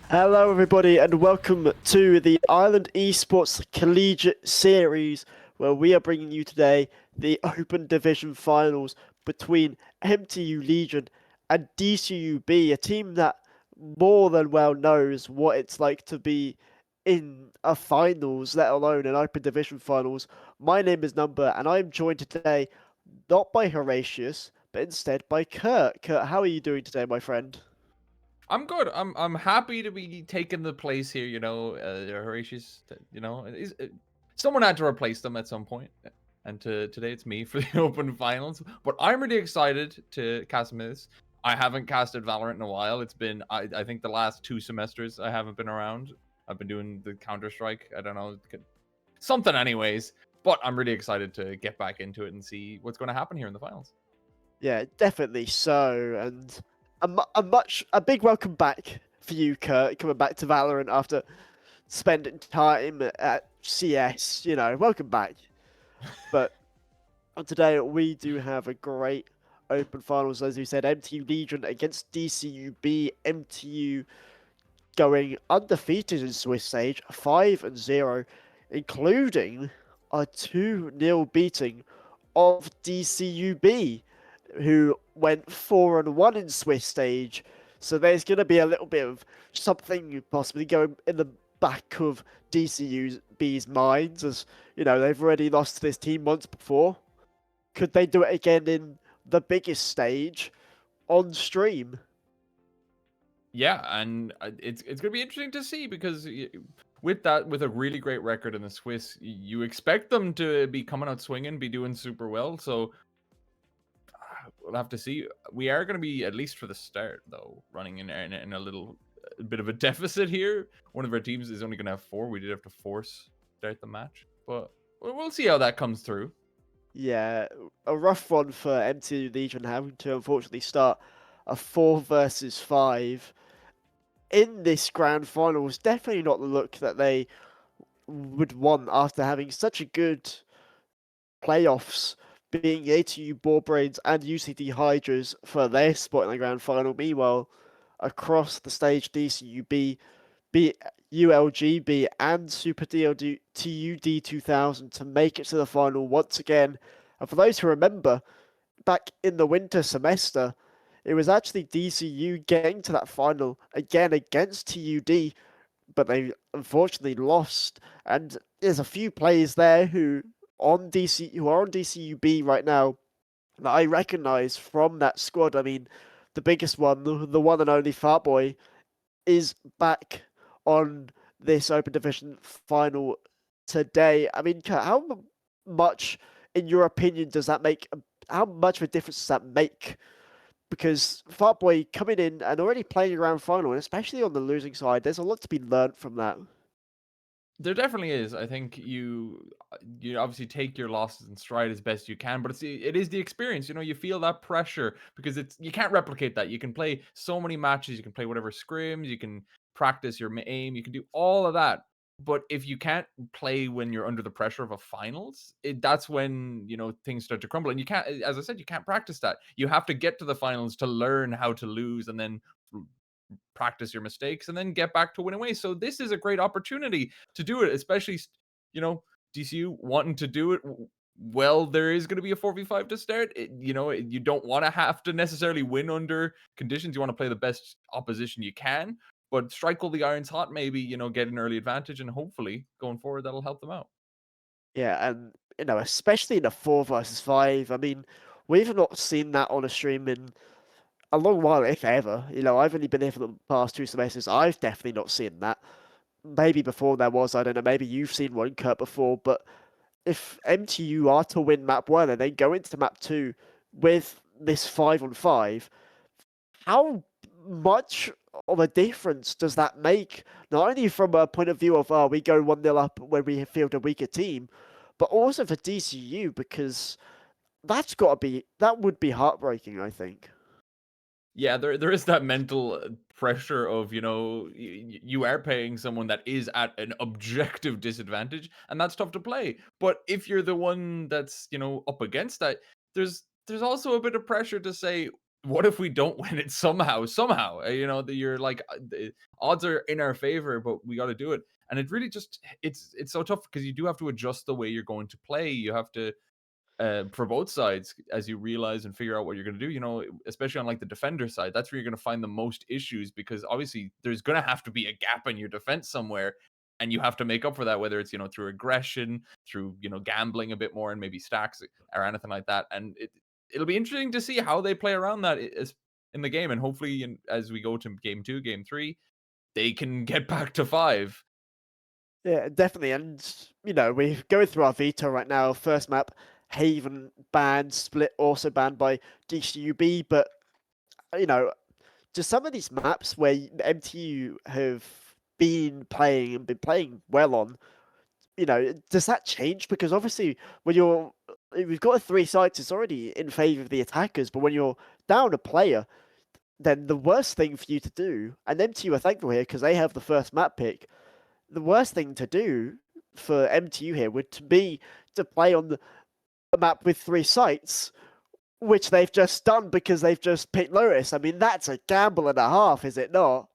Hello, everybody, and welcome to the Ireland Esports Collegiate Series, where we are bringing you today the Open Division Finals between MTU Legion and DCUB, a team that more than well knows what it's like to be in a finals, let alone an Open Division Finals. My name is Number, and I am joined today not by Horatius, but instead by Kurt. Kurt, how are you doing today, my friend? I'm good. I'm happy to be taking the place here. Horatius. Someone had to replace them at some point, and today it's me for the open finals. But I'm really excited to cast this. I haven't casted Valorant in a while. It's been I think the last 2 semesters I haven't been around. I've been doing the Counter Strike. I don't know something anyways. But I'm really excited to get back into it and see what's going to happen here in the finals. Yeah, definitely so. And a big welcome back for you, Kurt, coming back to Valorant after spending time at CS. Welcome back. But today we do have a great open finals, as we said. MTU Legion against DCUB. MTU going undefeated in Swiss stage, 5-0, including a 2-0 beating of DCUB, who went 4-1 in Swiss stage. So there's going to be a little bit of something possibly going in the back of DCUB's minds, as they've already lost to this team once before. Could they do it again in the biggest stage on stream? Yeah, and it's gonna be interesting to see because with a really great record in the Swiss, you expect them to be coming out swinging, be doing super well. So we'll have to see. We are gonna be, at least for the start, though, running in a little bit of a deficit here. One of our teams is only gonna have 4. We did have to force start the match, but we'll see how that comes through. Yeah, a rough one for MTU Legion having to unfortunately start a 4 versus 5 in this grand final was definitely not the look that they would want after having such a good playoffs, being ATU Ball Brains and UCD Hydras for their spot in the grand final. Meanwhile, across the stage, DCUB beat ULGB and Super DLD TUD 2000 to make it to the final once again. And for those who remember, back in the winter semester, it was actually DCU getting to that final again against TUD, but they unfortunately lost. And there's a few players there who are on DCUB right now that I recognise from that squad. I mean, the biggest one, the one and only Fartboy, is back on this Open Division final today. I mean, how much, in your opinion, does that make? How much of a difference does that make? Because Fartboy coming in and already playing a grand final, and especially on the losing side, there's a lot to be learned from that. There definitely is. I think you obviously take your losses in stride as best you can, but it is the experience. You feel that pressure because you can't replicate that. You can play so many matches, you can play whatever scrims, you can practice your aim, you can do all of that. But if you can't play when you're under the pressure of a finals, that's when things start to crumble. And you can't, as I said, you can't practice that. You have to get to the finals to learn how to lose, and then practice your mistakes and then get back to winning ways. So this is a great opportunity to do it, especially you know DCU wanting to do it. Well, there is going to be a 4v5 to start. You don't want to have to necessarily win under conditions. You want to play the best opposition you can, but strike while the iron's hot. Maybe get an early advantage, and hopefully going forward that'll help them out. Yeah, and especially in a 4 versus 5. I mean, we've not seen that on a stream in a long while, if ever. I've only been here for the past 2 semesters. I've definitely not seen that. Maybe before there was, I don't know. Maybe you've seen one, Kurt, before. But if MTU are to win map one and then go into map two with this 5-on-5, how much of a difference does that make? Not only from a point of view of, we go 1-0 up when we field a weaker team, but also for DCU, because that would be heartbreaking, I think. Yeah, there is that mental pressure of, you are paying someone that is at an objective disadvantage, and that's tough to play. But if you're the one that's, up against that, there's also a bit of pressure to say, what if we don't win it somehow? You're like, the odds are in our favor, but we got to do it. And it really just it's so tough because you do have to adjust the way you're going to play. You have to for both sides as you realize and figure out what you're going to do. Especially on like the defender side, that's where you're going to find the most issues because obviously there's going to have to be a gap in your defense somewhere. And you have to make up for that, whether it's through aggression, through gambling a bit more, and maybe stacks or anything like that. And it'll be interesting to see how they play around that in the game, and hopefully, as we go to game 2, game 3, they can get back to 5. Yeah, definitely. And, we're going through our veto right now. First map, Haven banned, Split also banned by DCUB. But, you know, just some of these maps where MTU have been playing and been playing well on, does that change? Because obviously, we've got a 3 sites, it's already in favor of the attackers. But when you're down a player, then the worst thing for you to do, and MTU are thankful here because they have the first map pick, the worst thing to do for MTU here would be to play on a map with 3 sites, which they've just done because they've just picked Lotus. I mean, that's a gamble and a half, is it not?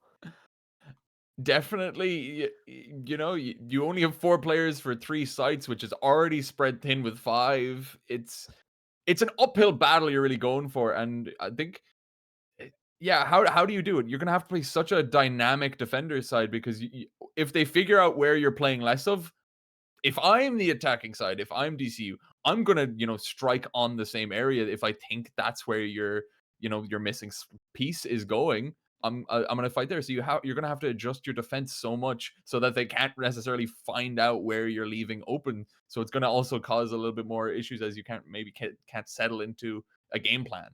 Definitely, you only have 4 players for 3 sites, which is already spread thin with 5. It's an uphill battle you're really going for, and I think, yeah, how do you do it? You're gonna have to play such a dynamic defender side because if they figure out where you're playing less of, if I'm the attacking side, if I'm DCU, I'm gonna, strike on the same area if I think that's where your missing piece is going. I'm gonna fight there. So you're gonna have to adjust your defense so much so that they can't necessarily find out where you're leaving open. So it's gonna also cause a little bit more issues as you can't settle into a game plan.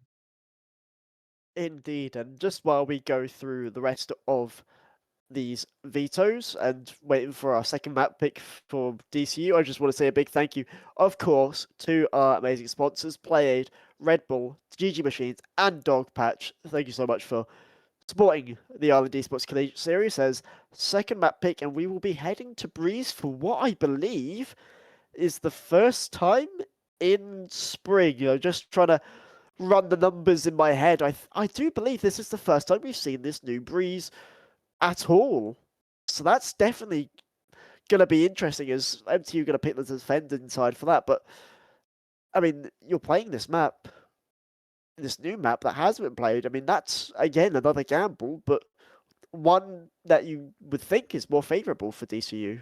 Indeed. And just while we go through the rest of these vetoes and waiting for our second map pick for DCU, I just want to say a big thank you, of course, to our amazing sponsors, PlayAid, Red Bull, GG Machines, and Dogpatch. Thank you so much for supporting the Ireland Esports Collegiate Series as second map pick, and we will be heading to Breeze for what I believe is the first time in spring. Just trying to run the numbers in my head. I do believe this is the first time we've seen this new Breeze at all. So that's definitely going to be interesting as MTU going to pick the defending side for that. But, I mean, you're playing this map, this new map that has been played. I mean, that's, again, another gamble, but one that you would think is more favourable for DCU.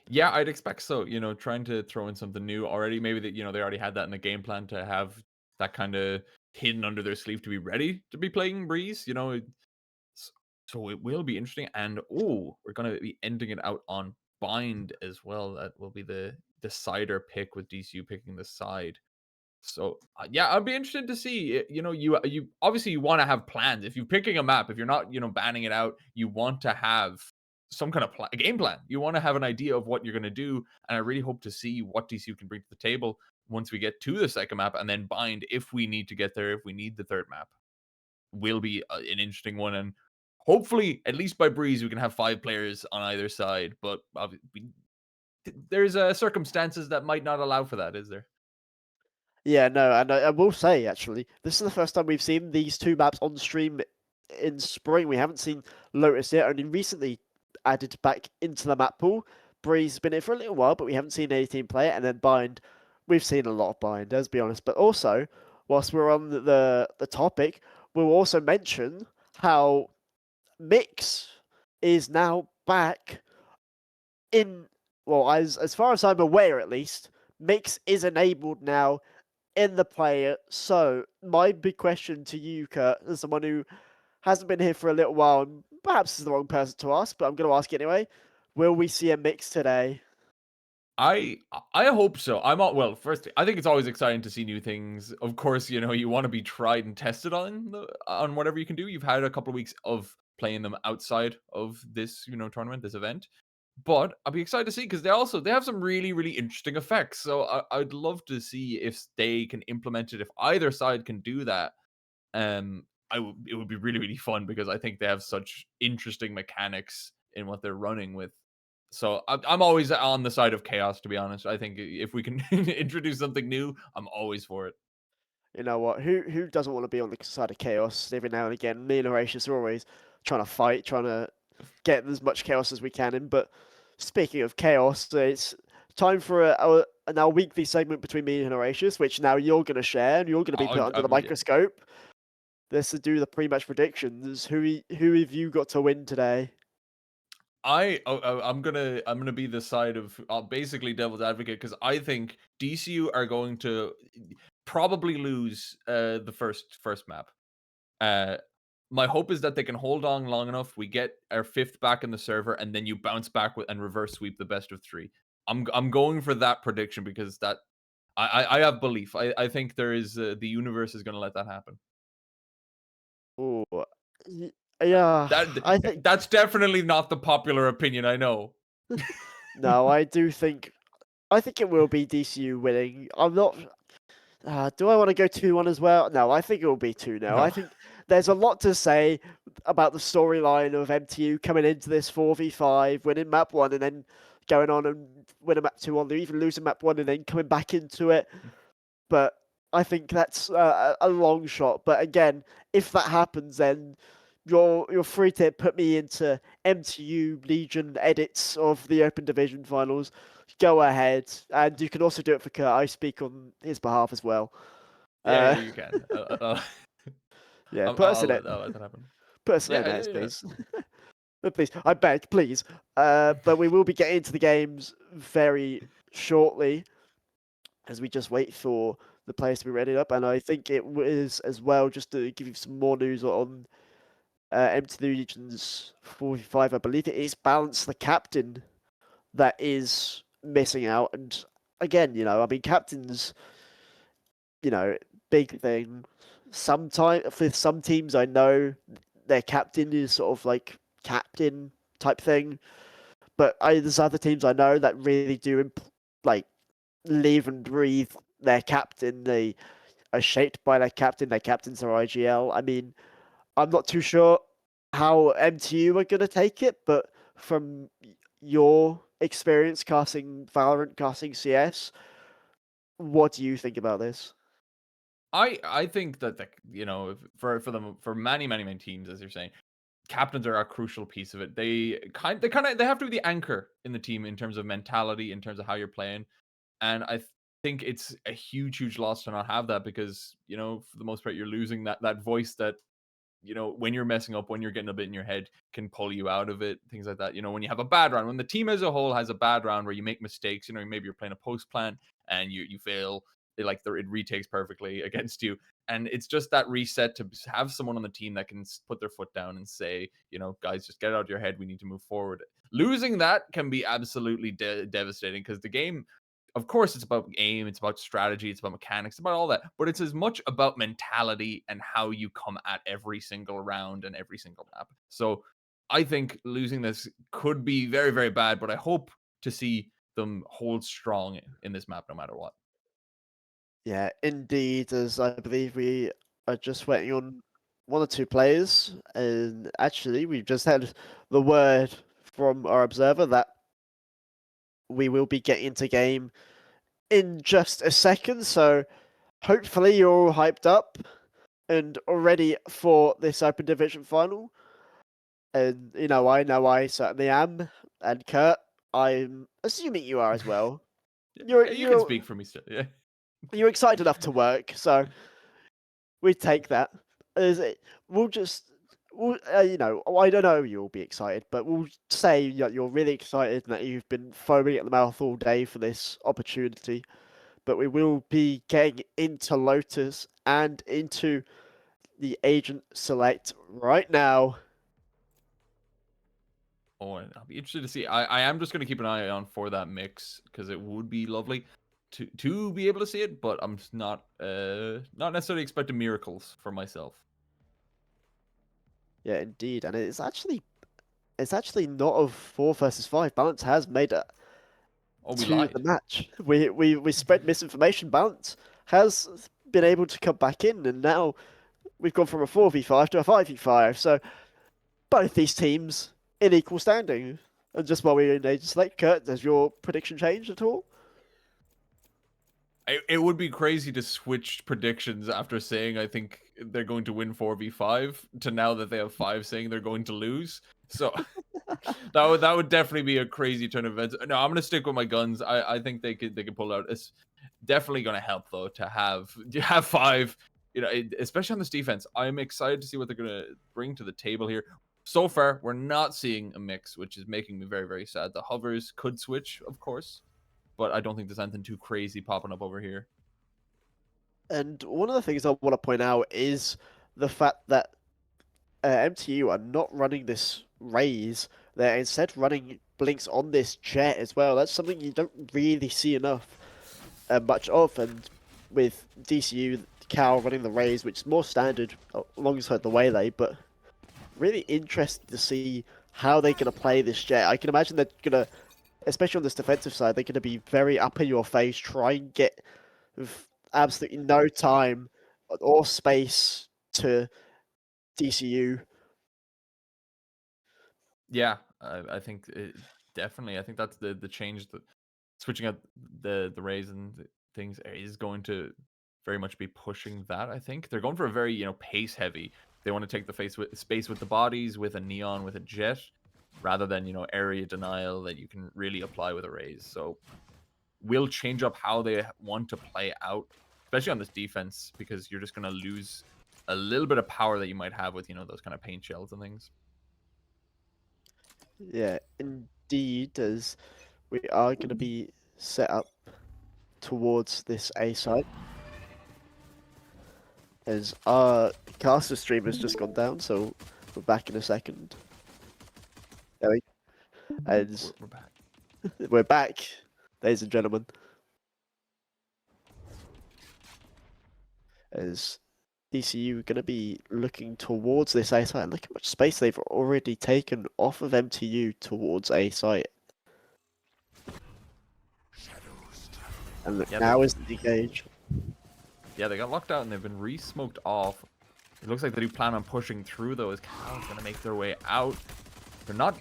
Yeah, I'd expect so. Trying to throw in something new already. Maybe that they already had that in the game plan to have that kind of hidden under their sleeve to be ready to be playing Breeze. So it will be interesting. And we're gonna be ending it out on Bind as well. That will be the decider pick with DCU picking the side. So yeah, I'd be interested to see. You obviously you want to have plans. If you're picking a map, if you're not banning it out, you want to have some kind of game plan. You want to have an idea of what you're going to do, and I really hope to see what DCU can bring to the table once we get to the second map, and then Bind if we need to get there. If we need the third map, will be an interesting one, and hopefully at least by Breeze we can have 5 players on either side. But there's circumstances that might not allow for that, is there? Yeah, no, and I will say, actually, this is the first time we've seen these 2 maps on stream in spring. We haven't seen Lotus yet, only recently added back into the map pool. Breeze has been here for a little while, but we haven't seen any team play it. And then Bind, we've seen a lot of Bind, let's be honest. But also, whilst we're on the topic, we'll also mention how Mix is now back in, well, as far as I'm aware at least, Mix is enabled now in the player. So my big question to you, Kurt, as someone who hasn't been here for a little while, and perhaps is the wrong person to ask, but I'm going to ask it anyway. Will we see a Mix today? I I hope so. Well, first, I think it's always exciting to see new things. Of course, you want to be tried and tested on whatever you can do. You've had a couple of weeks of playing them outside of this, tournament, this event. But I'll be excited to see because they have some really, really interesting effects. So I'd love to see if they can implement it. If either side can do that, it would be really, really fun because I think they have such interesting mechanics in what they're running with. So I'm always on the side of chaos, to be honest. I think if we can introduce something new, I'm always for it. You know what? Who doesn't want to be on the side of chaos every now and again? Me and Horatius are always trying to fight, trying to get as much chaos as we can in. But speaking of chaos, it's time for our weekly segment between me and Horatius, which now you're going to share and you're going to be put under the Yeah. microscope. Let's do the pre-match predictions. Who have you got to win today? I'm gonna be the side of basically devil's advocate because I think DCU are going to probably lose the first map. Uh, my hope is that they can hold on long enough. We get our fifth back in the server, and then you bounce back and reverse sweep the best of three. I'm going for that prediction because that I have belief. I think there is the universe is going to let that happen. Oh, yeah. I think That's definitely not the popular opinion. I know. no. I do think. I think it will be DCU winning. I'm not. Do I want to go 2-1 as well? No, I think it will be 2-0. No. I think there's a lot to say about the storyline of MTU coming into this 4v5, winning map 1, and then going on and winning map 2 on, or even losing map 1 and then coming back into it. But I think that's a long shot. But again, if that happens, then you're free to put me into MTU Legion edits of the Open Division finals. Go ahead, and you can also do it for Kurt. I speak on his behalf as well. Yeah, you can. Yeah, I'll let that happen. Put us in Yeah, edits, yeah, yeah. please. Please, I beg, please. But we will be getting into the games very shortly, as we just wait for the players to be ready up. And I think it was as well, just to give you some more news on MTU Legion's 45. I believe it is Balance, the captain, that is missing out. And again, I mean, captains, big thing. Sometimes for some teams, I know their captain is sort of like captain type thing, but there's other teams I know that really do like live and breathe their captain. They are shaped by their captain. Their captains are IGL. I mean, I'm not too sure how MTU are going to take it, but from your experience casting Valorant, casting CS, what do you think about this? I think that for many teams, as you're saying, captains are a crucial piece of it. They have to be the anchor in the team in terms of mentality, in terms of how you're playing. And I think it's a huge loss to not have that because, for the most part, you're losing that voice that, when you're messing up, when you're getting a bit in your head, can pull you out of it, things like that. When you have a bad round, when the team as a whole has a bad round where you make mistakes, maybe you're playing a post plan and you fail, it retakes perfectly against you. And it's just that reset to have someone on the team that can put their foot down and say, guys, just get it out of your head. We need to move forward. Losing that can be absolutely devastating because the game, of course, it's about aim, it's about strategy, it's about mechanics, it's about all that, but it's as much about mentality and how you come at every single round and every single map. So I think losing this could be very, very bad, but I hope to see them hold strong in this map no matter what. Yeah, indeed, as I believe we are just waiting on one or two players, and actually we've just had the word from our observer that we will be getting into game in just a second, so hopefully you're all hyped up and ready for this Open Division final. And I know I certainly am, and Kurt, I'm assuming you are as well. You're Yeah, you can you're speak for me still. Yeah. you're excited enough to work, so we take that. We'll just, I don't know you'll be excited, but we'll say that you're really excited and that you've been foaming at the mouth all day for this opportunity. But we will be getting into Lotus and into the agent select right now. Oh, and I'll be interested to see. I am just going to keep an eye on for that mix because it would be lovely to be able to see it, but I'm not necessarily expecting miracles for myself. Yeah, indeed, and it's actually not a 4 versus 5. Balance has made it Oh, we to the lied. match. We spread misinformation. Balance has been able to come back in, and now we've gone from a 4v5 to a 5v5. So both these teams in equal standing. And just while we're in Agent Select, Kurt, does your prediction change at all? It would be crazy to switch predictions after saying I think they're going to win 4v5 to now that they have 5 saying they're going to lose. So that would definitely be a crazy turn of events. No, I'm gonna stick with my guns. I think they could pull out. It's definitely gonna help though to have 5. You know, especially on this defense. I'm excited to see what they're gonna bring to the table here. So far, we're not seeing a mix, which is making me very, very sad. The hovers could switch, of course, but I don't think there's anything too crazy popping up over here. And one of the things I want to point out is the fact that MTU are not running this raise. They're instead running blinks on this jet as well. That's something you don't really see enough much of. And with DCU, Cal running the raise, which is more standard alongside the Waylay, but really interested to see how they're going to play this jet. I can imagine they're going to, especially on this defensive side, they're going to be very up in your face, try and get absolutely no time or space to DCU. Yeah, I think definitely. I think that's the change. That switching out the raise and things is going to very much be pushing that. I think they're going for a very pace heavy. They want to take the space with the bodies, with a neon, with a jet, rather than area denial that you can really apply with a raise. So will change up how they want to play out, especially on this defense, because you're just going to lose a little bit of power that you might have with those kind of paint shells and things. Yeah, indeed, as we are going to be set up towards this A site. As our caster stream has just gone down, so we're back in a second. There we as We're back. we're back, ladies and gentlemen. As DCU going to be looking towards this A site. Look how much space they've already taken off of MTU towards A site. And look, now is the engage. Yeah, they got locked out and they've been re-smoked off. It looks like they do plan on pushing through though, as Cal's going to make their way out. They're not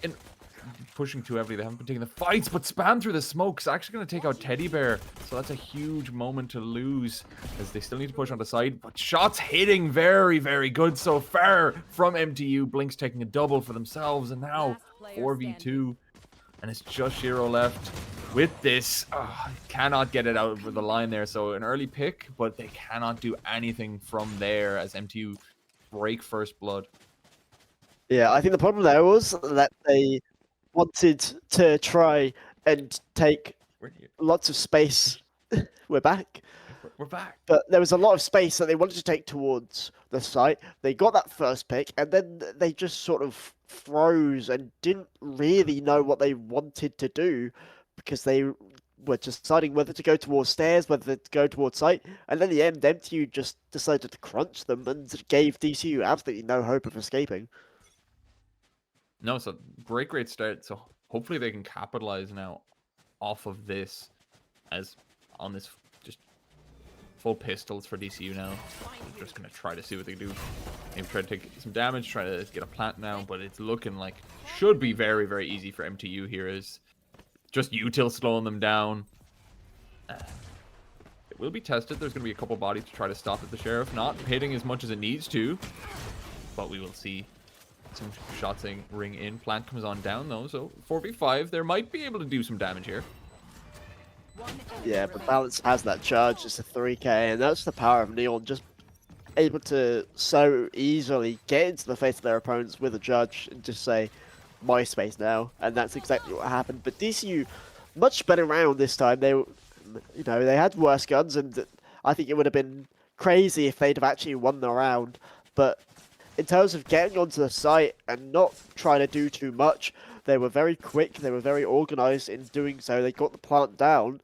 pushing too heavily. They haven't been taking the fights, but Spam through the smoke's actually going to take out Teddy Bear. So that's a huge moment to lose, as they still need to push on the side. But shots hitting very, very good so far from MTU. Blink's taking a double for themselves, and now 4v2. And it's just Shiro left with this. Cannot get it out over the line there. So an early pick, but they cannot do anything from there as MTU break first blood. Yeah, I think the problem there was that they wanted to try and take lots of space. We're back. We're back. But there was a lot of space that they wanted to take towards the site. They got that first pick, and then they just sort of froze and didn't really know what they wanted to do, because they were deciding whether to go towards stairs, whether to go towards site. And in the end, MTU just decided to crunch them and gave DCU absolutely no hope of escaping. No, so great start. So hopefully they can capitalize now off of this, as on this just full pistols for DCU now. I'm just gonna try to see what they do. Maybe try to take some damage, try to get a plant now, but it's looking like should be very, very easy for MTU here. Is just util slowing them down. It will be tested. There's gonna be a couple bodies to try to stop at the sheriff, not hitting as much as it needs to, but we will see. Some shots ring in. Plant comes on down though, so 4v5. They might be able to do some damage here. Yeah, but Balance has that charge. It's a 3k, and that's the power of Neon. Just able to so easily get into the face of their opponents with a judge and just say, my space now. And that's exactly what happened. But DCU, much better round this time. They had worse guns, and I think it would have been crazy if they'd have actually won the round. But in terms of getting onto the site and not trying to do too much, they were very quick, they were very organized in doing so. They got the plant down,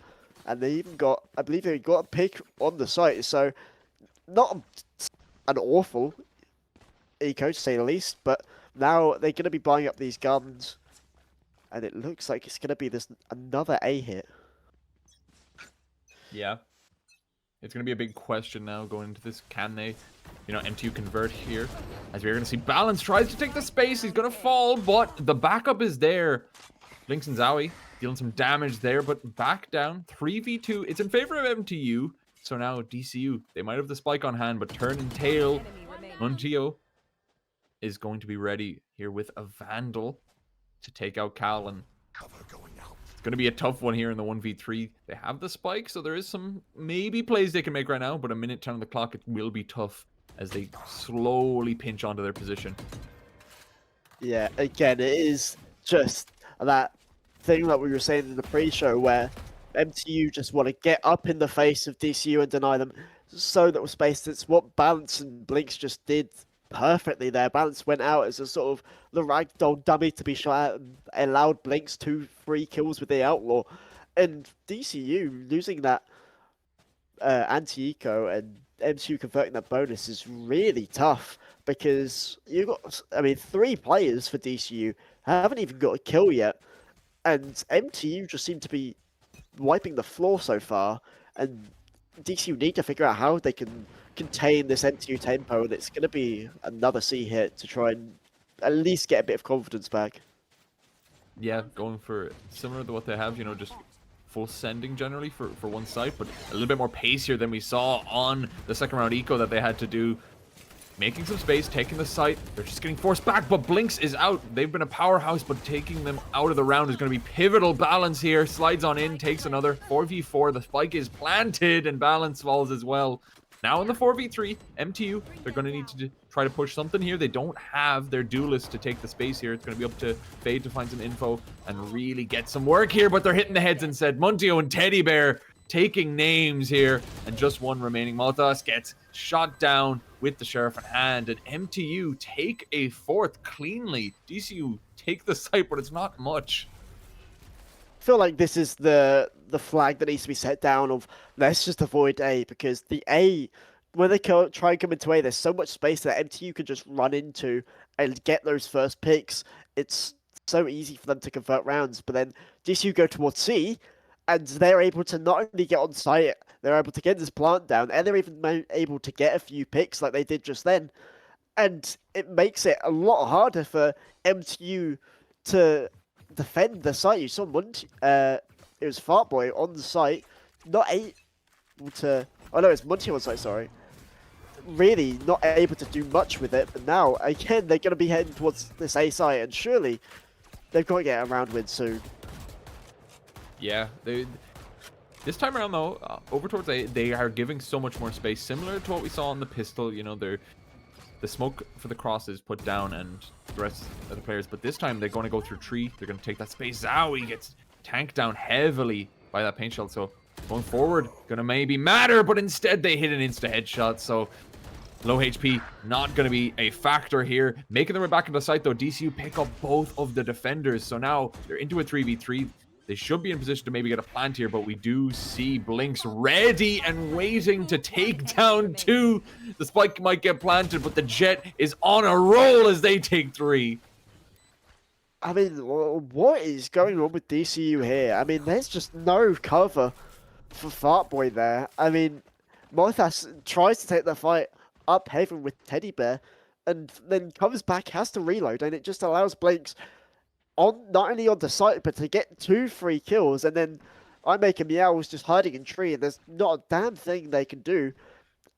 and they even got, I believe they got a pick on the site. So not an awful eco, to say the least, but now they're going to be buying up these guns, and it looks like it's going to be another A hit. Yeah. It's going to be a big question now going into this. Can they, MTU convert here? As we're going to see, Balance tries to take the space. He's going to fall, but the backup is there. Blinks and Zowie dealing some damage there, but back down. 3v2. It's in favor of MTU. So now DCU, they might have the spike on hand, but turn and tail. MTU is going to be ready here with a Vandal to take out Callan. It's going to be a tough one here in the 1v3. They have the spike, so there is some maybe plays they can make right now, but a minute 10 on the clock, it will be tough as they slowly pinch onto their position. Yeah, again, it is just that thing that we were saying in the pre-show where MTU just want to get up in the face of DCU and deny them so little space. It's what Balance and Blinks just did perfectly there. Balance went out as a sort of the ragdoll dummy to be shot at and allowed Blinks 2-3 kills with the Outlaw. And DCU losing that anti-eco and MTU converting that bonus is really tough because you got, I mean, 3 players for DCU haven't even got a kill yet, and MTU just seem to be wiping the floor so far, and DCU need to figure out how they can contain this MTU tempo, and it's going to be another C hit to try and at least get a bit of confidence back. Yeah, going for similar to what they have, you know, just full sending generally for one side, but a little bit more pacier than we saw on the second round eco that they had to do. Making some space, taking the site. They're just getting forced back, but Blinks is out. They've been a powerhouse, but taking them out of the round is going to be pivotal. Balance here, slides on in, takes another 4v4. The spike is planted, and Balance falls as well. Now in the 4v3, MTU, they're going to need to try to push something here. They don't have their duelist to take the space here. It's going to be up to Fade to find some info and really get some work here, but they're hitting the heads instead. Muntio and Teddy Bear taking names here, and just one remaining. Malthus gets shot down with the Sheriff in hand, and MTU take a 4th cleanly. DCU take the site, but it's not much. I feel like this is the flag that needs to be set down of let's just avoid A, because the A, when they try and come into A, there's so much space that MTU can just run into and get those first picks. It's so easy for them to convert rounds, but then DCU go towards C, and they're able to not only get on site, they're able to get this plant down, and they're even able to get a few picks like they did just then. And it makes it a lot harder for MTU to defend the site. You saw it was Fartboy on the site, not able to... Oh no, it's Munty on site, sorry. Really not able to do much with it, but now, again, they're going to be heading towards this A site, and surely they've got to get a round win soon. Yeah, this time around though, over towards A, they are giving so much more space, similar to what we saw on the pistol. You know, the smoke for the cross is put down and the rest of the players, but this time they're going to go through tree. They're going to take that space. Zowie gets tanked down heavily by that paint shell, so going forward, gonna maybe matter, but instead they hit an insta headshot, so low HP not gonna be a factor here. Making their way back into the site though, DCU pick up both of the defenders, so now they're into a 3v3. They should be in position to maybe get a plant here, but we do see Blinks ready and waiting to take down 2. The spike might get planted, but the Jet is on a roll as they take 3. I mean, what is going on with DCU here? I mean, there's just no cover for Fartboy there. I mean, Malthus tries to take the fight up heaven with Teddy Bear, and then comes back, has to reload, and it just allows Blinks on not only on the site, but to get 2-3 kills, and then I make a Meow was just hiding in tree, and there's not a damn thing they can do.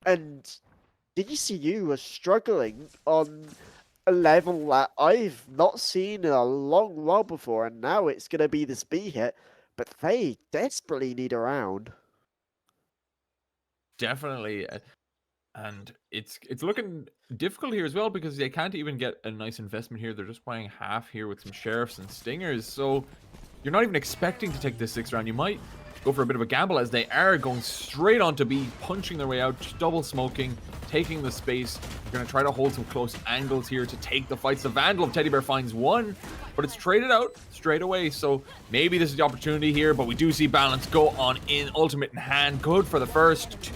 And DCU are struggling on a level that I've not seen in a long while before, and now it's going to be this B hit, but they desperately need a round. Definitely. And it's looking difficult here as well because they can't even get a nice investment here. They're just playing half here with some Sheriffs and Stingers. So you're not even expecting to take this 6th round. You might go for a bit of a gamble as they are going straight on to B, punching their way out, double smoking, taking the space. They're going to try to hold some close angles here to take the fights. The Vandal of Teddy Bear finds one, but it's traded out straight away. So maybe this is the opportunity here, but we do see Balance go on in, ultimate in hand. Good for the first.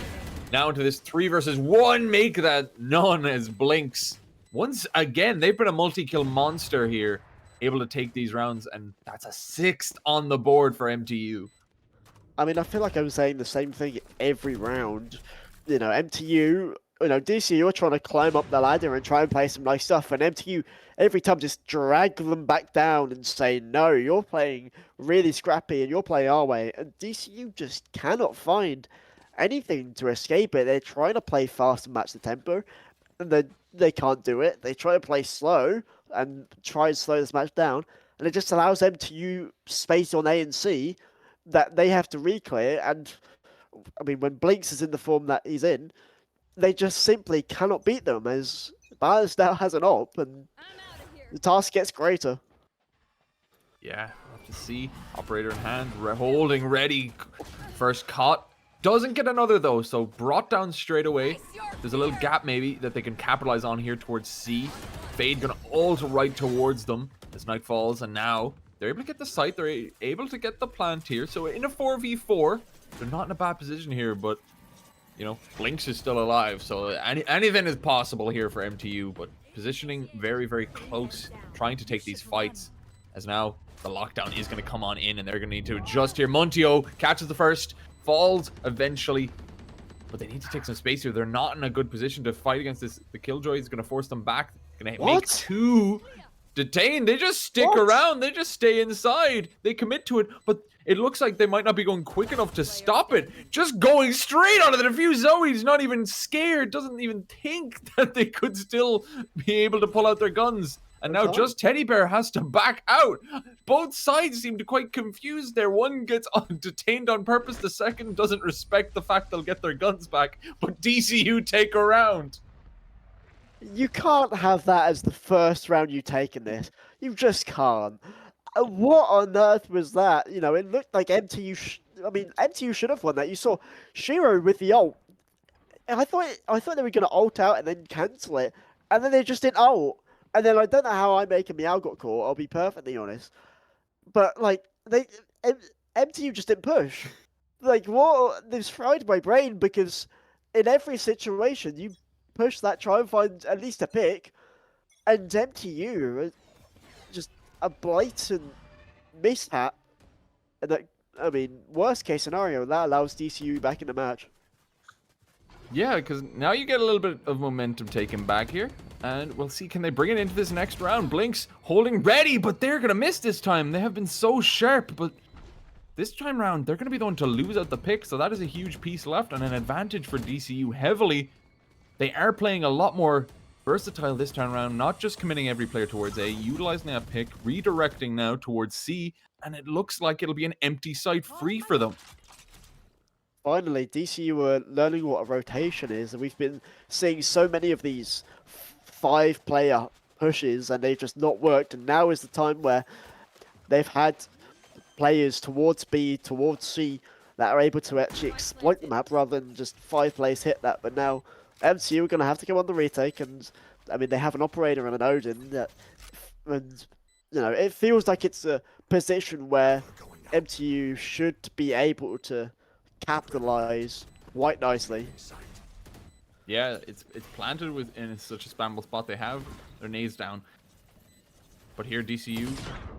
Now into this 3 versus 1, make that none as Blinks. Once again, they've been a multi-kill monster here, able to take these rounds, and that's a 6th on the board for MTU. I mean, I feel like I'm saying the same thing every round. You know, MTU DCU are trying to climb up the ladder and try and play some nice stuff, and MTU every time just drag them back down and say, no, you're playing really scrappy and you're playing our way. And DCU just cannot find anything to escape it. They're trying to play fast and match the tempo, and they can't do it. They try to play slow and try and slow this match down, and it just allows MTU space on A and C that they have to re-clear. And I mean, when Blinks is in the form that he's in, they just simply cannot beat them, as Balance now has an op, and the task gets greater. Yeah, we'll have to see. Operator in hand, holding ready. First caught. Doesn't get another though, so brought down straight away. There's a little gap maybe that they can capitalize on here towards C. Fade gonna ult right towards them as night falls, and now they're able to get the site. They're able to get the plant here. So in a 4v4, they're not in a bad position here, but Blinks is still alive, so anything is possible here for MTU, but positioning very, very close, trying to take these fights, as now the lockdown is going to come on in, and they're going to need to adjust here. MTU catches the first, falls eventually, but they need to take some space here. They're not in a good position to fight against this. The Killjoy is going to force them back. Going to make 2 detained. They just stick around. They just stay inside. They commit to it, but it looks like they might not be going quick enough to stop it. Just going straight onto the defuse. Zoe's not even scared. Doesn't even think that they could still be able to pull out their guns. And now just Teddy Bear has to back out. Both sides seem to quite confused there. One gets detained on purpose. The second doesn't respect the fact they'll get their guns back. But DCU take a round. You can't have that as the first round you take in this. You just can't. What on earth was that? It looked like MTU. MTU should have won that. You saw Shiro with the ult, and I thought they were going to ult out and then cancel it, and then they just didn't ult. And then I don't know how I make a Meow got caught. I'll be perfectly honest, but MTU just didn't push. What? This fried my brain, because in every situation you push that, try and find at least a pick, and MTU just a blatant mishap. And that, worst case scenario, that allows DCU back in the match. Yeah, because now you get a little bit of momentum taken back here. And we'll see, can they bring it into this next round? Blinks holding ready, but they're going to miss this time. They have been so sharp, but this time round, they're going to be the one to lose out the pick. So that is a huge piece left and an advantage for DCU heavily. They are playing a lot more versatile this time around, not just committing every player towards A, utilizing that pick, redirecting now towards C, and it looks like it'll be an empty site free for them. Finally, DCU are learning what a rotation is, and we've been seeing so many of these 5-player pushes, and they've just not worked, and now is the time where they've had players towards B, towards C, that are able to actually exploit the map rather than just 5 players hit that. But now MTU are going to have to go on the retake, and they have an operator and an Odin, and it feels like it's a position where MTU should be able to capitalize quite nicely. Yeah, it's planted in such a spammable spot. They have their nades down. But here DCU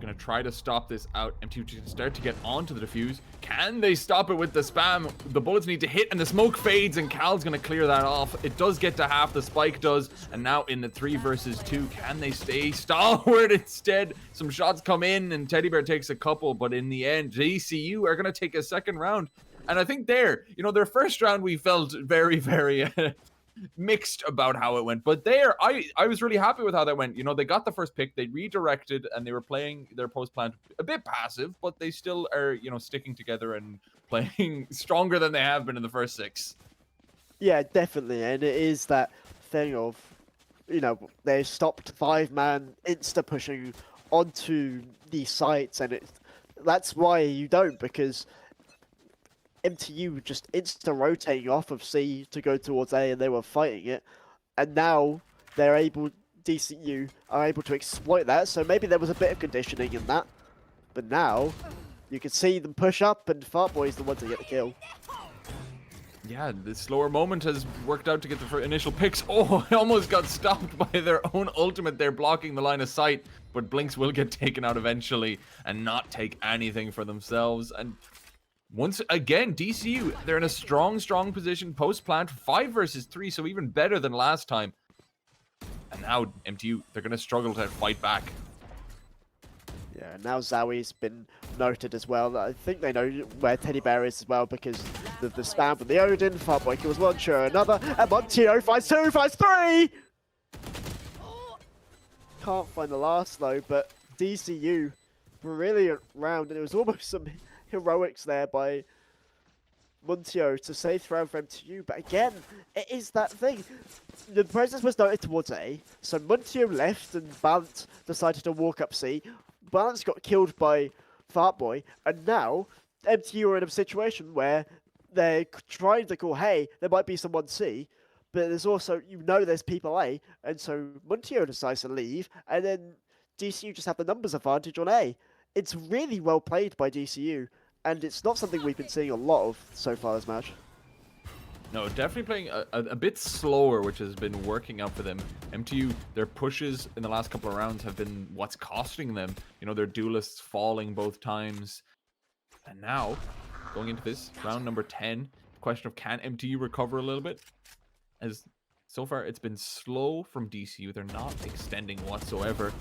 going to try to stop this out. MTU can start to get onto the defuse. Can they stop it with the spam? The bullets need to hit and the smoke fades, and Cal's going to clear that off. It does get to half, the spike does. And now in the 3 versus 2, can they stay stalwart instead? Some shots come in and Teddy Bear takes a couple, but in the end, DCU are going to take a second round. And I think their first round we felt very, very mixed about how it went, but there I was really happy with how that went. They got the first pick, they redirected, and they were playing their post plant a bit passive, but they still are sticking together and playing stronger than they have been in the first 6. Yeah, definitely. And it is that thing of they stopped 5-man insta pushing onto these sites, and that's why you don't, because MTU just insta-rotating off of C to go towards A, and they were fighting it. And now DCU are able to exploit that, so maybe there was a bit of conditioning in that. But now, you can see them push up, and Fartboy's the one to get the kill. Yeah, the slower moment has worked out to get the initial picks. Oh, I almost got stopped by their own ultimate. They're blocking the line of sight, but Blinks will get taken out eventually and not take anything for themselves. And Once again, DCU, they're in a strong position post-plant, 5 versus 3, so even better than last time. And now MTU, they're going to struggle to fight back. Yeah, now Zoe's been noted as well. I think they know where Teddy Bear is as well because the spam from the Odin, Fartboy kills one, sure another, and MTU finds 2, finds 3! Can't find the last though, but DCU, brilliant round, and it was almost some heroics there by Muntio to save the round for MTU, but again, it is that thing. The presence was noted towards A, so Muntio left and Balance decided to walk up C. Balance got killed by Fartboy, and now MTU are in a situation where they're trying to call, hey, there might be someone C, but there's also, there's people A, and so Muntio decides to leave, and then DCU just have the numbers advantage on A. It's really well played by DCU, and it's not something we've been seeing a lot of so far this match. No, definitely playing a bit slower, which has been working out for them. MTU, their pushes in the last couple of rounds have been what's costing them. You know, their duelists falling both times. And now, going into this round number 10, question of can MTU recover a little bit? As so far, it's been slow from DCU. They're not extending whatsoever.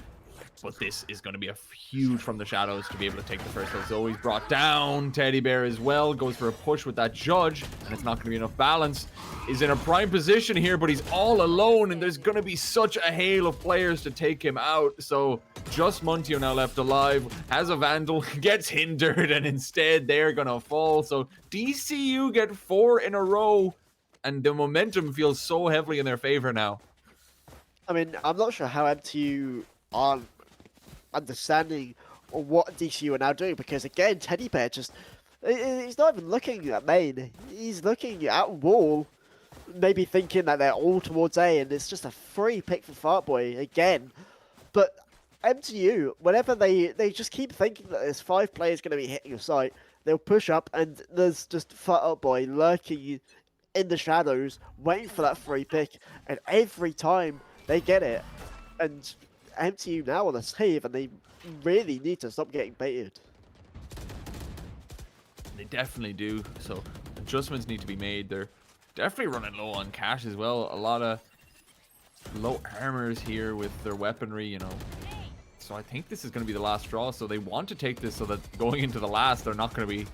But this is going to be a huge from the shadows to be able to take the first hill. Zoe's brought down. Teddy Bear as well goes for a push with that judge, and it's not going to be enough balance. Is in a prime position here, but he's all alone, and there's going to be such a hail of players to take him out. So just Muntio now left alive, has a Vandal, gets hindered, and instead they're going to fall. So DCU get 4 in a row, and the momentum feels so heavily in their favor now. I mean, I'm not sure how MTU aren't understanding what DCU are now doing, because again, Teddy Bear he's not even looking at main, he's looking at wall, maybe thinking that they're all towards A, and it's just a free pick for Fartboy again. But MTU, whenever they just keep thinking that there's 5 players going to be hitting your site, they'll push up, and there's just Fartboy lurking in the shadows, waiting for that free pick, and every time they get it, and MTU now on a save, and they really need to stop getting baited. They definitely do. So adjustments need to be made. They're definitely running low on cash as well. A lot of low armors here with their weaponry, you know. So I think this is going to be the last straw. So they want to take this so that going into the last, they're not going to be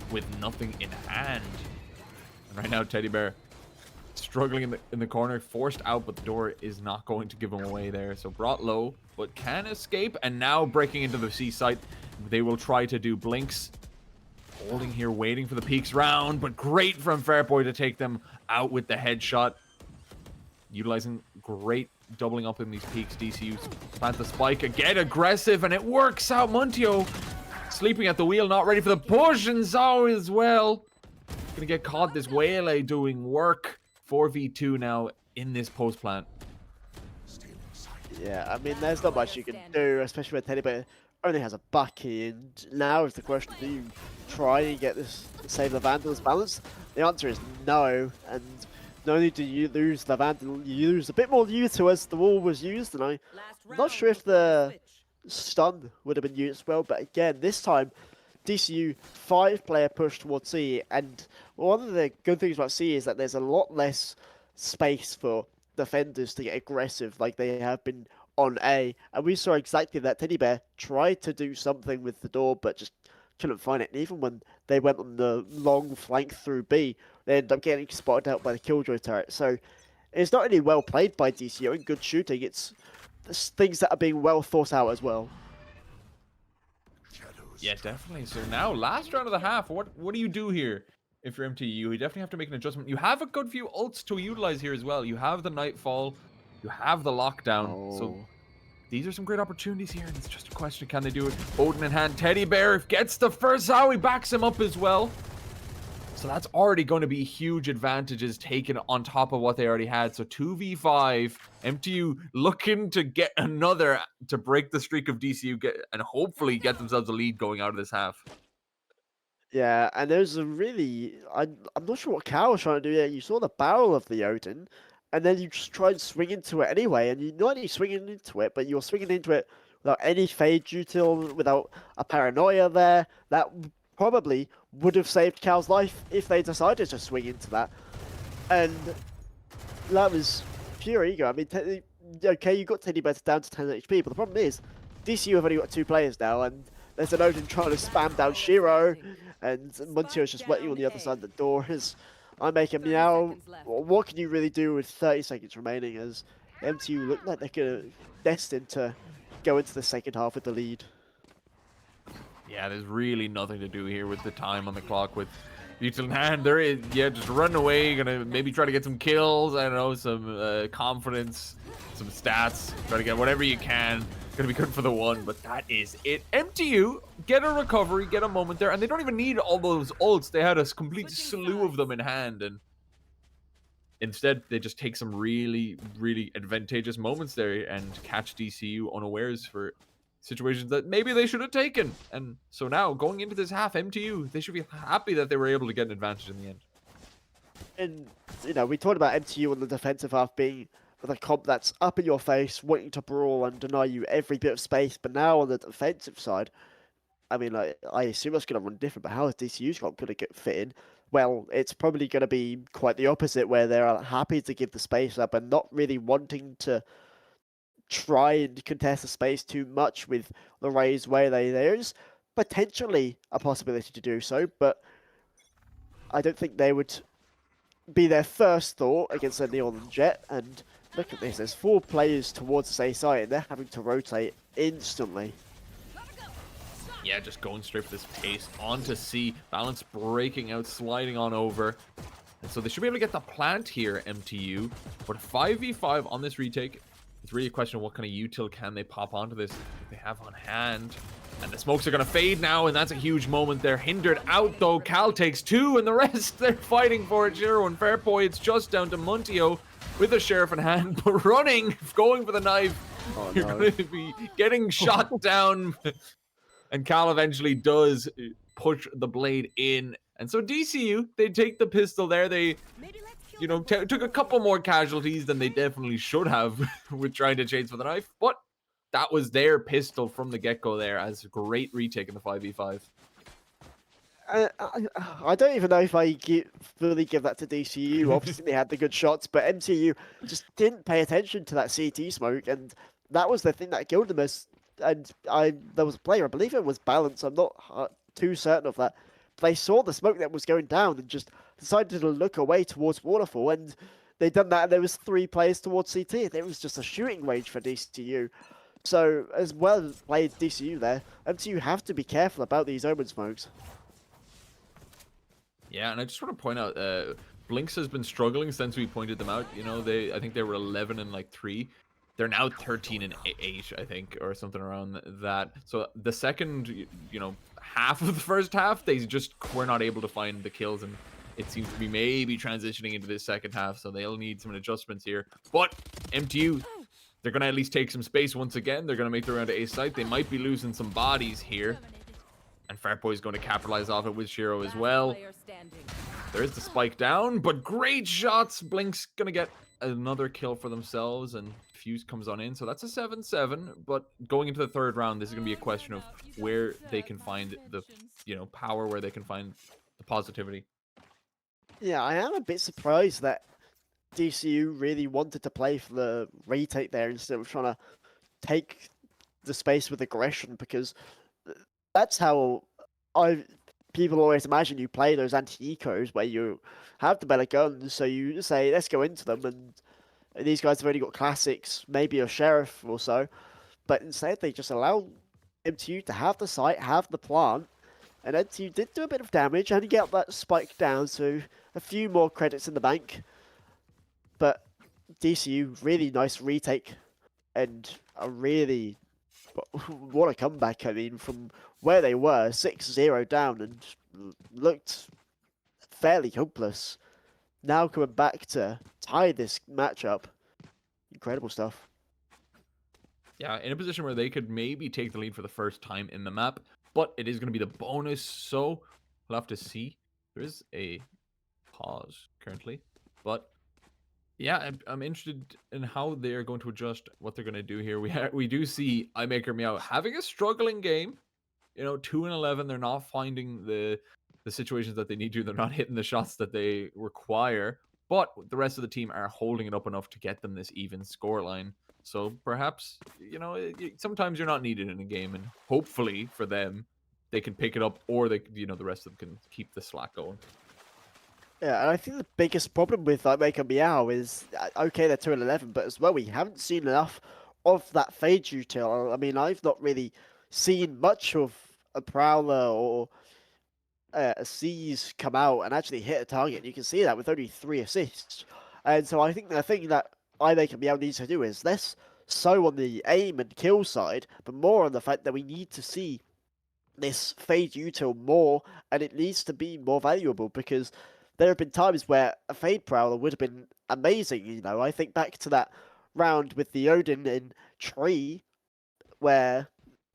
with nothing in hand. And right now, Teddy Bear struggling in the corner, forced out, but the door is not going to give him away there. So brought low, but can escape, and now breaking into the C site. They will try to do blinks. Holding here, waiting for the peaks round, but great from Fartboy to take them out with the headshot. Utilizing great doubling up in these peaks. DCU plant the spike, again aggressive, and it works out. Muntio sleeping at the wheel, not ready for the push, and Zhao as well. Gonna get caught. This Waylay doing work. 4v2 now in this post plant. Yeah, I mean, there's not much you can do, especially when Teddy Bear only has a Bucky, and now is the question, do you try and get this, save the Vandal's balance? The answer is no, and not only do you lose the Vandal, you lose a bit more U2 as the wall was used, and I'm not sure if the stun would have been used well, but again, this time, DCU 5-player push towards C, and one of the good things about C is that there's a lot less space for defenders to get aggressive like they have been on A, and we saw exactly that. Teddy Bear tried to do something with the door, but just couldn't find it, and even when they went on the long flank through B, they ended up getting spotted out by the Killjoy turret. So it's not only well played by DCU and good shooting, it's things that are being well thought out as well. Yeah, definitely. So now, last round of the half, what do you do here if you're MTU? You definitely have to make an adjustment. You have a good few ults to utilize here as well. You have the Nightfall, you have the Lockdown. So these are some great opportunities here, and it's just a question, can they do it? Odin in hand, Teddy Bear gets the first Zowie, backs him up as well. So that's already going to be huge advantages taken on top of what they already had. So 2v5, MTU looking to get another to break the streak of DCU and hopefully get themselves a lead going out of this half. Yeah, and there's a really... I'm not sure what Cal was trying to do there. You saw the barrel of the Odin, and then you just try and swing into it anyway, and you're not only swinging into it, but you're swinging into it without any fade util, without a paranoia there. That probably would have saved Cal's life if they decided to swing into that. And that was pure ego. I mean, okay, you got Teddy Better down to 10 HP, but the problem is, DCU have only got 2 players now, and there's an Odin trying to spam down Shiro, and Montio's just waiting on the other side of the door. As I make a meow, what can you really do with 30 seconds remaining? As MTU look like they're destined to go into the second half with the lead. Yeah, there's really nothing to do here with the time on the clock with util in hand. There is, yeah, just run away. Gonna maybe try to get some kills. I don't know, some confidence, some stats. Try to get whatever you can. Gonna be good for the one, but that is it. MTU get a recovery, get a moment there, and they don't even need all those ults. They had a complete slew of them in hand, and instead they just take some really, really advantageous moments there and catch DCU unawares for situations that maybe they should have taken. And so now, going into this half, MTU, they should be happy that they were able to get an advantage in the end. And, you know, we talked about MTU on the defensive half being with a comp that's up in your face, wanting to brawl and deny you every bit of space. But now on the defensive side, I mean, like, I assume it's going to run different, but how is DCU's comp going to get fit in? Well, it's probably going to be quite the opposite, where they're happy to give the space up and not really wanting to try and contest the space too much with the raised way. There's potentially a possibility to do so, but I don't think they would be their first thought against a Neon Jet. And look at this, there's 4 players towards this A site and they're having to rotate instantly. Yeah, just going straight for this pace onto C. Balance breaking out, sliding on over. And so they should be able to get the plant here, MTU. But 5v5 on this retake. It's really a question of what kind of util can they pop onto this that they have on hand. And the smokes are going to fade now, and that's a huge moment. They're hindered out, though. Cal takes 2, and the rest, they're fighting for it. Shiro and Fairboy, it's just down to Montio with the sheriff in hand, but running, going for the knife. Oh, You're no. going to be getting shot down. And Cal eventually does push the blade in. And so DCU, they take the pistol there. They, you know, took a couple more casualties than they definitely should have with trying to chase for the knife. But that was their pistol from the get-go there, as a great retake in the 5v5. I don't even know if I fully give that to DCU. Obviously, they had the good shots, but MTU just didn't pay attention to that CT smoke, and that was the thing that killed them. And there was a player, I believe it was Balance, I'm not too certain of that. They saw the smoke that was going down and just decided to look away towards Waterfall, and they done that, and there was 3 players towards CT. It was just a shooting range for DCU. So, as well as played DCU there, MTU have to be careful about these Omen smokes. Yeah, and I just want to point out, Blinks has been struggling since we pointed them out. You know, I think they were 11 and like 3. They're now 13 and 8, I think, or something around that. So the second, you know, half of the first half, they just were not able to find the kills, and it seems to be maybe transitioning into this second half, so they'll need some adjustments here. But MTU, they're going to at least take some space once again. They're going to make their way to A site. They might be losing some bodies here. And Fartboy's going to capitalize off it with Shiro as well. There's the spike down, but great shots. Blink's going to get another kill for themselves, and Fuse comes on in. So that's a 7-7, but going into the third round, this is going to be a question of where they can find the, you know, power, where they can find the positivity. Yeah, I am a bit surprised that DCU really wanted to play for the retake there instead of trying to take the space with aggression, because that's how people always imagine you play those anti-ecos, where you have the better guns, so you say, let's go into them, and these guys have only got classics, maybe a sheriff or so, but instead they just allow MTU to have the site, have the plant, and MTU did do a bit of damage and get that spike down, so a few more credits in the bank. But DCU, really nice retake, and a really, what a comeback. I mean, from where they were, 6-0 down and looked fairly hopeless. Now coming back to tie this matchup. Incredible stuff. Yeah, in a position where they could maybe take the lead for the first time in the map, but it is going to be the bonus, so we'll have to see. There is a pause currently, but yeah, I'm interested in how they're going to adjust, what they're going to do here. We do see iMaker Meow having a struggling game. You know, 2-11, they're not finding the situations that they need to. They're not hitting the shots that they require. But the rest of the team are holding it up enough to get them this even scoreline. So perhaps, you know, sometimes you're not needed in a game, and hopefully for them, they can pick it up, or they, you know, the rest of them can keep the slack going. Yeah, and I think the biggest problem with like Maker Meow is okay, they're 2-11, but as well we haven't seen enough of that fade util. I mean, I've not really seen much of a Prowler or a Seize come out and actually hit a target. You can see that with only 3 assists, and so I think the thing that Maker Meow needs to do is less so on the aim and kill side, but more on the fact that we need to see this fade util more, and it needs to be more valuable because there have been times where a fade prowler would have been amazing. You know, I think back to that round with the Odin in Tree, where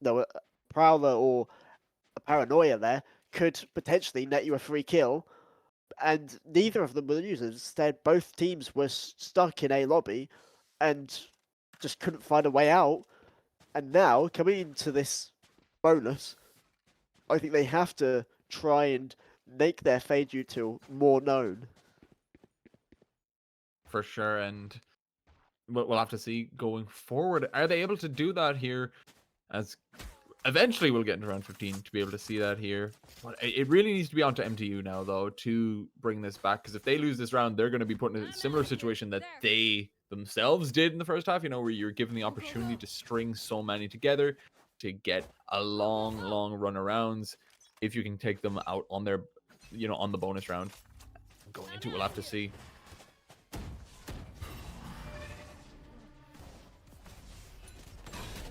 a prowler or a paranoia there could potentially net you a free kill, and neither of them were users. Instead, both teams were stuck in a lobby and just couldn't find a way out. And now coming into this bonus, I think they have to try and make their fade util more known. For sure, and we'll have to see going forward. Are they able to do that here? As eventually we'll get into round 15 to be able to see that here. But it really needs to be on to MTU now, though, to bring this back. Because if they lose this round, they're going to be put in a similar situation that they themselves did in the first half, you know, where you're given the opportunity to string so many together to get a long, long run arounds. If you can take them out on their, you know, on the bonus round. Going into it, we'll have to see.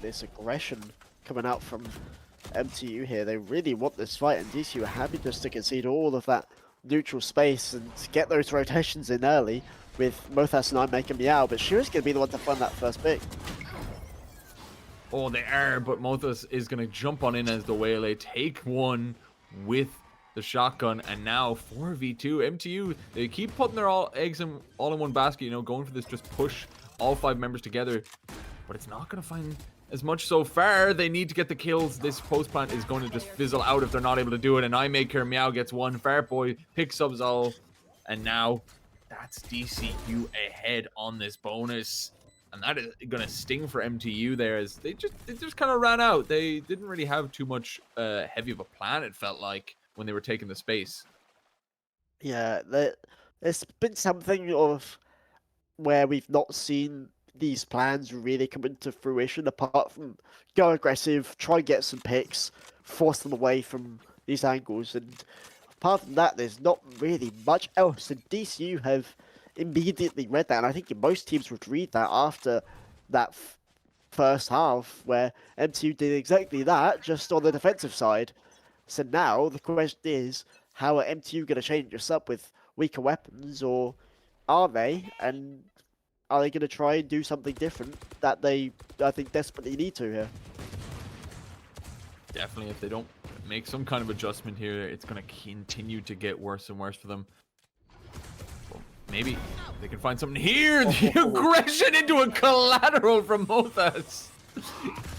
This aggression coming out from MTU here. They really want this fight, and DCU are happy just to concede all of that neutral space and get those rotations in early with Mothas and I making Meow, but Shira's going to be the one to find that first pick. Oh, they are, but Mothas is going to jump on in as the Waylay, take one with the shotgun, and now 4v2. MTU, they keep putting their all eggs in one basket, you know, going for this just push all 5 members together, but it's not going to find as much so far. They need to get the kills. This post plant is going to just fizzle out if they're not able to do it, and I make her Meow gets one. Fartboy picks up Zol, and now that's DCU ahead on this bonus. And that is going to sting for MTU there, as they just kind of ran out. They didn't really have too much heavy of a plan, it felt like, when they were taking the space. Yeah, there's been something of where we've not seen these plans really come into fruition, apart from go aggressive, try and get some picks, force them away from these angles, and apart from that, there's not really much else. And DCU have immediately read that, and I think most teams would read that after that first half, where MTU did exactly that, just on the defensive side. So now the question is, how are MTU going to change this up with weaker weapons, or are they? And are they going to try and do something different that they, I think, desperately need to here? Definitely, if they don't make some kind of adjustment here, it's going to continue to get worse and worse for them. Well, maybe they can find something here. The aggression into a collateral from Mothas.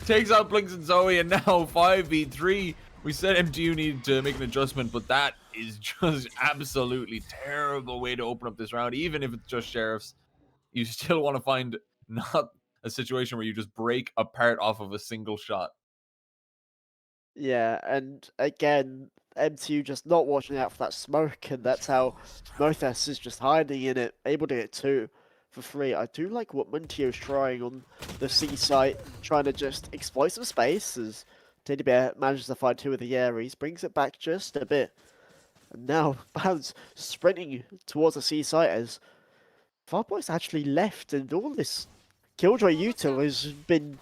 Takes out Blinks and Zoe, and now 5v3. We said MTU needed to make an adjustment, but that is just absolutely terrible way to open up this round. Even if it's just Sheriffs, you still want to find not a situation where you just break apart off of a single shot. Yeah, and again, MTU just not watching out for that smoke, and that's how Mothas is just hiding in it, able to get 2 for free. I do like what Muntio's trying on the C site, trying to just exploit some space, as Teddy Bear manages to find 2 of the Ares, brings it back just a bit. And now Bounce sprinting towards the C site as Farboy's actually left, and all this Killjoy util has been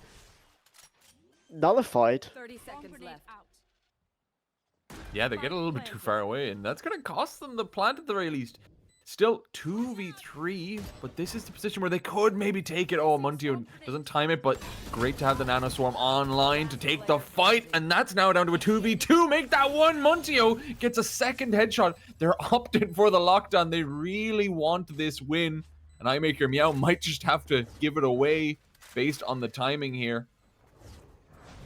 nullified. 30 seconds left. Yeah, they get a little bit too far away, and that's going to cost them the plant at the very least. Still 2v3, but this is the position where they could maybe take it. Oh, Muntio doesn't time it, but great to have the Nano Swarm online to take the fight, and that's now down to a 2v2. Make that one. Muntio gets a second headshot. They're opting for the lockdown. They really want this win, and I Make Your Meow might just have to give it away based on the timing here.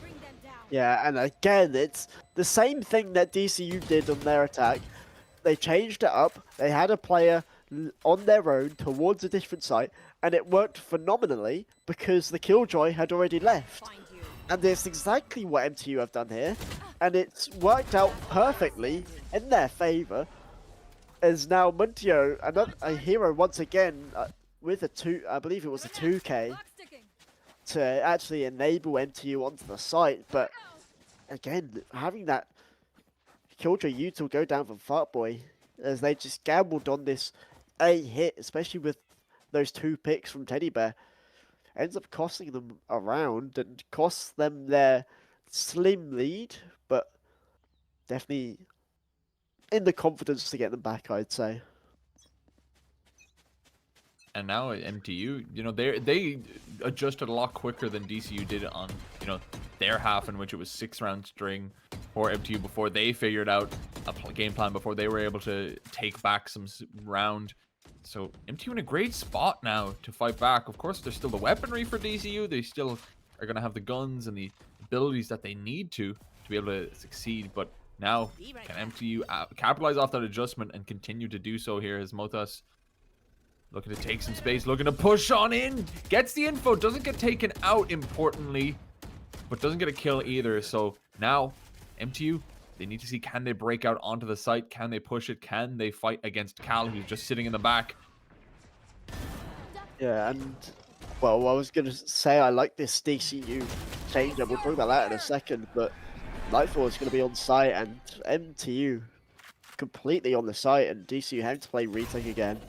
Bring them down. Yeah, and again, it's the same thing that DCU did on their attack. They changed it up. They had a player on their own towards a different site, and it worked phenomenally because the Killjoy had already left. And it's exactly what MTU have done here, and it's worked out perfectly in their favour. As now Muntio, a hero once again, with I believe it was a 2K, to actually enable MTU onto the site. But again, having that Killjoy util go down from Fartboy, as they just gambled on this A hit, especially with those 2 picks from Teddy Bear, ends up costing them a round and costs them their slim lead, but definitely in the confidence to get them back, I'd say. And now at MTU, you know, they adjusted a lot quicker than DCU did on, you know, their half, in which it was 6-round string for MTU before they figured out a game plan, before they were able to take back some round. So MTU in a great spot now to fight back. Of course, there's still the weaponry for DCU. They still are going to have the guns and the abilities that they need to be able to succeed. But now, can MTU capitalize off that adjustment and continue to do so here as Motas looking to take some space, looking to push on in, gets the info, doesn't get taken out importantly, but doesn't get a kill either. So now MTU, they need to see, can they break out onto the site? Can they push it? Can they fight against Cal, who's just sitting in the back? Yeah, and well, I was going to say I like this DCU change up. We'll talk about that in a second, but Nightfall is going to be on site and MTU completely on the site, and DCU having to play retake again.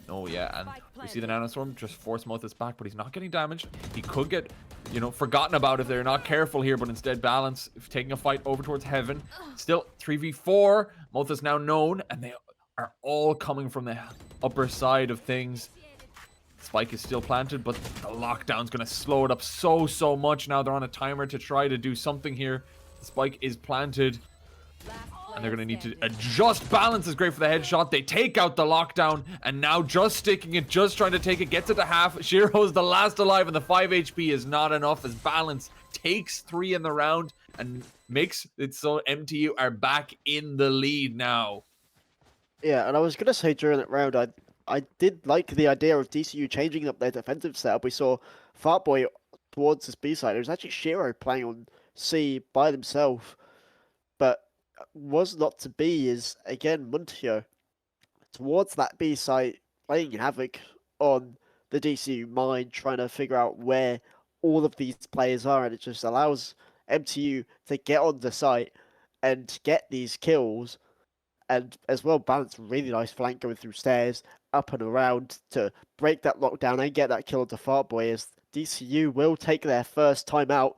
Oh yeah, and we see the Nanostorm just force Mothis back, but he's not getting damaged. He could get, you know, forgotten about if they're not careful here, but instead Balance taking a fight over towards Heaven. Still 3v4, Mothis now known, and they are all coming from the upper side of things. Spike is still planted, but the lockdown's going to slow it up so much now. They're on a timer to try to do something here. The Spike is planted, and they're going to need to adjust. Balance is great for the headshot. They take out the lockdown, and now just sticking it, just trying to take it, gets it to half. Shiro's the last alive, and the 5 HP is not enough as Balance takes 3 in the round and makes it so MTU are back in the lead now. Yeah, and I was going to say during that round, I did like the idea of DCU changing up their defensive setup. We saw Fartboy towards this B side. It was actually Shiro playing on C by themselves, but was not to be is, again, Muntio towards that B site, playing havoc on the DCU mine, trying to figure out where all of these players are, and it just allows MTU to get on the site and get these kills. And as well, Balance really nice flank going through stairs, up and around to break that lockdown and get that kill onto Fartboy, as DCU will take their first time out.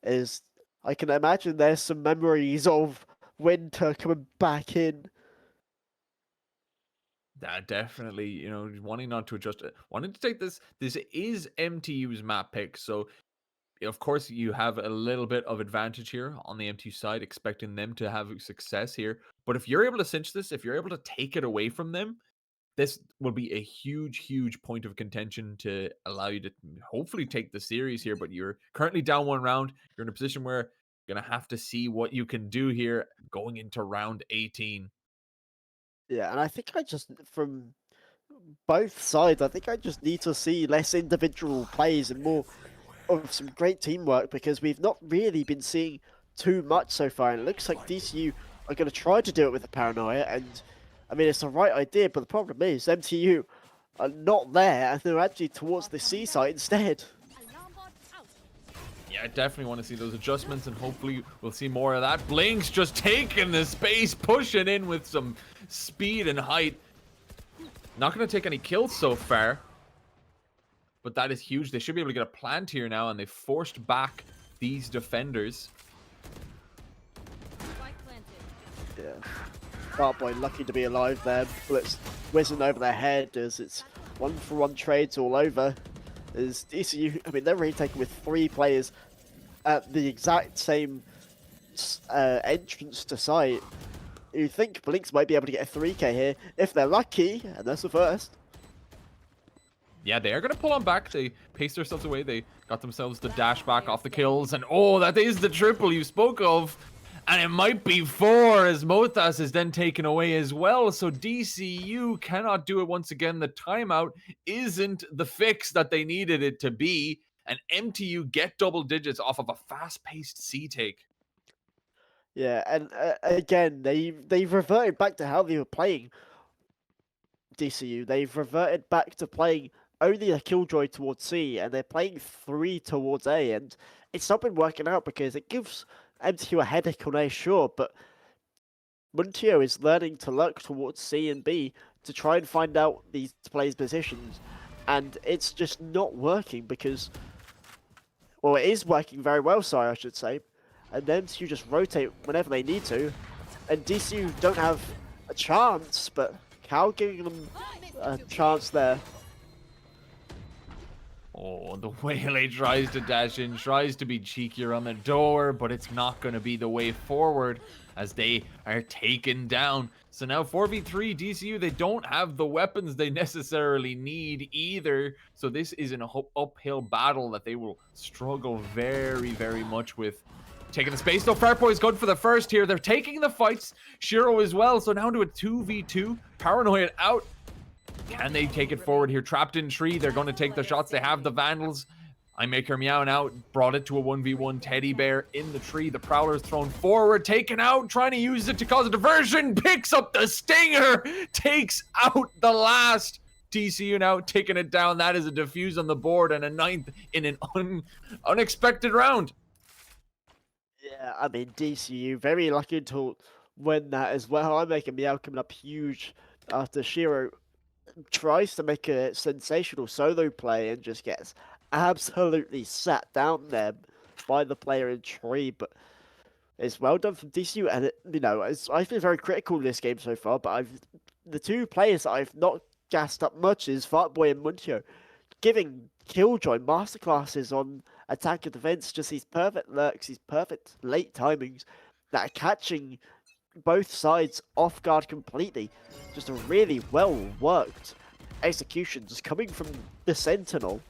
As I can imagine there's some memories of Winter coming back in. That definitely, you know, wanting not to adjust it, wanting to take this. This is MTU's map pick, so of course you have a little bit of advantage here on the MTU side, expecting them to have success here. But if you're able to cinch this, if you're able to take it away from them, this will be a huge point of contention to allow you to hopefully take the series here. But you're currently down 1 round. You're in a position where you're going to have to see what you can do here going into round 18. Yeah, and I think from both sides, I think I just need to see less individual plays and more of some great teamwork, because we've not really been seeing too much so far, and it looks like DCU are going to try to do it with the paranoia, and I mean, it's the right idea, but the problem is MTU are not there, and they're actually towards the C site instead. Yeah, I definitely want to see those adjustments, and hopefully we'll see more of that. Blink's just taking the space, pushing in with some speed and height. Not going to take any kills so far, but that is huge. They should be able to get a plant here now, and they forced back these defenders. Yeah. Fartboy lucky to be alive there. Bullets whizzing over their head as it's 1-for-1 trades all over. As DCU, I mean, they're retaking with 3 players at the exact same entrance to site. You think Blinks might be able to get a 3k here if they're lucky, and that's the first. Yeah, they are going to pull on back. They paced themselves away. They got themselves the dash back off the kills. And oh, that is the triple you spoke of. And it might be 4 as Mothas is then taken away as well. So DCU cannot do it once again. The timeout isn't the fix that they needed it to be. And MTU get double digits off of a fast-paced C-take. Yeah, and again, they've reverted back to how they were playing DCU. They've reverted back to playing only a killjoy towards C, and they're playing 3 towards A, and it's not been working out because it gives MTU a headache on A, sure, but Muntio is learning to look towards C and B to try and find out these players' positions, and it's just not working because, well, it is working very well, sorry, I should say, and then MTU just rotate whenever they need to, and DCU don't have a chance, but Cal giving them a chance there. Oh, the Waylay tries to dash in, tries to be cheekier on the door, but it's not going to be the way forward as they are taken down. So now 4v3 DCU, they don't have the weapons they necessarily need either. So this is an uphill battle that they will struggle very, very much with. Taking the space, though. Fartboy is good for the first here. They're taking the fights. Shiro as well. So now to a 2v2. Paranoid out. Can they take it forward here? Trapped in tree. They're going to take the shots. They have the Vandals. I make her meow now. Brought it to a 1v1 teddy bear in the tree. The Prowler is thrown forward. Taken out. Trying to use it to cause a diversion. Picks up the Stinger. Takes out the last. DCU now taking it down. That is a defuse on the board and a 9th in an unexpected round. Yeah, I mean, DCU, very lucky to win that as well. I'm making Meow coming up huge after Shiro tries to make a sensational solo play and just gets absolutely sat down there by the player in tree. But it's well done from DCU, and I've been very critical in this game so far. But the two players that I've not gassed up much is Fartboy and Muntio, giving Killjoy masterclasses on attack and defense. Just these perfect lurks, these perfect late timings that are catching both sides off guard completely. Just a really well worked execution just coming from the Sentinel.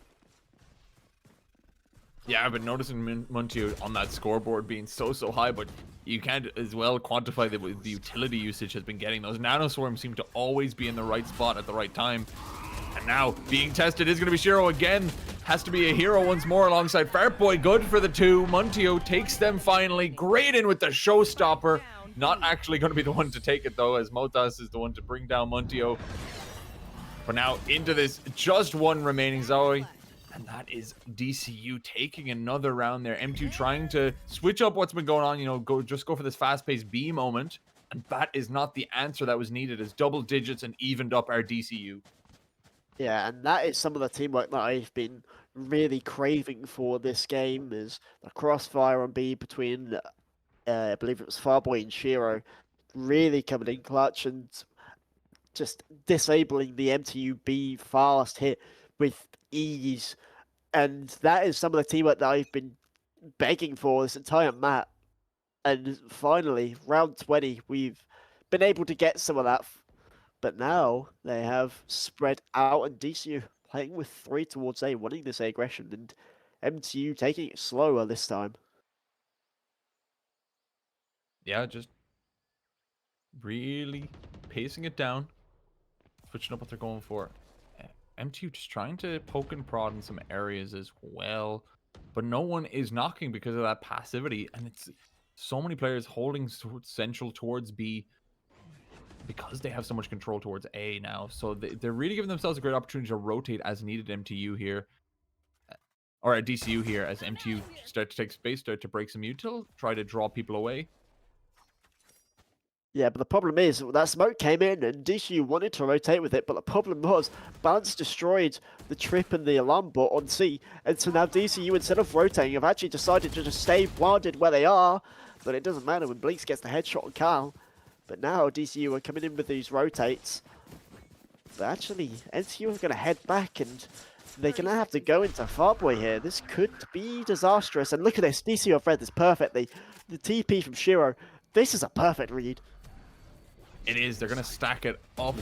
Yeah, I've been noticing Muntio on that scoreboard being so high, but you can't as well quantify that the utility usage has been getting. Those nanoswarms seem to always be in the right spot at the right time. And now being tested is going to be Shiro again. Has to be a hero once more alongside Fartboy. Good for the 2. Muntio takes them finally. Great in with the showstopper. Not actually going to be the one to take it though, as Mothas is the one to bring down Muntio. But now into this just one remaining Zoe. And that is DCU taking another round there. MTU trying to switch up what's been going on, go for this fast-paced B moment. And that is not the answer that was needed, as double digits and evened up our DCU. Yeah, and that is some of the teamwork that I've been really craving for this game, is the crossfire on B between, I believe it was Farboy and Shiro, really coming in clutch and just disabling the MTU B fast hit with ease. And that is some of the teamwork that I've been begging for this entire map. And finally, round 20, we've been able to get some of that. But now they have spread out, and DCU playing with 3 towards A, wanting this aggression, and MTU taking it slower this time. Yeah, just really pacing it down, switching up what they're going for. MTU just trying to poke and prod in some areas as well, but no one is knocking because of that passivity, and it's so many players holding central towards B because they have so much control towards A now. So they're really giving themselves a great opportunity to rotate as needed. MTU here, or at DCU here, as MTU start to take space, start to break some util, try to draw people away. Yeah, but the problem is that smoke came in and DCU wanted to rotate with it, but the problem was Balance destroyed the trip and the alarm bot on C, and so now DCU, instead of rotating, have actually decided to just stay planted where they are, but it doesn't matter when Blinks gets the headshot on Cal. But now DCU are coming in with these rotates. But actually, MTU are going to head back, and they're going to have to go into Fartboy here. This could be disastrous. And look at this, DCU have read this perfectly. The TP from Shiro, this is a perfect read. It is. They're going to stack it up,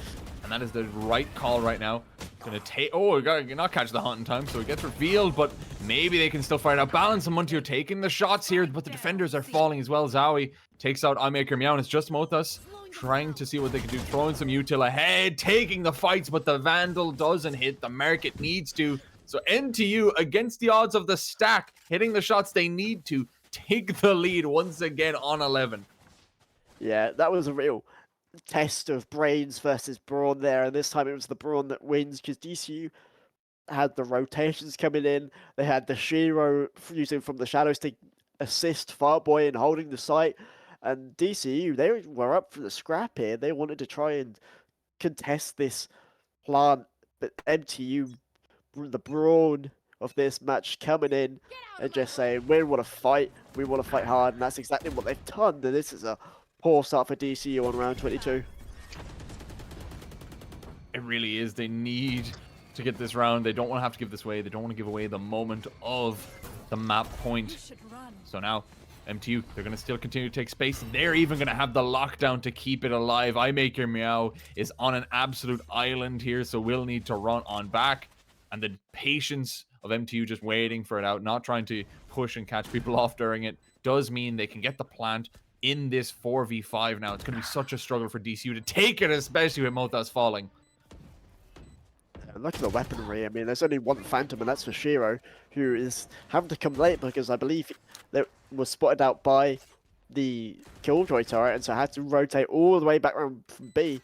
and that is the right call right now. Going to take... Oh, we got to not catch the hunt in time, so it gets revealed, but maybe they can still fight out. Balance and MTU taking the shots here, but the defenders are falling as well. Zowie takes out iMaker Meow, and it's just Mothas trying to see what they can do. Throwing some util ahead, taking the fights, but the Vandal doesn't hit the mark it needs to. So MTU, against the odds of the stack, hitting the shots they need to, take the lead once again on 11. Yeah, that was a real test of brains versus brawn there, and this time it was the brawn that wins because DCU had the rotations coming in. They had the Shiro using from the shadows to assist Farboy in holding the site, and DCU, they were up for the scrap here. They wanted to try and contest this plant, but MTU, the brawn of this match, coming in and just saying, we want to fight hard, and that's exactly what they've done. And this is a poor start for DCU on round 22. It really is. They need to get this round. They don't want to have to give this away. They don't want to give away the moment of the map point. So now, MTU, they're going to still continue to take space. They're even going to have the lockdown to keep it alive. iMaker Meow is on an absolute island here, so we'll need to run on back. And the patience of MTU just waiting for it out, not trying to push and catch people off during it, does mean they can get the plant in this 4v5 now. It's going to be such a struggle for DCU to take it, especially with Mothas falling. Look at the weaponry. I mean, there's only one Phantom, and that's for Shiro, who is having to come late because I believe that was spotted out by the Killjoy turret, and so had to rotate all the way back around from B.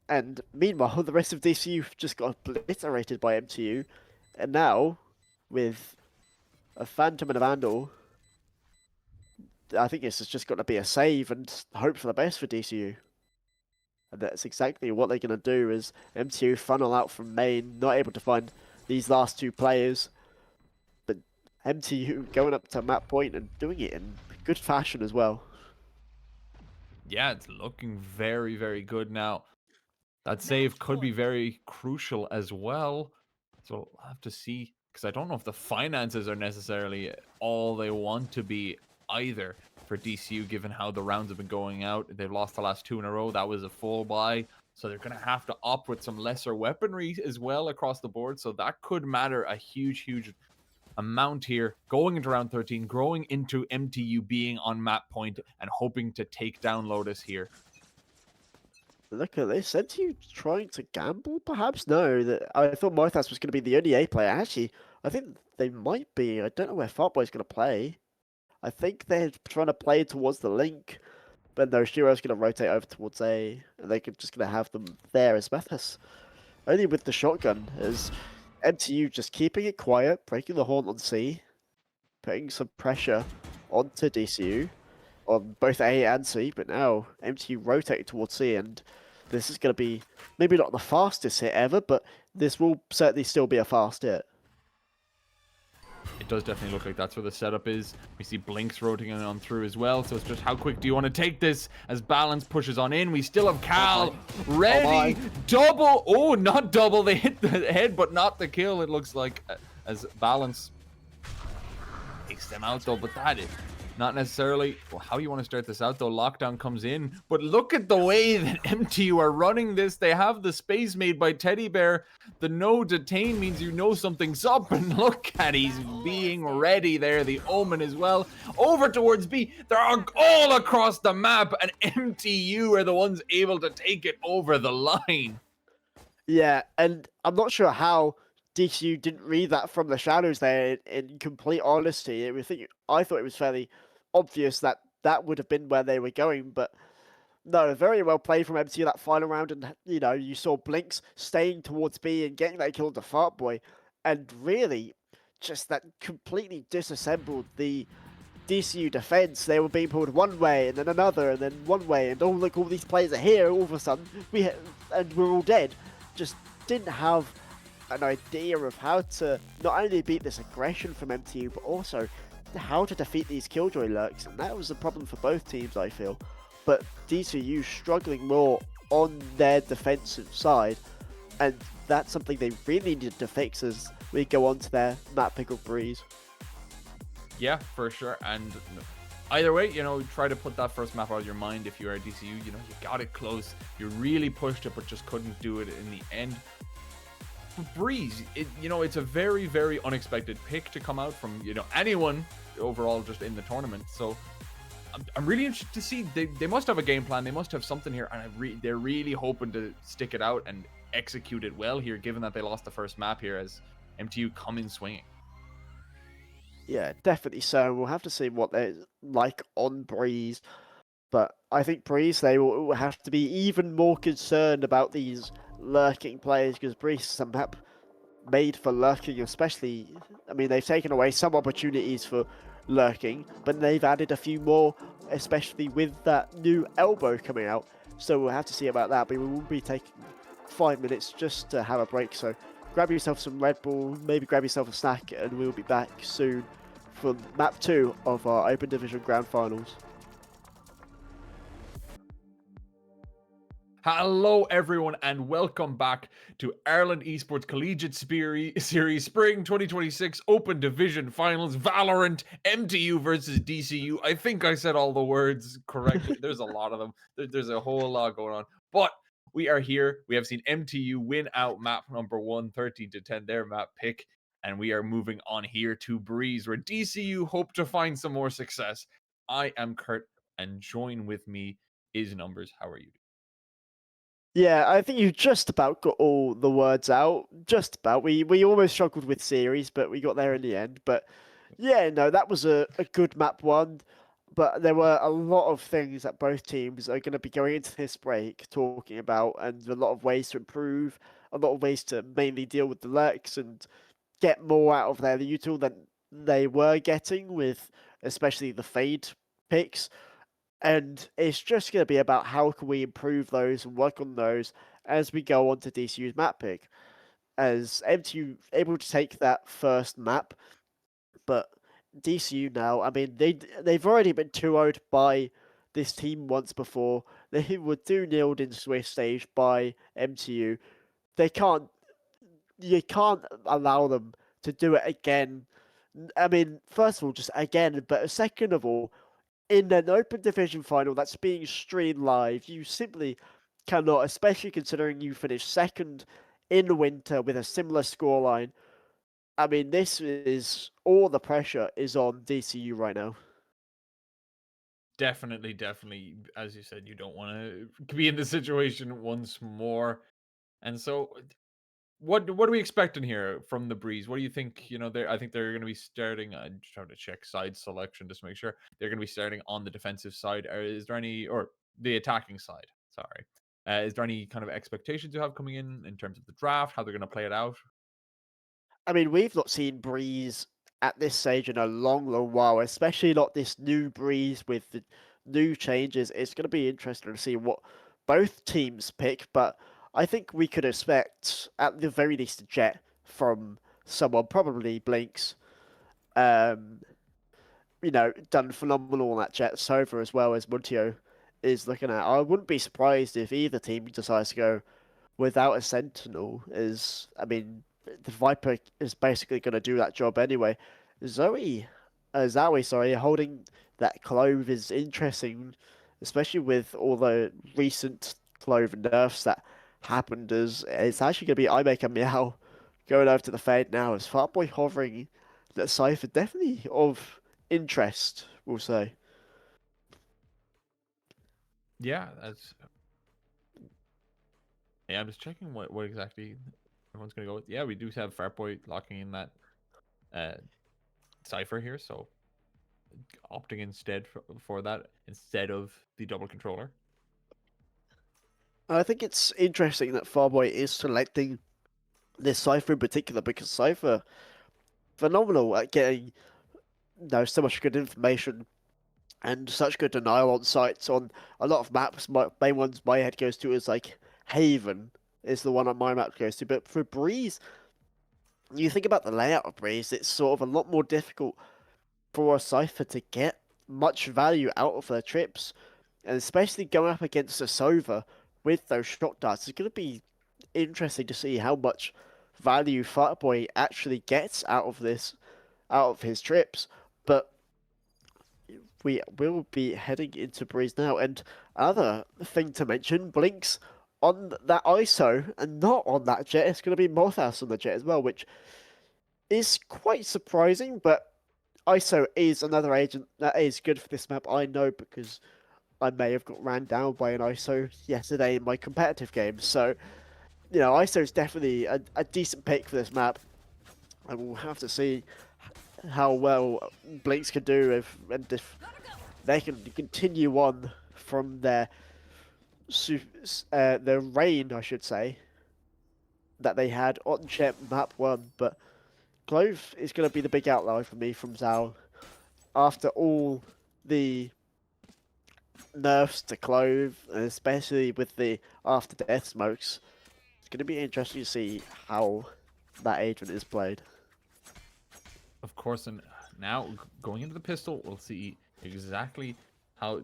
And meanwhile, the rest of DCU just got obliterated by MTU, and now with a Phantom and a Vandal, I think it's just got to be a save and hope for the best for DCU. And that's exactly what they're going to do, is MTU funnel out from main, not able to find these last two players. But MTU going up to map point and doing it in good fashion as well. Yeah, it's looking very, very good now. That save could be very crucial as well. So I'll have to see, because I don't know if the finances are necessarily all they want to be either for DCU, given how the rounds have been going out. They've lost the last 2 in a row. That was a full buy. So they're going to have to opt with some lesser weaponry as well across the board. So that could matter a huge, huge amount here. Going into round 13, growing into MTU being on map point and hoping to take down Lotus here. Look at this. MTU trying to gamble, perhaps? No, I thought Mothas was going to be the only A player. Actually, I think they might be. I don't know where Fartboy's going to play. I think they're trying to play towards the link, but no, Shiro's going to rotate over towards A, and they're just going to have them there as Methus. Only with the shotgun, as MTU just keeping it quiet, breaking the horn on C, putting some pressure onto DCU on both A and C, but now MTU rotating towards C, and this is going to be maybe not the fastest hit ever, but this will certainly still be a fast hit. It does definitely look like that's where the setup is. We see Blinks rotating on through as well. So it's just how quick do you want to take this as Balance pushes on in. We still have Cal ready. Double. Oh, not double. They hit the head, but not the kill, it looks like, as Balance takes them out though. But that is not necessarily how you want to start this out though. Lockdown comes in. But look at the way that MTU are running this. They have the space made by Teddy Bear. The no detain means you know something's up, and look at he's being ready there. The Omen as well. Over towards B. They're all across the map, and MTU are the ones able to take it over the line. Yeah, and I'm not sure how DCU didn't read that from the shadows there. In complete honesty, I thought it was fairly obvious that that would have been where they were going, but no, very well played from MTU that final round, and you saw Blinks staying towards B and getting that kill to Fartboy, and really just that completely disassembled the DCU defense. They were being pulled one way and then another and then one way, and oh look, all these players are here. All of a sudden, we're all dead. Just didn't have an idea of how to not only beat this aggression from MTU, but also how to defeat these Killjoy lurks, and that was a problem for both teams, I feel. But DCU struggling more on their defensive side, and that's something they really needed to fix as we go on to their map pick up breeze. Yeah, for sure. And Either way, try to put that first map out of your mind. If you are DCU, you got it close. You really pushed it, but just couldn't do it in the end. For Breeze, it's a very, very unexpected pick to come out from, anyone overall just in the tournament. So I'm really interested to see. They must have a game plan. They must have something here, and they're really hoping to stick it out and execute it well here, given that they lost the first map here as MTU come in swinging. Yeah, definitely so. We'll have to see what they're like on Breeze. But I think Breeze, they will have to be even more concerned about these lurking players, because Breeze is a map made for lurking, especially. I mean, they've taken away some opportunities for lurking, but they've added a few more, especially with that new elbow coming out. So we'll have to see about that. But we will be taking 5 minutes just to have a break. So grab yourself some Red Bull, maybe grab yourself a snack, and we'll be back soon for map 2 of our Open Division Grand Finals. Hello, everyone, and welcome back to Ireland Esports Collegiate Series Spring 2026 Open Division Finals, Valorant, MTU versus DCU. I think I said all the words correctly. There's a lot of them. There's a whole lot going on. But we are here. We have seen MTU win out map number 1, 13-10, their map pick. And we are moving on here to Breeze, where DCU hope to find some more success. I am Kurt, and join with me is Numbers. How are you? Yeah, I think you just about got all the words out. Just about. We almost struggled with series, but we got there in the end. But yeah, no, that was a good map one. But there were a lot of things that both teams are going to be going into this break talking about, and a lot of ways to improve, a lot of ways to mainly deal with the lurks and get more out of their util than they were getting with especially the fade picks. And it's just going to be about how can we improve those and work on those as we go on to DCU's map pick. As MTU able to take that first map, but DCU now, I mean, they've already been 2-0'd by this team once before. They were 2-0'd in Swiss stage by MTU. You can't allow them to do it again. I mean, first of all, just again, but second of all, in an open division final that's being streamed live, you simply cannot, especially considering you finished second in winter with a similar scoreline. I mean, this is all the pressure is on DCU right now. Definitely, definitely. As you said, you don't want to be in the situation once more. And so, what are we expecting here from the Breeze? What do you think? I think they're going to be starting. I'm just trying to check side selection just to make sure they're going to be starting on the defensive side. Is there any, or the attacking side? Sorry. Is there any kind of expectations you have coming in terms of the draft? How they're going to play it out? I mean, we've not seen Breeze at this stage in a long, long while, especially not this new Breeze with the new changes. It's going to be interesting to see what both teams pick, but I think we could expect, at the very least, a Jet from someone, probably Blinks. Um, done phenomenal on that Jet Sova as well as Muntio is looking at. I wouldn't be surprised if either team decides to go without a Sentinel. I mean, the Viper is basically going to do that job anyway. Zoe, sorry, holding that Clove is interesting, especially with all the recent Clove nerfs that happened. As it's actually going to be I Make a Meow going over to the Fade now. As Fartboy hovering that Cypher, definitely of interest, we'll say. Yeah, I'm just checking what exactly everyone's going to go with. Yeah, we do have Fartboy locking in that cipher here, so opting instead for that instead of the double controller. I think it's interesting that Farboy is selecting this Cypher in particular, because Cypher phenomenal at getting so much good information and such good denial on sites on a lot of maps. Main ones my head goes to is like Haven is the one on my map goes to, but for Breeze, you think about the layout of Breeze, it's sort of a lot more difficult for a Cypher to get much value out of their trips, and especially going up against a Sova with those shot darts. It's going to be interesting to see how much value Fartboy actually gets out of his trips. But we will be heading into Breeze now. And another thing to mention, Blinks on that ISO and not on that jet. It's going to be Mothas on the jet as well, which is quite surprising. But ISO is another agent that is good for this map. I know because I may have got ran down by an ISO yesterday in my competitive game. So, ISO is definitely a decent pick for this map. And we'll have to see how well Blinks can do if they can continue on from their reign, I should say, that they had on Chet map 1. But Clove is going to be the big outlier for me from Zao. After all the nerfs to Clove, and especially with the after death smokes, it's going to be interesting to see how that agent is played. Of course, and now going into the pistol, we'll see exactly how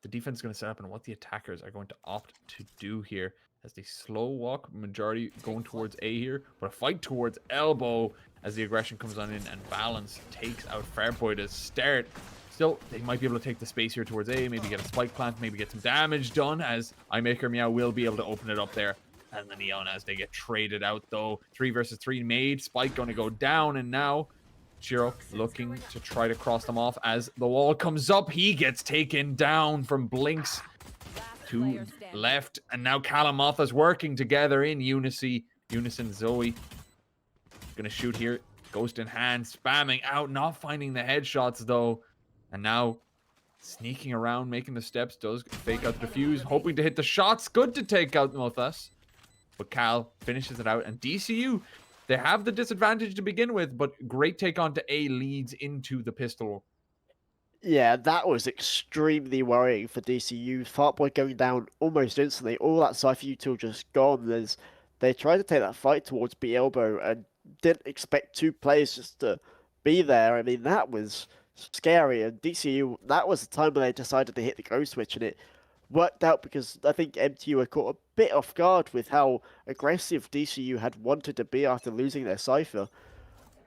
the defense is going to set up and what the attackers are going to opt to do here as they slow walk, majority going towards A here, but a fight towards elbow as the aggression comes on in, and Balance takes out Fairboy to start. Still, they might be able to take the space here towards A, maybe get a spike plant, maybe get some damage done, as iMaker Meow will be able to open it up there. And the Neon as they get traded out though. 3 versus 3 made, Spike going to go down, and now Shiro looking to try to cross them off as the wall comes up. He gets taken down from Blinks to left, and now Kalamothas working together in unison. Zoe gonna shoot here, ghost in hand, spamming out, not finding the headshots though, and now sneaking around, making the steps, does fake out the defuse, hoping to hit the shots. Good to take out Mothas, but Cal finishes it out, and DCU, they have the disadvantage to begin with, but great take on to A, leads into the pistol. Yeah, that was extremely worrying for DCU. Fartboy going down almost instantly. All that Cypher util just gone. They tried to take that fight towards B elbow and didn't expect 2 players just to be there. I mean, that was scary. And DCU, that was the time when they decided to hit the go switch, and it worked out because I think MTU were caught a bit off guard with how aggressive DCU had wanted to be after losing their Cypher.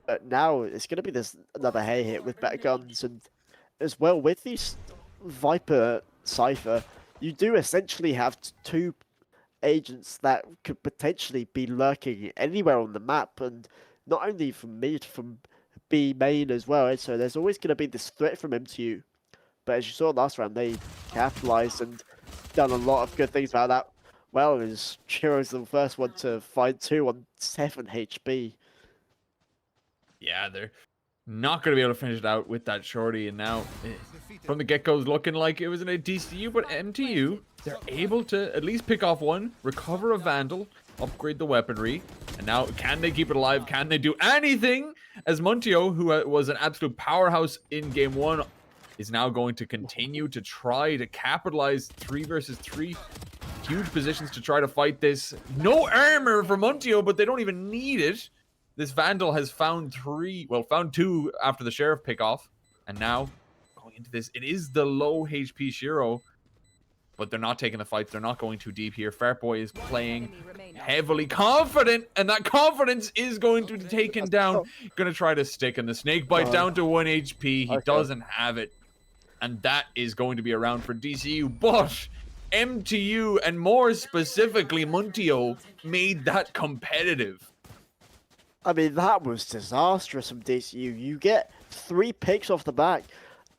But now it's going to be this another hay hit with better guns, and as well with these Viper Cypher, you do essentially have 2 agents that could potentially be lurking anywhere on the map, and not only from mid, from B main as well. So there's always going to be this threat from MTU. But as you saw last round, they capitalized and done a lot of good things about that. Well, as Chiro's the first one to find 2 on 7 HP. Yeah, they're not going to be able to finish it out with that shorty, and now from the get-go looking like it was in a DCU, but MTU, they're able to at least pick off 1, recover a Vandal, upgrade the weaponry, and now can they keep it alive? Can they do anything? As Muntio, who was an absolute powerhouse in game 1, is now going to continue to try to capitalize 3 versus 3. Huge positions to try to fight this. No armor for Muntio, but they don't even need it. This Vandal has found 2 after the Sheriff pick-off. And now, going into this, it is the low HP Shiro. But they're not taking the fights. They're not going too deep here. Fartboy is playing heavily confident. And that confidence is going to be taken down. Going to try to stick in the snake bite down to 1 HP. He doesn't have it. And that is going to be around for DCU. But MTU, and more specifically Muntio, made that competitive. I mean, that was disastrous from DCU. You get 3 picks off the back,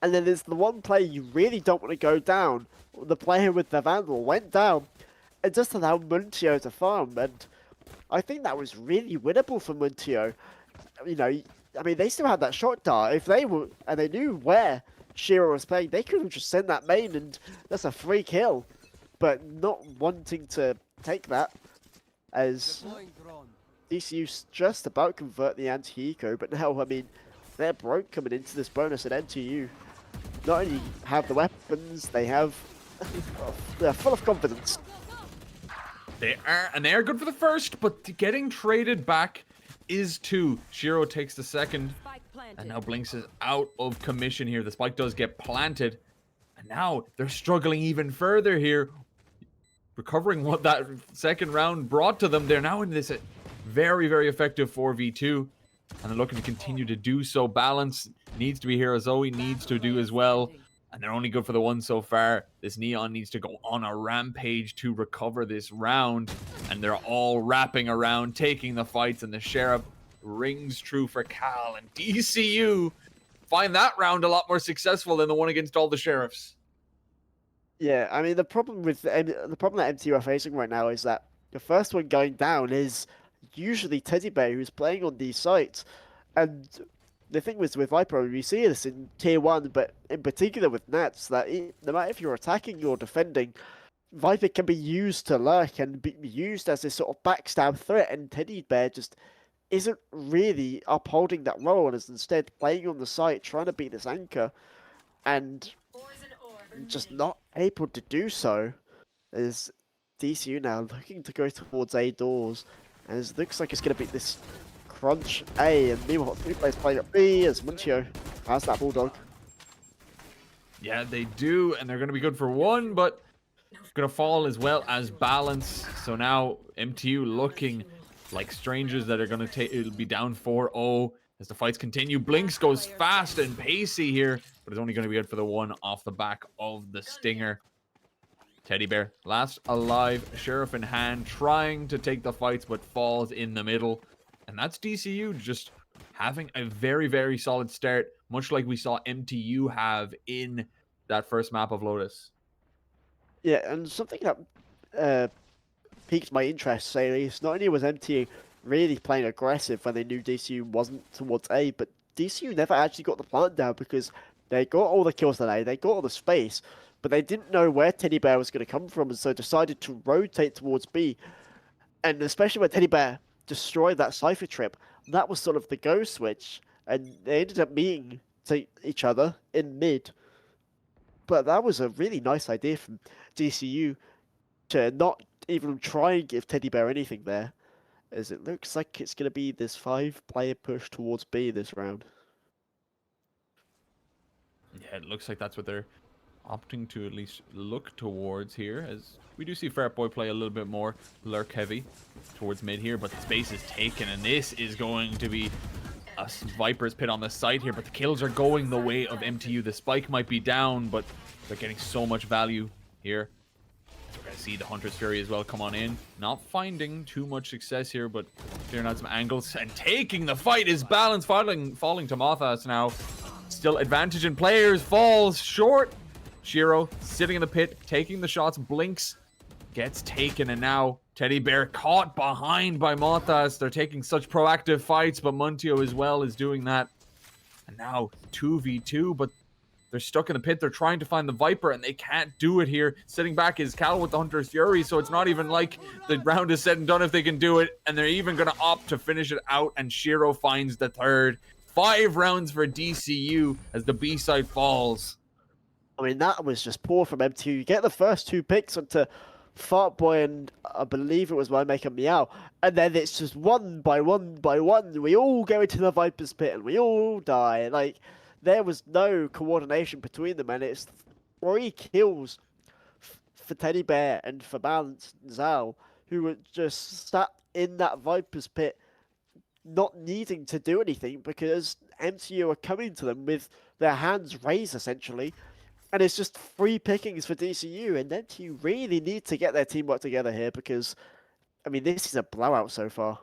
and then there's the one player you really don't want to go down. The player with the Vandal went down and just allowed Muntio to farm, and I think that was really winnable for Muntio. You know, I mean, they still had that shot dart. If they were, and they knew where Shiro was playing, they could have just sent that main, and that's a free kill. But not wanting to take that, as DCU just about convert the anti-eco, but now, I mean, they're broke coming into this bonus at MTU. Not only have the weapons, they're full of confidence. They are good for the first, but getting traded back is 2. Shiro takes the second, and now Blinks is out of commission here. The spike does get planted, and now they're struggling even further here. Recovering what that second round brought to them, they're now in this very, very effective 4v2, and they're looking to continue to do so. Balance needs to be here. Zoe needs to do as well. and they're only good for the one so far. This Neon needs to go on a rampage to recover this round, and they're all wrapping around, taking the fights, and the Sheriff rings true for Cal, and DCU find that round a lot more successful than the one against all the Sheriffs. Yeah, I mean the problem that MTU are facing right now is that the first one going down is usually Teddy Bear, who's playing on these sites, and the thing with Viper, we see this in Tier 1, but in particular with Nats, that no matter if you're attacking or defending, Viper can be used to lurk and be used as this sort of backstab threat, and Teddy Bear just isn't really upholding that role and is instead playing on the site, trying to be this anchor, and just not able to do so. Is DCU now looking to go towards A doors, and it looks like it's going to be this crunch A, and meanwhile, 3 players playing at B as Munchio has that Bulldog. Yeah, they do, and they're going to be good for one, but going to fall as well as balance. So now MTU looking like strangers that are going to take, it'll be down 4-0 as the fights continue. Blinks goes fast and pacey here, but it's only going to be good for the one off the back of the Stinger. Teddy Bear, last alive, Sheriff in hand, trying to take the fights, but falls in the middle. And that's DCU just having a very, very solid start, much like we saw MTU have in that first map of Lotus. Yeah, and something that piqued my interest, say at least, not only was MTU really playing aggressive when they knew DCU wasn't towards A, but DCU never actually got the plant down because they got all the kills on A, they got all the space, but they didn't know where Teddy Bear was going to come from, and so decided to rotate towards B. And especially when Teddy Bear destroyed that Cypher trip, that was sort of the go switch, and they ended up meeting each other in mid. But that was a really nice idea from DCU to not even try and give Teddy Bear anything there, as it looks like it's going to be this 5-player push towards B this round. Yeah, it looks like that's what they're opting to at least look towards here, as we do see Fartboy play a little bit more lurk heavy towards mid here, but the space is taken, and this is going to be a Viper's pit on the side here, but the kills are going the way of MTU. The spike might be down, but they're getting so much value here. We're going to see the Hunter's Fury as well come on in. Not finding too much success here, but clearing out some angles and taking the fight is Balance, falling to Mothas now. Still advantage in players, falls short. Shiro sitting in the pit, taking the shots. Blinks gets taken, and now Teddy Bear caught behind by Mothas. They're taking such proactive fights, but Muntio as well is doing that. And now 2v2, but they're stuck in the pit. They're trying to find the Viper, and they can't do it here. Sitting back is Cal with the Hunter's Fury, so it's not even like the round is said and done if they can do it. And they're even going to opt to finish it out, and Shiro finds the third. 5 rounds for DCU as the B side falls. I mean, that was just poor from M2. You get the first 2 picks onto Fartboy and I believe it was my maker Meow, and then it's just one by one by one. We all go into the Viper's pit and we all die. Like, there was no coordination between them, and it's 3 kills for Teddy Bear and for Balance and Zal, who were just sat in that Viper's pit, not needing to do anything because MTU are coming to them with their hands raised essentially. And it's just free pickings for DCU, and MTU really need to get their teamwork together here because, I mean, this is a blowout so far.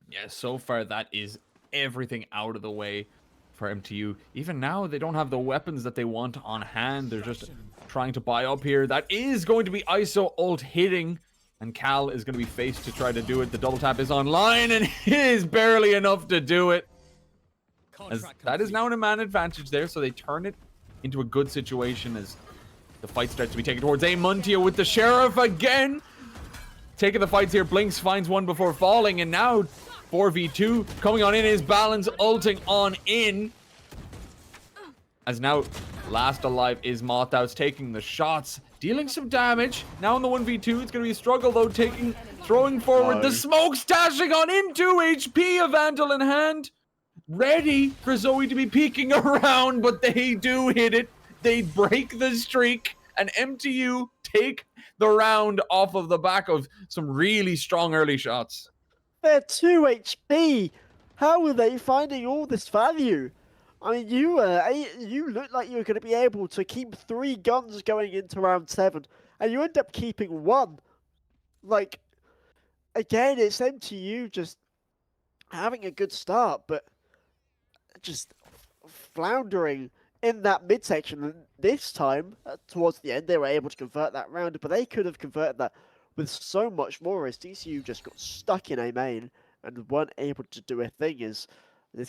Yeah, so far that is everything out of the way for MTU. Even now, they don't have the weapons that they want on hand. They're just trying to buy up here. That is going to be ISO ult hitting, and Cal is going to be faced to try to do it. The double tap is online, and it is barely enough to do it. As that is now an man advantage there, so they turn it into a good situation as the fight starts to be taken towards A. Muntio with the Sheriff again. Taking the fights here. Blinks finds one before falling, and now 4v2 coming on in is Balance ulting on in. As now last alive is Mothhouse taking the shots, dealing some damage. Now in the 1v2, it's going to be a struggle though, throwing forward the smokes, dashing on into HP, a Vandal in hand. Ready for Zoe to be peeking around, but they do hit it. They break the streak, and MTU take the round off of the back of some really strong early shots. They're 2 HP! How are they finding all this value? I mean, you looked like you were going to be able to keep 3 guns going into round 7, and you end up keeping 1. Like, again, it's MTU just having a good start, but just floundering in that midsection. And this time, towards the end, they were able to convert that round, but they could have converted that with so much more as DCU just got stuck in A main and weren't able to do a thing. There's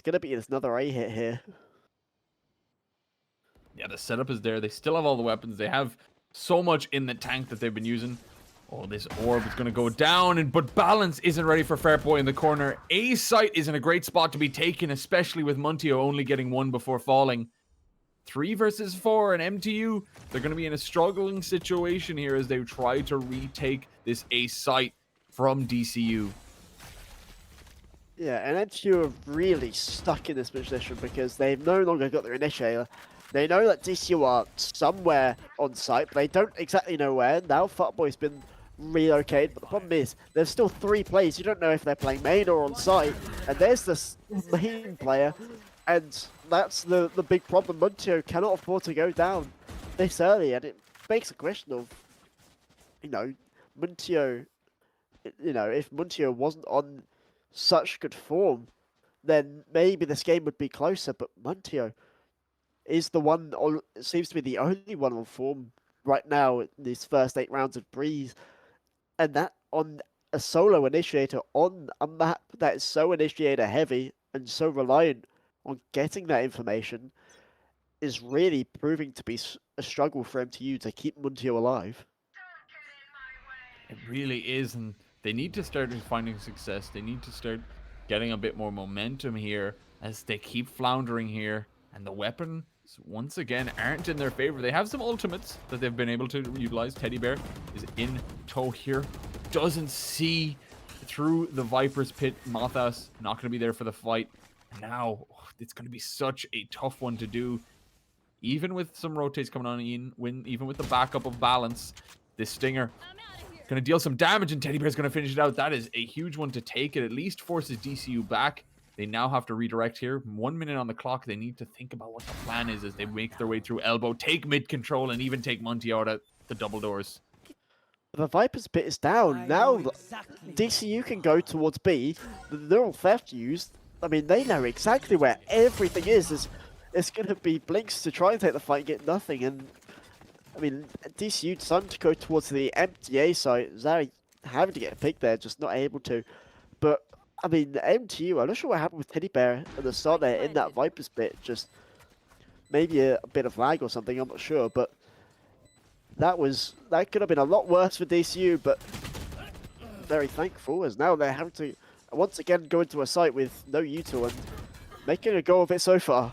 going to be another A hit here. Yeah, the setup is there. They still have all the weapons. They have so much in the tank that they've been using. Oh, this orb is going to go down, but Balance isn't ready for Fairboy in the corner. A site is in a great spot to be taken, especially with Muntio only getting 1 before falling. 3 versus 4, and MTU, they're going to be in a struggling situation here as they try to retake this A site from DCU. Yeah, and MTU are really stuck in this position because they've no longer got their initiator. They know that DCU are somewhere on site, but they don't exactly know where. Now Fuckboy's been relocated, but the problem is there's still 3 players. You don't know if they're playing main or on site, and there's this main player, and that's the big problem. Muntio cannot afford to go down this early, and it makes a question of, Muntio, if Muntio wasn't on such good form, then maybe this game would be closer, but Muntio is the one, or seems to be the only one on form right now in these first 8 rounds of Breeze, and that on a solo initiator on a map that is so initiator heavy and so reliant on getting that information is really proving to be a struggle for MTU to keep Muntio alive. It really is, and they need to start finding success. They need to start getting a bit more momentum here as they keep floundering here, and the weapons once again aren't in their favor. They have some ultimates that they've been able to utilize. Teddy Bear is in tow here, doesn't see through the Viper's pit. Mothas not going to be there for the fight. Now it's going to be such a tough one to do, even with some rotates coming on in, even with the backup of Balance. This Stinger going to deal some damage, and Teddy Bear's going to finish it out. That is a huge one to take. It at least forces DCU back. They now have to redirect here. 1 minute on the clock. They need to think about what the plan is as they make their way through elbow, take mid control, and even take Monty out at the double doors. The Viper's pit is down. Now DCU can go towards B. The neural theft used. I mean, they know exactly where everything is. It's going to be Blinks to try and take the fight and get nothing. And I mean, DCU decided to go towards the empty A site. Zari having to get a pick there, just not able to. But I mean, MTU, I'm not sure what happened with Teddy Bear at the start there in that Viper's pit. Just maybe a bit of lag or something, I'm not sure. But that could have been a lot worse for DCU, but very thankful as now they're having to once again go into a site with no util and making a go of it so far.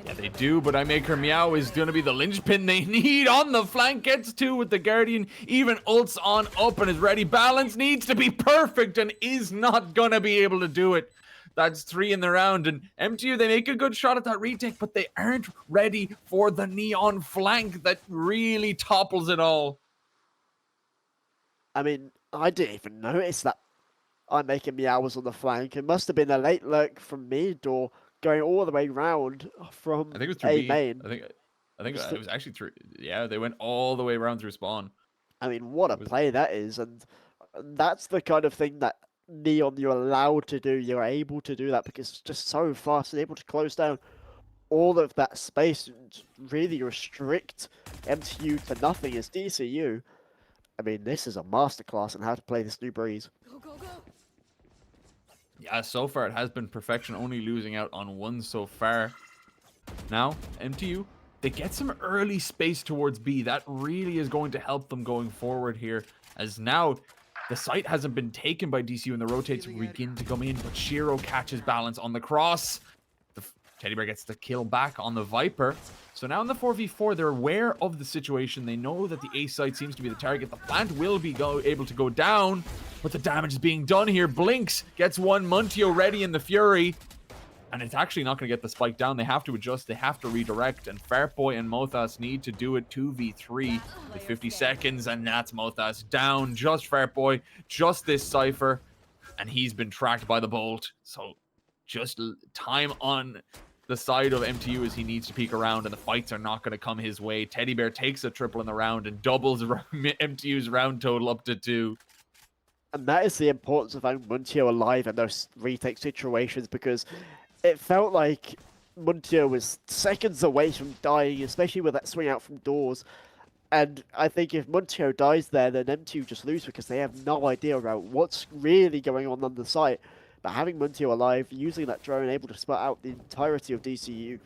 Yeah, they do, but I make her meow is going to be the linchpin they need on the flank. Gets 2 with the Guardian, even ults on up and is ready. Balance needs to be perfect and is not going to be able to do it. That's 3 in the round, and MTU, they make a good shot at that retake, but they aren't ready for the neon flank that really topples it all. I mean, I didn't even notice that I'm making meows on the flank. It must have been a late lurk from mid or going all the way round from I think it was through A B. main. I think it was actually through. Yeah, they went all the way around through spawn. I mean, what a play that is, and that's the kind of thing that Neon you're allowed to do. You're able to do that because it's just so fast and able to close down all of that space and really restrict MTU to nothing as DCU. I mean, this is a masterclass on how to play this new Breeze. Yeah, so far it has been perfection, only losing out on 1 so far. Now, MTU, they get some early space towards B. That really is going to help them going forward here, as now the site hasn't been taken by DCU and the rotates begin to come in, but Shiro catches Balance on the cross. The Teddy Bear gets the kill back on the Viper. So now in the 4v4, they're aware of the situation. They know that the A site seems to be the target. The plant will be able to go down, but the damage is being done here. Blinks gets 1, Muntio ready in the Fury, and it's actually not going to get the spike down. They have to adjust, they have to redirect, and Fairboy and Mothas need to do it 2v3 with 50 seconds, and that's Mothas down. Just Fairboy, just this Cypher, and he's been tracked by the Bolt. So just time on the side of MTU as he needs to peek around, and the fights are not going to come his way. Teddy Bear takes a triple in the round and doubles MTU's round total up to 2. And that is the importance of having Muntio alive in those retake situations, because it felt like Muntio was seconds away from dying, especially with that swing out from doors. And I think if Muntio dies there, then M2 just lose because they have no idea about what's really going on the site. But having Muntio alive, using that drone, able to spot out the entirety of DCU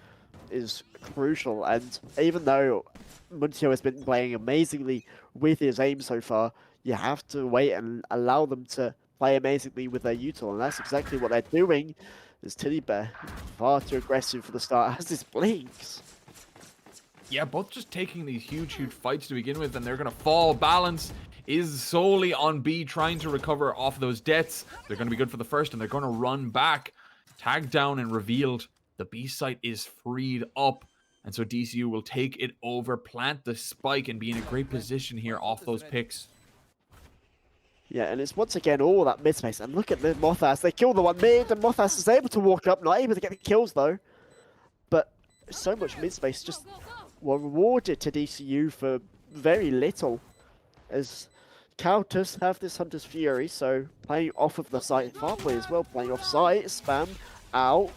is crucial. And even though Muntio has been playing amazingly with his aim so far, you have to wait and allow them to play amazingly with their util. And that's exactly what they're doing. As Teddy Bear, far too aggressive for the start, as this blinks. Yeah, both just taking these huge fights to begin with, and they're going to fall. Balance is solely on B, trying to recover off those deaths. They're going to be good for the first, and they're going to run back. Tagged down and revealed. The B site is freed up, and so DCU will take it over, plant the spike, and be in a great position here off those picks. Yeah, and it's once again all that mid space. And look at the Mothas. They kill the one mid, and Mothas is able to walk up, not able to get the kills though. But so much mid space just rewarded to DCU for very little. As counters have this Hunter's Fury, so playing off of the site farplay as well, playing off site, spam, out.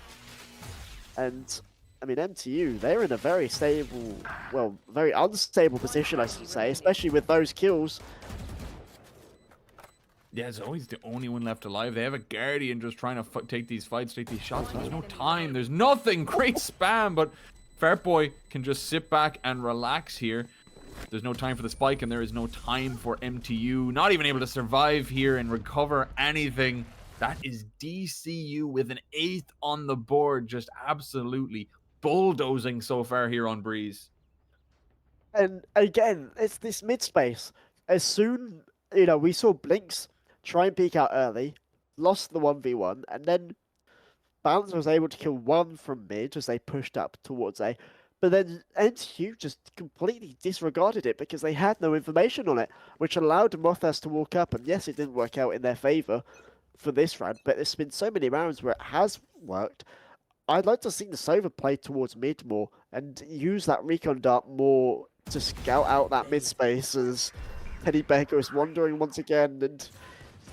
And I mean, MTU, they're in a very stable, well, very unstable position, I should say, especially with those kills. Yeah, Zoe's the only one left alive. They have a Guardian just trying to take these fights, take these shots. There's no time. There's nothing. Great spam, but Fartboy can just sit back and relax here. There's no time for the spike, and there is no time for MTU. Not even able to survive here and recover anything. That is DCU with an 8th on the board. Just absolutely bulldozing so far here on Breeze. And again, it's this mid space. As soon, you know, we saw Blinks try and peek out early, lost the 1v1, and then Balance was able to kill one from mid as they pushed up towards A. But then MTU just completely disregarded it because they had no information on it, which allowed Mothas to walk up. And yes, it didn't work out in their favor for this round, but there's been so many rounds where it has worked. I'd like to see the Sova play towards mid more and use that recon dart more to scout out that mid space as Teddy Bear goes wandering once again, and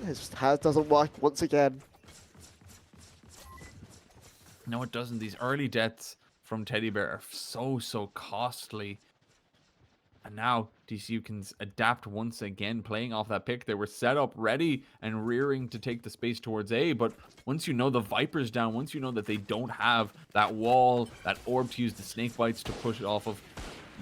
it doesn't work once again. No, it doesn't. These early deaths from Teddy Bear are so costly. And now DCU can adapt once again, playing off that pick. They were set up, ready, and rearing to take the space towards A. But once you know the Viper's down, once you know that they don't have that wall, that orb to use the snake bites to push it off of,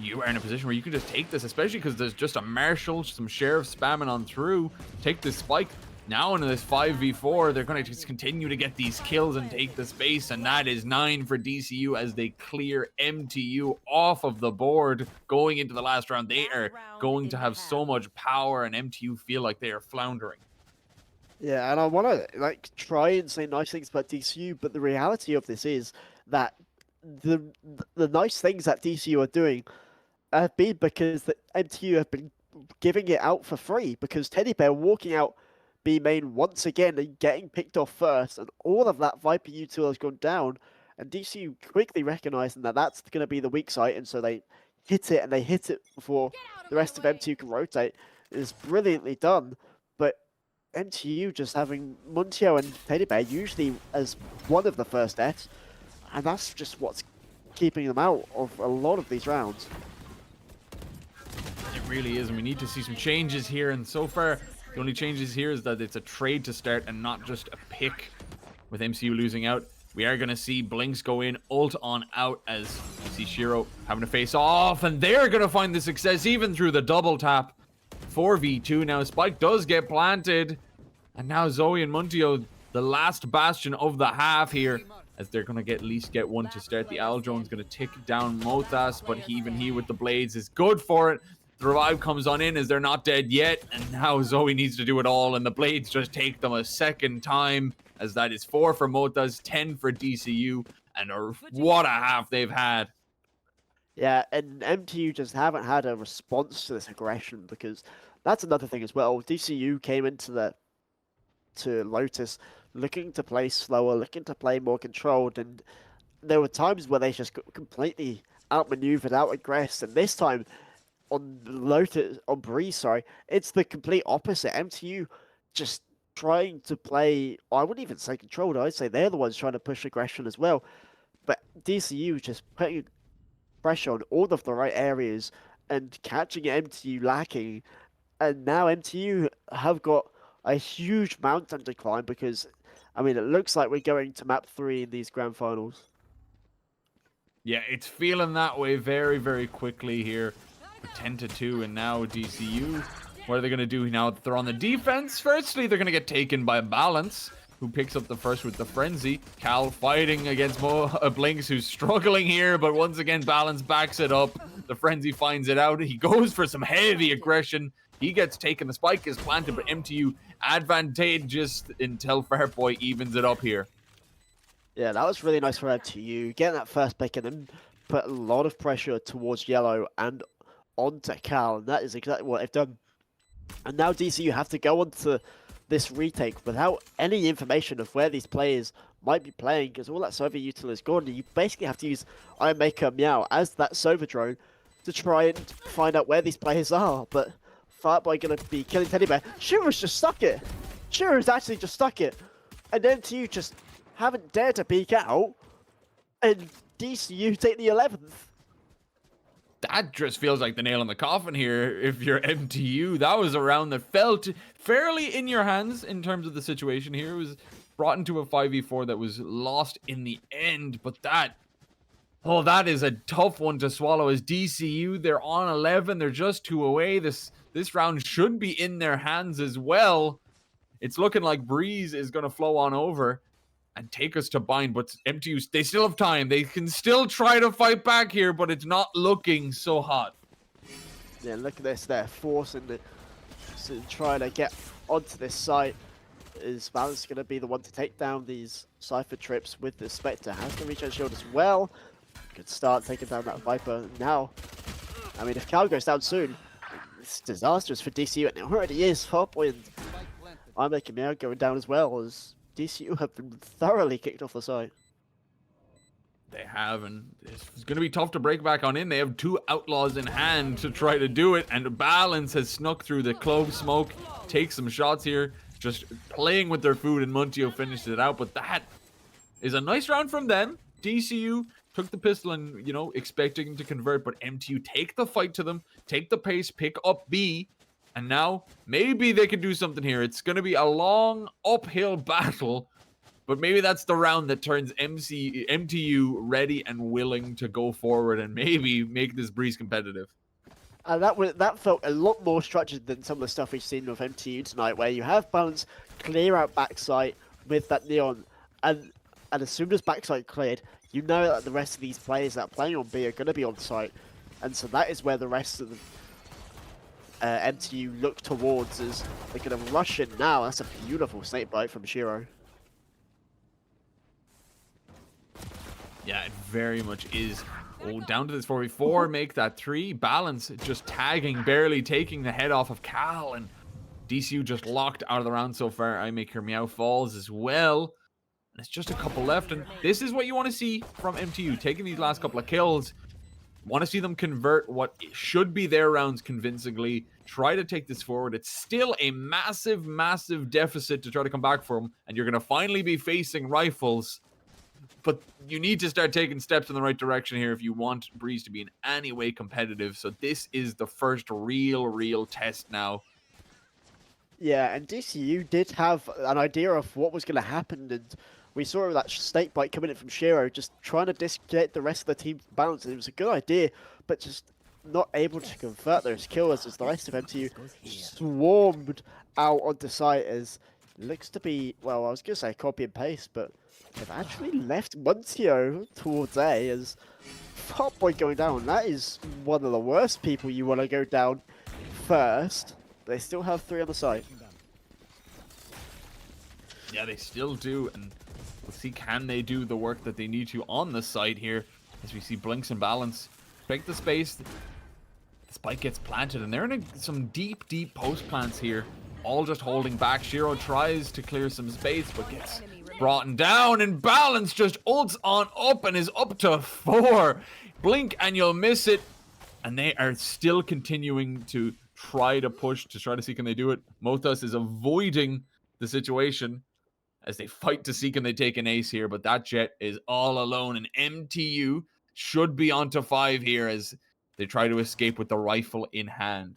you are in a position where you can just take this, especially because there's just a Marshal, some Sheriff spamming on through. Take this spike. Now into this 5v4, they're going to just continue to get these kills and take the space, and that is 9 for DCU as they clear MTU off of the board going into the last round. They are going to have so much power, and MTU feel like they are floundering. Yeah, and I want to try and say nice things about DCU, but the reality of this is that the nice things that DCU are doing have been because the MTU have been giving it out for free, because Teddy Bear walking out B main once again and getting picked off first, and all of that Viper util has gone down, and DCU quickly recognizing that that's going to be the weak site, and so they hit it, and they hit it before the rest of MTU can rotate. It is brilliantly done, but MTU just having Muntio and Teddy Bear usually as one of the first deaths, and that's just what's keeping them out of a lot of these rounds. It really is, and we need to see some changes here, and so far the only changes here is that it's a trade to start and not just a pick. With MCU losing out, we are going to see Blinks go in, ult on out, as you see Shiro having to face off, and they're going to find the success even through the double tap. 4v2 now. Spike does get planted, and now Zoe and Muntio, the last bastion of the half here, as they're going to at least get one to start. The Owl Drone's going to tick down Mothas, but even he with the blades is good for it. The revive comes on in as they're not dead yet, and now Zoe needs to do it all, and the blades just take them a second time, as that is 4 for Mothas, 10 for DCU, and what a half they've had. Yeah, and MTU just haven't had a response to this aggression, because that's another thing as well. DCU came into to Lotus looking to play slower, looking to play more controlled, and there were times where they just got completely outmaneuvered, out-aggressed, and this time on Lotus, on Breeze, sorry, it's the complete opposite. MTU just trying to play, I wouldn't even say controlled, I'd say they're the ones trying to push aggression as well. But DCU just putting pressure on all of the right areas and catching MTU lacking. And now MTU have got a huge mountain to climb because, I mean, it looks like we're going to map 3 in these grand finals. Yeah, it's feeling that way very, very quickly here. 10-2, and now DCU. What are they going to do now that they're on the defense? Firstly, they're going to get taken by Balance, who picks up the first with the Frenzy. Cal fighting against Blinks, who's struggling here, but once again, Balance backs it up. The Frenzy finds it out. He goes for some heavy aggression. He gets taken. The spike is planted, but MTU advantageous until Fairboy evens it up here. Yeah, that was really nice for MTU. Getting that first pick and then put a lot of pressure towards Yellow and onto Cal, and that is exactly what they've done. And now DCU have to go onto this retake without any information of where these players might be playing, because all that Sova util is gone, and you basically have to use Iron Maker Meow as that Sova drone to try and find out where these players are. But Fireboy gonna be killing Teddy Bear. Shira's just stuck it. Shira's actually just stuck it. And MTU just haven't dared to peek out, and DCU take the 11th. That just feels like the nail in the coffin here if you're MTU. That was a round that felt fairly in your hands in terms of the situation here. It was brought into a 5v4 that was lost in the end, but that is a tough one to swallow as DCU. They're on 11. They're just 2 away. This round should be in their hands as well. It's looking like Breeze is going to flow on over and take us to bind, but MTU, they still have time. They can still try to fight back here, but it's not looking so hot. Yeah, look at this. They're forcing to try to get onto this site. Is Balance going to be the one to take down these Cypher trips with the Spectre? Has the regen shield as well. Good start taking down that Viper now. I mean, if Cal goes down soon, it's disastrous for DCU, and it already is. Farboy and I'm making Meow going down as well, as DCU have been thoroughly kicked off the site. They have, and it's going to be tough to break back on in. They have 2 outlaws in hand to try to do it, and Balance has snuck through the clove smoke, takes some shots here, just playing with their food, and Muntio finishes it out. But that is a nice round from them. DCU took the pistol and, you know, expecting to convert, but MTU take the fight to them, take the pace, pick up B, and now maybe they can do something here. It's going to be a long uphill battle, but maybe that's the round that turns MTU ready and willing to go forward and maybe make this Breeze competitive. And that felt a lot more structured than some of the stuff we've seen with MTU tonight, where you have Balance clear out backside with that Neon, and as soon as backside cleared, you know that the rest of these players that are playing on B are going to be on site, and so that is where the rest of the MTU look towards, as they're going to rush in now. That's a beautiful snake bite from Shiro. Yeah, it very much is. Oh, down to this 4v4, make that 3. Balance just tagging, barely taking the head off of Cal, and DCU just locked out of the round so far. I make her Meow falls as well. And it's just a couple left, and this is what you want to see from MTU, taking these last couple of kills. Want to see them convert what should be their rounds convincingly. Try to take this forward. It's still a massive, massive deficit to try to come back from, and you're going to finally be facing Rifles. But you need to start taking steps in the right direction here if you want Breeze to be in any way competitive. So this is the first real test now. Yeah, and DCU did have an idea of what was going to happen, and we saw that snake bite coming in from Shiro, just trying to disconnect the rest of the team's balance. It was a good idea, but just not able to convert those kills as the rest of MTU swarmed out onto site. As looks to be, well, I was going to say copy and paste, but they've actually left Muntio towards A as Farboy going down. That is one of the worst people you want to go down first. They still have 3 on the site. Yeah, they still do, and we'll see, can they do the work that they need to on the site here, as we see Blinks and Balance break the space. The spike gets planted, and they're in some deep post plants here, all just holding back. Shiro tries to clear some space, but gets brought down, and Balance just ults on up and is up to 4. Blink and you'll miss it. And they are still continuing to try to push to try to see can they do it. Mothus is avoiding the situation as they fight to see can they take an ace here, but that Jet is all alone, and MTU should be onto 5 here as they try to escape with the rifle in hand.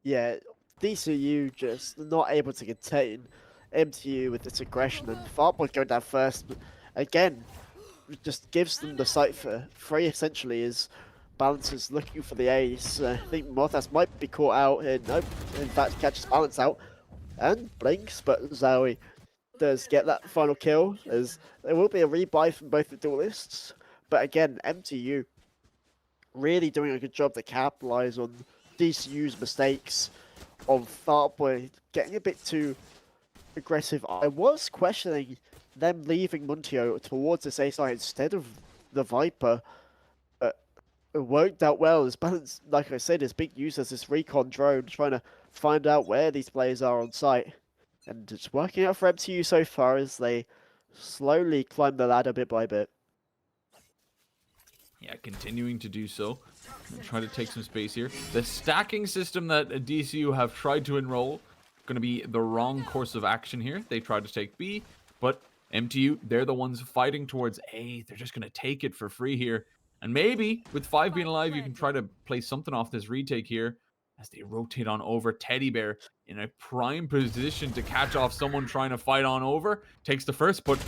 Yeah, DCU just not able to contain MTU with its aggression, and Fartboy going down first. Again, just gives them the site for free, essentially, as Balance is looking for the ace. I think Mothas might be caught out, and nope, in fact catches Balance out, and blinks, but Zoe does get that final kill, as there will be a rebuy from both the duelists. But again, MTU really doing a good job to capitalize on DCU's mistakes of Fartboy getting a bit too aggressive. I was questioning them leaving Muntio towards this A side instead of the Viper, but it worked out well. As Balance, like I said, is being used as this recon drone, trying to find out where these players are on site. And it's working out for MTU so far as they slowly climb the ladder bit by bit. Yeah, continuing to do so. And try to take some space here. The stacking system that DCU have tried to enroll, going to be the wrong course of action here. They tried to take B, but MTU, they're the ones fighting towards A. They're just going to take it for free here. And maybe, with 5 being alive, you can try to play something off this retake here as they rotate on over. Teddy Bear in a prime position to catch off someone trying to fight on over. Takes the first, but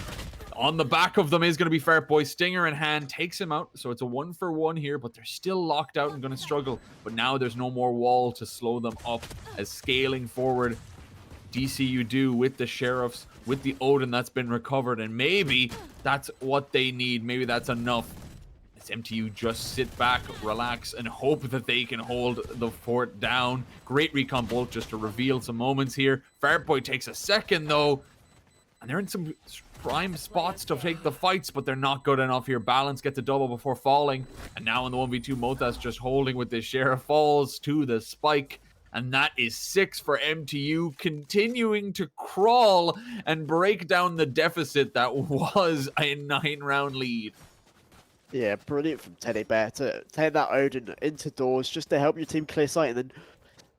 on the back of them is going to be Fartboy. Stinger in hand, takes him out. So it's a 1-for-1 here, but they're still locked out and going to struggle. But now there's no more wall to slow them up as scaling forward. DCU do with the Sheriffs, with the Odin that's been recovered. And maybe that's what they need. Maybe that's enough. As MTU just sit back, relax, and hope that they can hold the fort down. Great recon bolt just to reveal some moments here. Fartboy takes a second, though. And they're in some prime spots to take the fights, but they're not good enough here. Balance gets a double before falling. And now in the 1v2, Mothas just holding with this Sheriff, falls to the spike. And that is 6 for MTU, continuing to crawl and break down the deficit that was a 9-round lead. Yeah, brilliant from Teddy Bear to take that Odin into doors just to help your team clear sight, and then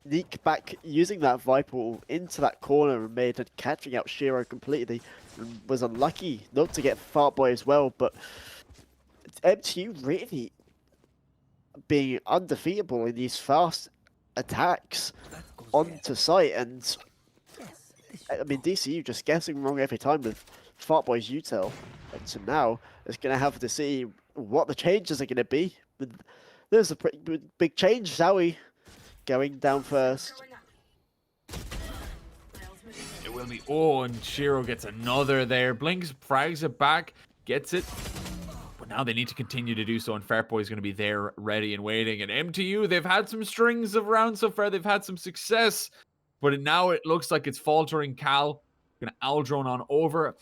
sneak back using that Viper into that corner and made it catching out Shiro completely, and was unlucky not to get Fartboy as well. But MTU really being undefeatable in these fast attacks onto site, and I mean DCU just guessing wrong every time with Fartboy's util, and so now it's going to have to see what the changes are going to be. There's a pretty big change. Zowie going down first. It will be, oh, and Shiro gets another there. Blinks, frags it back, gets it. But now they need to continue to do so, and Fartboy is going to be there, ready and waiting. And MTU, they've had some strings of rounds so far. They've had some success, but now it looks like it's faltering. Cal going to owl drone on over.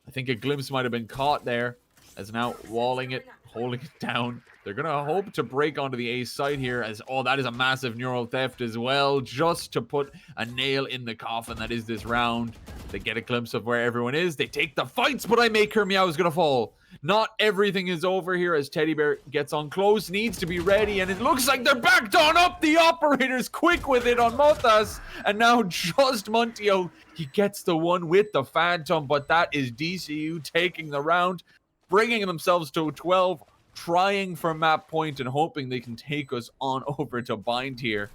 I think a glimpse might have been caught there, as now walling it, holding it down. They're going to hope to break onto the A site here, as, oh, that is a massive neural theft as well, just to put a nail in the coffin that is this round. They get a glimpse of where everyone is. They take the fights, but I make her Meow is going to fall. Not everything is over here as Teddy Bear gets on close, needs to be ready, and it looks like they're backed on up. The operator's quick with it on Mothas, and now just Muntio, he gets the one with the Phantom, but that is DCU taking the round, bringing themselves to 12, trying for map point and hoping they can take us on over to Bind here.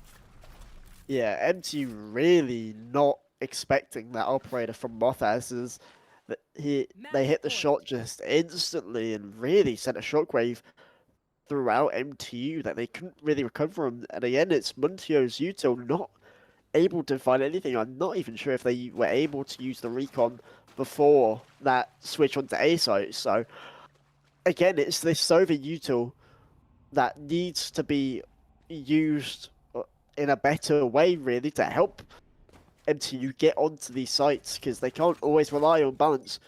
Yeah, MT really not expecting that operator from Mothas, as that they hit the shot just instantly and really sent a shockwave throughout MTU that they couldn't really recover from. And again, it's Muntio's util not able to find anything. I'm not even sure if they were able to use the recon before that switch onto A site. So again, it's this Sova util that needs to be used in a better way, really, to help MTU get onto these sites, because they can't always rely on Balance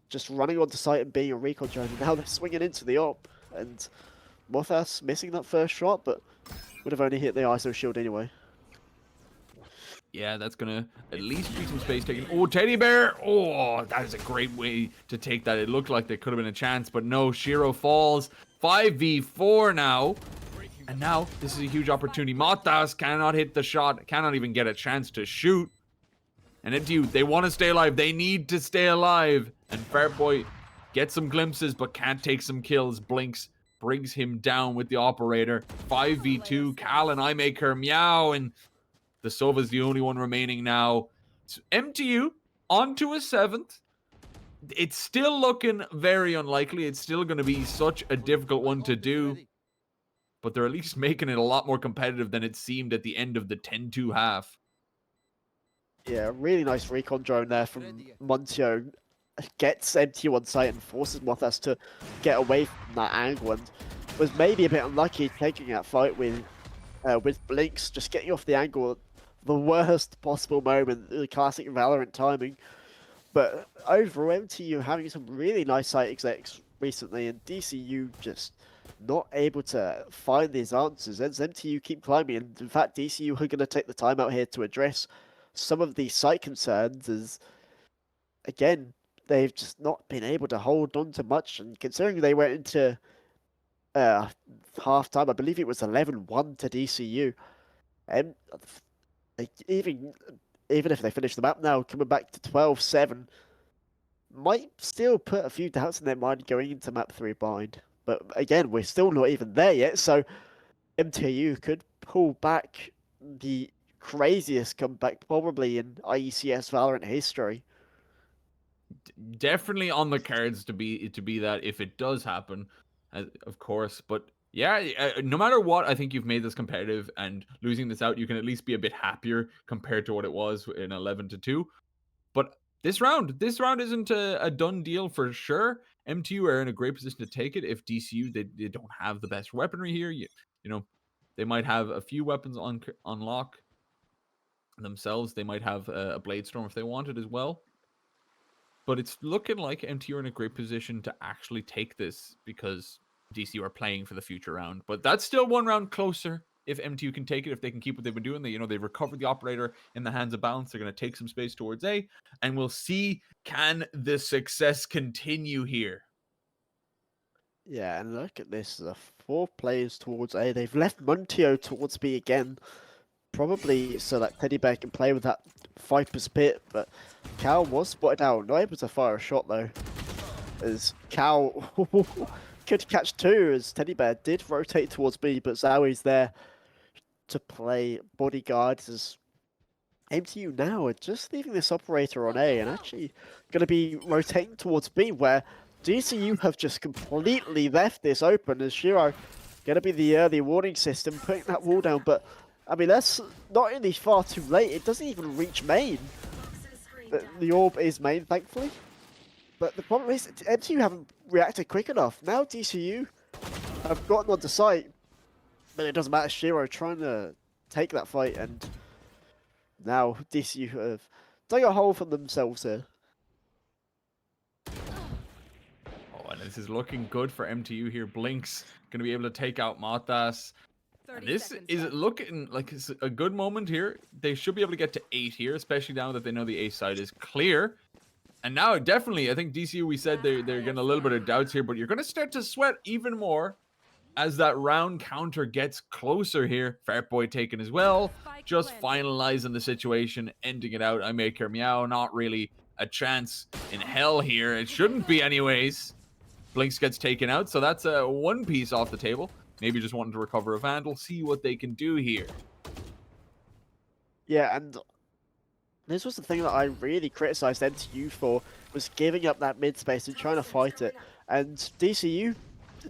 just running onto site and being a recon drone. And now they're swinging into the op, and Mothas missing that first shot, but would have only hit the ISO shield anyway. Yeah, that's gonna at least be some space taken. Oh, Teddy Bear! Oh, that is a great way to take that. It looked like there could have been a chance, but no, Shiro falls. 5v4 now. And now, this is a huge opportunity. Motas cannot hit the shot, cannot even get a chance to shoot. And MTU, they want to stay alive. They need to stay alive. And Fartboy gets some glimpses, but can't take some kills. Blinks brings him down with the operator. 5v2, Cal and I make her meow, and the Sova's the only one remaining now. So MTU onto a 7th. It's still looking very unlikely. It's still going to be such a difficult one to do. But they're at least making it a lot more competitive than it seemed at the end of the 10-2 half. Yeah, really nice recon drone there from Montio. Gets MTU on site and forces Mothas to get away from that angle, and was maybe a bit unlucky taking that fight with Blinks, just getting off the angle, the worst possible moment, the classic Valorant timing. But overall, MTU having some really nice site execs recently, and DCU just not able to find these answers. As MTU keep climbing, and in fact, DCU are going to take the time out here to address some of these site concerns, as again, they've just not been able to hold on to much, and considering they went into half time, I believe it was 11-1 to DCU, and even if they finish the map now, coming back to 12-7, might still put a few doubts in their mind going into map 3 bind. But again, we're still not even there yet, so MTU could pull back the craziest comeback probably in IECS Valorant history. Definitely on the cards to be that if it does happen, of course. But yeah, no matter what, I think you've made this competitive, and losing this out, you can at least be a bit happier compared to what it was in 11-2. But this round isn't a done deal for sure. MTU are in a great position to take it. If DCU, they don't have the best weaponry here. You know, they might have a few weapons on lock themselves. They might have a Blade Storm if they wanted as well. But it's looking like MTU are in a great position to actually take this, because DCU are playing for the future round. But that's still one round closer if MTU can take it, if they can keep what they've been doing. They've recovered the operator in the hands of Balance. They're going to take some space towards A, and we'll see, can the success continue here? Yeah, and look at this, 4 players towards A. They've left Montio towards B again, probably so that Teddy Bear can play with that Viper's Pit, but Cal was spotted out, not able to fire a shot though, as Cal could catch 2, as Teddy Bear did rotate towards B, but Zoe's there to play bodyguard, as MTU now are just leaving this operator on A and actually going to be rotating towards B, where DCU have just completely left this open, as Shiro going to be the early warning system, putting that wall down, but I mean, that's not only far too late, it doesn't even reach main. The orb is main, thankfully. But the problem is, MTU haven't reacted quick enough. Now DCU have gotten onto site, but it doesn't matter. Shiro trying to take that fight, and now DCU have dug a hole for themselves here. Oh, and this is looking good for MTU here. Blinks going to be able to take out Motas. And this is looking like it's a good moment here. They should be able to get to 8 here, especially now that they know the A side is clear. And now, definitely, I think DCU, we said they're getting a little bit of doubts here, but you're going to start to sweat even more as that round counter gets closer here. Fartboy taken as well, just finalizing the situation, ending it out. I make her meow, not really a chance in hell here. It shouldn't be anyways. Blinks gets taken out, so that's a 1 piece off the table. Maybe just wanting to recover a Vandal, see what they can do here. Yeah, and this was the thing that I really criticised MTU for, was giving up that mid space and trying to fight it. And DCU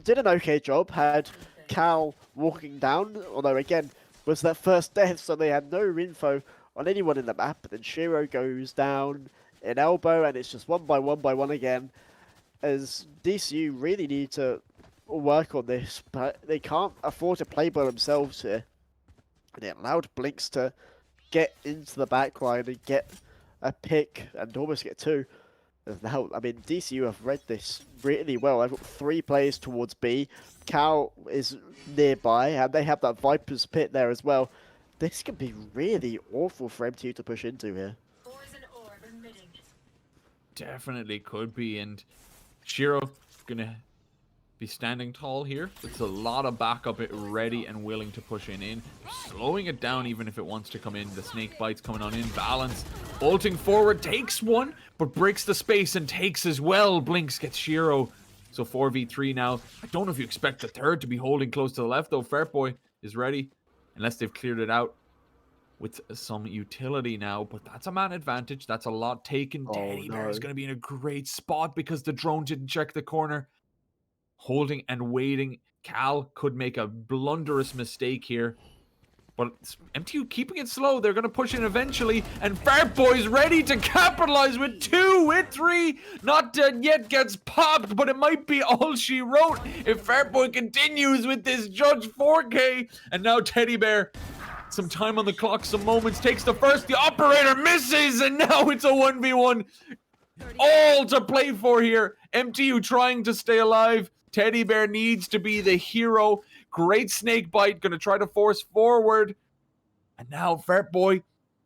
did an okay job, had Cal walking down, although again, was their first death, so they had no info on anyone in the map. But then Shiro goes down in elbow, and it's just 1 by 1 by 1 again, as DCU really need to work on this, but they can't afford to play by themselves here. And it allowed Blinks to get into the backline and get a pick and almost get 2. Now, I mean, DCU have read this really well. I've got 3 players towards B. Cal is nearby, and they have that Viper's Pit there as well. This could be really awful for MTU to push into here. Definitely could be, and Shiro gonna be standing tall here. It's a lot of backup ready and willing to push in. Slowing it down even if it wants to come in. The snake bites coming on in. Balance. Bolting forward. Takes one, but breaks the space and takes as well. Blinks gets Shiro. So 4v3 now. I don't know if you expect the third to be holding close to the left, though. Fairboy is ready. Unless they've cleared it out with some utility now, but that's a man advantage. That's a lot taken. Oh, Teddy Bear is no. going to be in a great spot because the drone didn't check the corner. Holding and waiting. Cal could make a blunderous mistake here. But MTU keeping it slow. They're going to push in eventually. And Fartboy's ready to capitalize with 2, with 3. Not dead yet gets popped, but it might be all she wrote if Fartboy continues with this Judge 4K. And now Teddy Bear, some time on the clock, some moments, takes the first. The operator misses, and now it's a 1v1. All to play for here. MTU trying to stay alive. Teddy Bear needs to be the hero. Great snake bite, gonna try to force forward. And now Fartboy,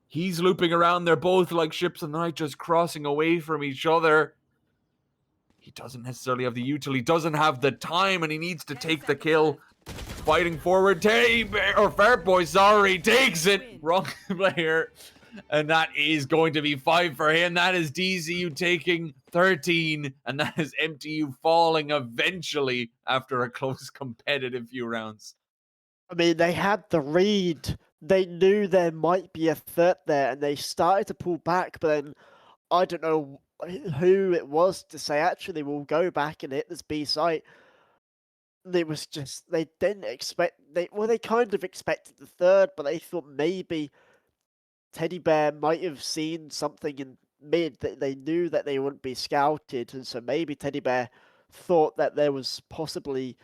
he's looping around. They're both like ships in the night, just crossing away from each other. He doesn't necessarily have the util. He doesn't have the time, and he needs to take the kill. Fighting forward, Teddy Bear, or Fartboy, sorry, takes it. Wrong player. And that is going to be 5 for him. That is DCU taking 13. And that is MTU falling eventually after a close competitive few rounds. I mean, they had the read. They knew there might be a threat there, and they started to pull back, but then I don't know who it was to say, actually, we'll go back and hit this B site. It was just, they didn't expect, they kind of expected the third, but they thought maybe Teddy Bear might have seen something in mid that they knew that they wouldn't be scouted, and so maybe Teddy Bear thought that there was possibly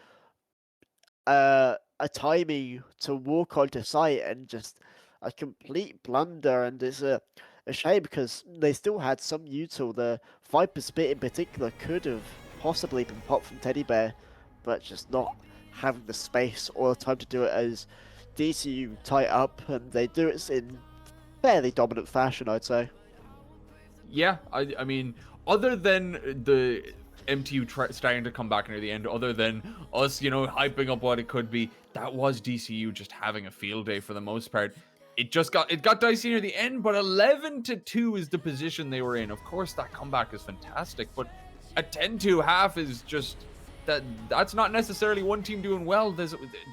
a timing to walk onto site, and just a complete blunder. And it's a shame because they still had some util. The Viper Spit in particular could have possibly been popped from Teddy Bear, but just not having the space or the time to do it, as DCU tie up, and they do it in fairly dominant fashion, I'd say. Yeah, I mean, other than the MTU starting to come back near the end, other than us, hyping up what it could be, that was DCU just having a field day for the most part. It got dicey near the end, but 11-2 is the position they were in. Of course, that comeback is fantastic, but a 10-2 half is just that's not necessarily one team doing well. There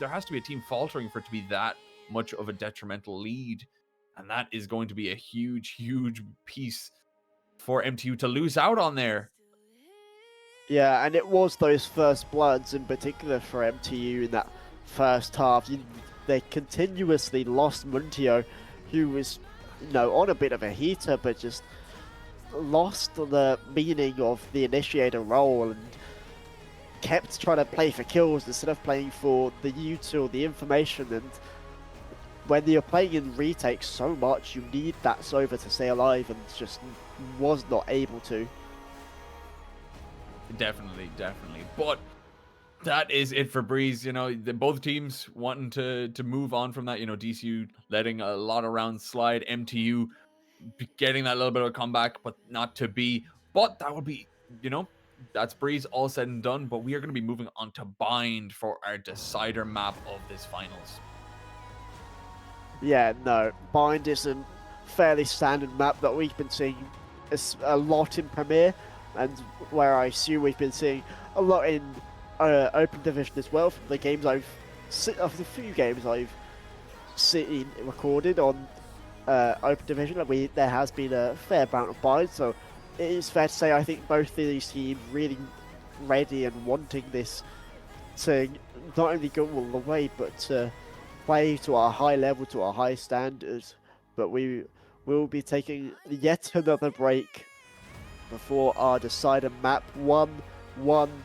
has to be a team faltering for it to be that much of a detrimental lead. And that is going to be a huge, huge piece for MTU to lose out on there. Yeah, and it was those first bloods in particular for MTU in that first half. They continuously lost Muntio, who was, on a bit of a heater, but just lost the meaning of the initiator role and kept trying to play for kills instead of playing for the util, the information. And when you're playing in retakes so much, you need that Sova to stay alive, and just was not able to. Definitely. But that is it for Breeze. Both teams wanting to move on from that. DCU letting a lot of rounds slide. MTU getting that little bit of a comeback, but not to be. But that would be, that's Breeze all said and done. But we are going to be moving on to Bind for our decider map of this finals. Yeah, no, Bind is a fairly standard map that we've been seeing a lot in Premier, and where I assume we've been seeing a lot in Open Division as well, from the games the few games I've seen recorded on Open Division. There has been a fair amount of Bind, so it is fair to say I think both of these teams really ready and wanting this to not only go all the way, but to play to our high level, to our high standards. But we will be taking yet another break before our decider map 1-1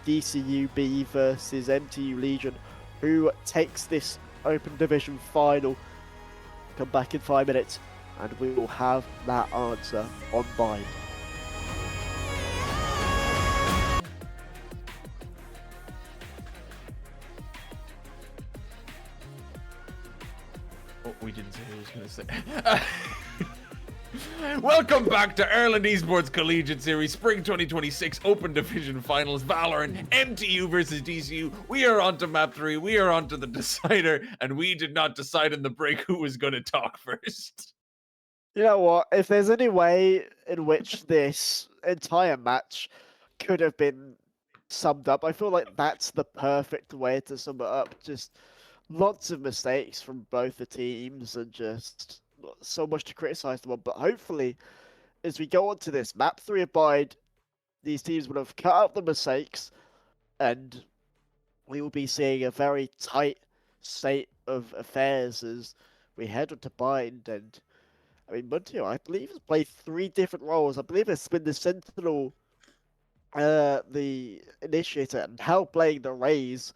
DCUB versus MTU Legion. Who takes this Open Division final? Come back in 5 minutes and we will have that answer on Bind. Oh, we didn't say who I was going to say. Welcome back to Ireland Esports Collegiate Series Spring 2026 Open Division Finals. Valorant, MTU versus DCU. We are on to map 3. We are on to the decider, and we did not decide in the break who was going to talk first. You know what? If there's any way in which this entire match could have been summed up, I feel like that's the perfect way to sum it up. Just lots of mistakes from both the teams and just so much to criticize them on. But hopefully, as we go on to this map 3 abide, these teams will have cut out the mistakes and we will be seeing a very tight state of affairs as we head on to bind. And I mean, Muntio, I believe, has played 3 different roles. I believe it's been the Sentinel, the Initiator, and now playing the Raze.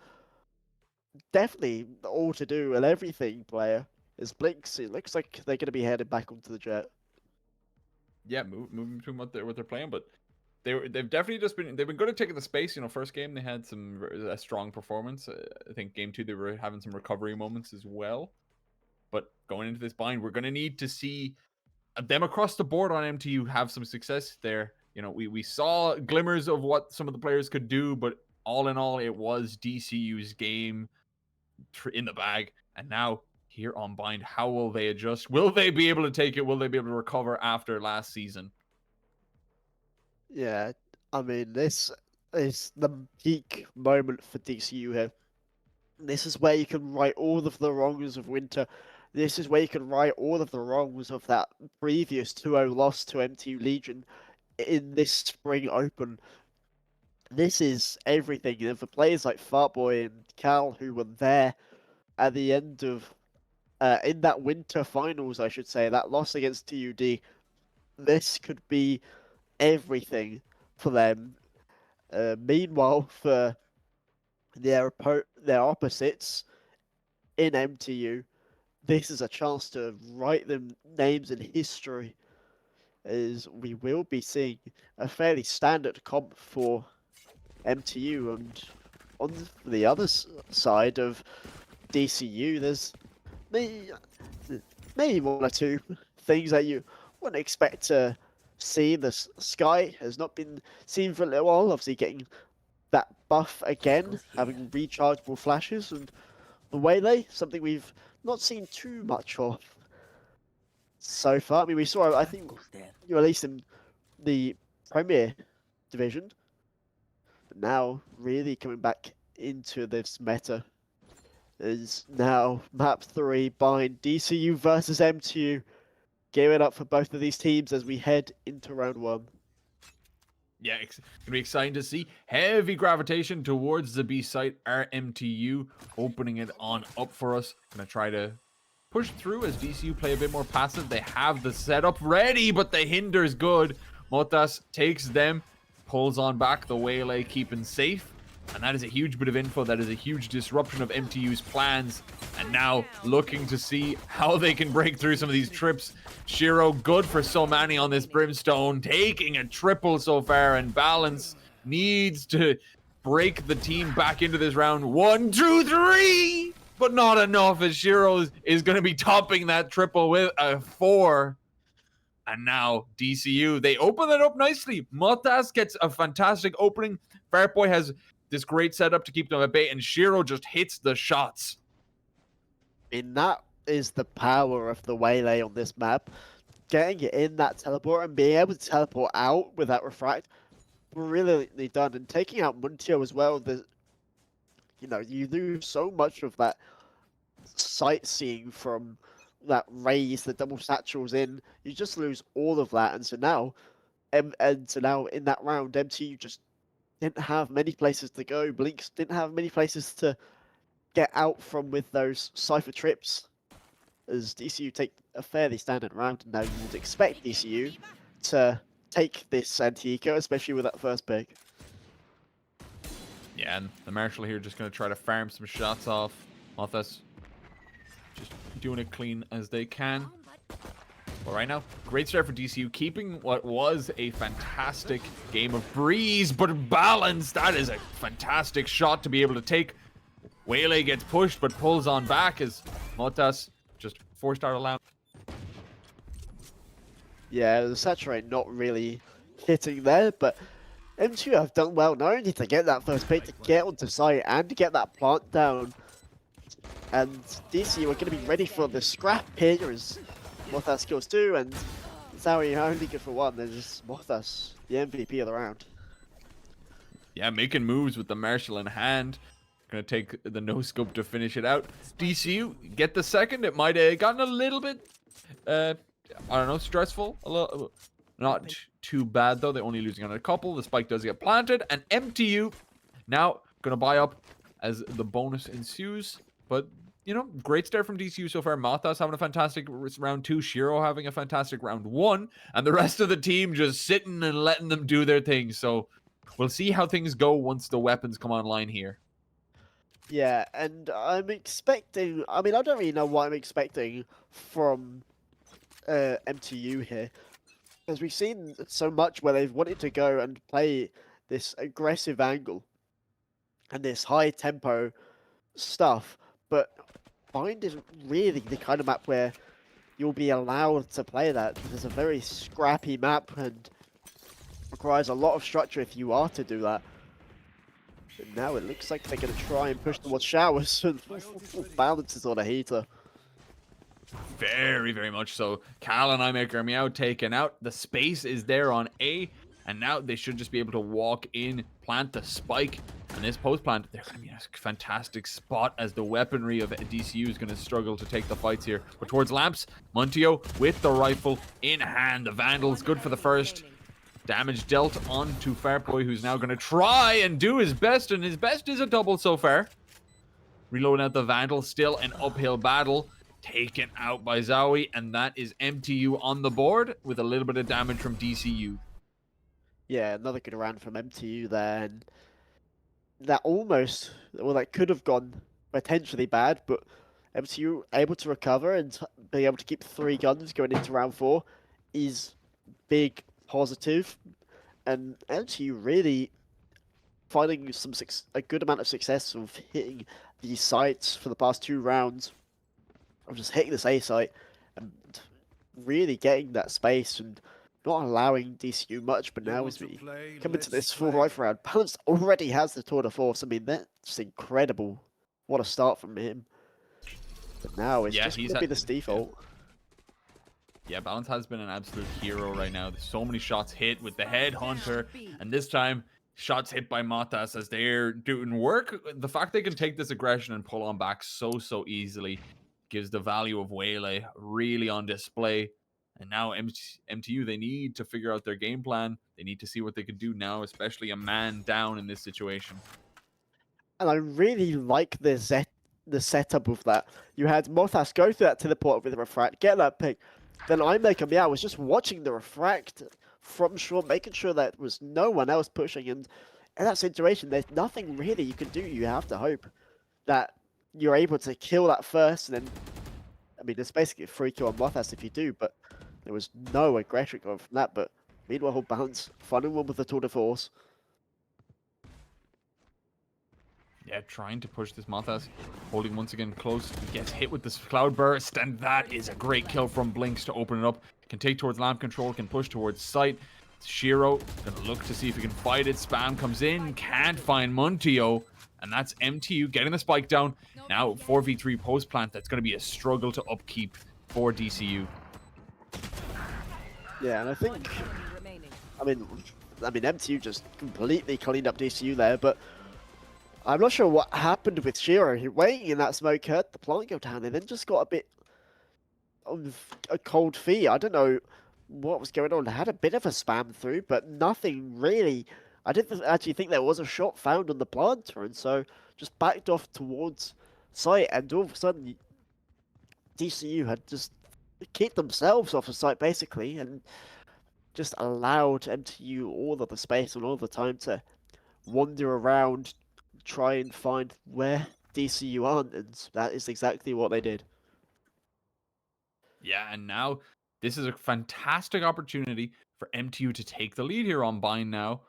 Definitely all to do and everything player. As Blinks, it looks like they're going to be headed back onto the jet. Yeah, moving between what they're playing, but they've definitely just been good at taking the space. You know, first game they had a strong performance. I think game 2 they were having some recovery moments as well. But going into this bind, we're going to need to see them across the board on MTU have some success there. You know, we saw glimmers of what some of the players could do, but all in all, it was DCU's game in the bag. And now here on bind, how will they adjust? Will they be able to take it? Will they be able to recover after last season? Yeah, I mean, this is the peak moment for DCU here. This is where you can right all of the wrongs of winter. This is where you can right all of the wrongs of that previous 2-0 loss to MTU Legion in this spring open. This is everything. And for players like Fartboy and Cal who were there at the end of, in that winter finals, I should say, that loss against TUD, this could be everything for them. Meanwhile, for their opposites in MTU, this is a chance to write them names in history, as we will be seeing a fairly standard comp for MTU. And on the other side of DCU, there's maybe 1 or 2 things that you wouldn't expect to see. The Sky has not been seen for a little while, obviously getting that buff again, having rechargeable flashes, and the Waylay, something we've not seen too much of so far. I mean, we saw, I think, you released in the Premier Division, but now really coming back into this meta is now map 3 bind DCU versus MTU. Gearing up for both of these teams as we head into round 1. Yeah, it's gonna be exciting to see. Heavy gravitation towards the B site. Our MTU opening it on up for us. Gonna try to push through as DCU play a bit more passive. They have the setup ready, but the hinder's good. Motas takes them, pulls on back. The Waylay keeping safe. And that is a huge bit of info. That is a huge disruption of MTU's plans. And now looking to see how they can break through some of these trips. Shiro, good for so many on this Brimstone, taking a triple so far, and Balance needs to break the team back into this round. 1, 2, 3, but not enough, as Shiro is going to be topping that triple with a 4. And now DCU, they open it up nicely. Motas gets a fantastic opening. Fartboy has this great setup to keep them at bay, and Shiro just hits the shots. And that is the power of the Waylay on this map. Getting it in that teleport and being able to teleport out with that refract, brilliantly done. And taking out Muntio as well, you know, you lose so much of that sightseeing from that Raze, the double satchels in. You just lose all of that, and so now in that round, MTU just didn't have many places to go. Blinks didn't have many places to get out from with those Cypher trips, as DCU take a fairly standard round, and now you would expect DCU to take this anti-eco, especially with that first pick. Yeah, and the Marshal here just going to try to farm some shots off. Mothas just doing it clean as they can. But right now, great start for DCU, keeping what was a fantastic game of Breeze, but Balance. That is a fantastic shot to be able to take. Waylay gets pushed, but pulls on back as Motas just forced out of lamp. Yeah, the saturate not really hitting there, but MTU have done well not only to get that first pick, to get onto site and to get that plant down. And DCU are going to be ready for the scrap here as Mothas kills 2 and Zowie only good for 1. There's just Mothas, the MVP of the round. Yeah, making moves with the Marshall in hand. Gonna take the no-scope to finish it out. DCU get the second. It might have gotten a little bit, I don't know, stressful. A little, not too bad though. They're only losing on a couple. The spike does get planted, and MTU now gonna buy up as the bonus ensues. But you know, great start from DCU so far. Mathas having a fantastic round 2, Shiro having a fantastic round 1, and the rest of the team just sitting and letting them do their thing. So we'll see how things go once the weapons come online here. Yeah, and I'm expecting, I mean, I don't really know what I'm expecting from MTU here, because we've seen so much where they've wanted to go and play this aggressive angle and this high tempo stuff, but Bind isn't really the kind of map where you'll be allowed to play that. It's a very scrappy map and requires a lot of structure if you are to do that. But now it looks like they're going to try and push towards showers and balances on a heater. Very, very much so. Cal and iMaker are Meow taken out. The space is there on A, and now they should just be able to walk in, plant the spike, and this post plant, they're going to be in a fantastic spot as the weaponry of DCU is going to struggle to take the fights here. But towards Lamps, Montio with the rifle in hand. The Vandal's good for the first. Damage dealt onto Farboy, who's now going to try and do his best, and his best is a double so far. Reloading out the Vandal, still an uphill battle. Taken out by Zowie, and that is MTU on the board with a little bit of damage from DCU. Yeah, another good round from MTU there, and that almost, well, that could have gone potentially bad, but MTU able to recover and being able to keep 3 guns going into round 4 is big positive, and MTU really finding a good amount of success of hitting these sites for the past 2 rounds. Of just hitting this A site and really getting that space and not allowing DCU much, but now as we come into this full rifle round, Balance already has the tour de force. I mean, that's incredible. What a start from him. But now it's just going to be this default. Yeah, Balance has been an absolute hero right now. There's so many shots hit with the Headhunter, and this time shots hit by Matas as they're doing work. The fact they can take this aggression and pull on back so easily gives the value of Waylay really on display. And now MTU, they need to figure out their game plan. They need to see what they can do now, especially a man down in this situation. And I really like the setup of that. You had Mothas go through that teleport with the refract, get that pick. Then iMaker Meow was just watching the refract from shore, making sure that there was no one else pushing. And in that situation, there's nothing really you can do. You have to hope that you're able to kill that first, and then, I mean, it's basically a free kill on Mothas if you do, but there was no aggression going from that. But meanwhile, Balance finding one with the tour de force. Yeah, trying to push this Mothas, holding once again close. He gets hit with this Cloud Burst, and that is a great kill from Blinks to open it up. Can take towards lamp control, can push towards sight. Shiro gonna look to see if he can fight it. Spam comes in, can't find Montio. And that's MTU getting the spike down. Now 4v3 post plant. That's going to be a struggle to upkeep for DCU. Yeah, and I think, I mean MTU just completely cleaned up DCU there, but I'm not sure what happened with Shiro. He waiting in that smoke, hurt the plant go down, and then just got a bit of a cold feet. I don't know what was going on. They had a bit of a spam through, but nothing really. I didn't actually think there was a shot found on the planter, and so just backed off towards site, and all of a sudden DCU had just kicked themselves off the site basically, and just allowed MTU all of the space and all the time to wander around, try and find where DCU aren't, and that is exactly what they did. Yeah, and now this is a fantastic opportunity for MTU to take the lead here on Bind now,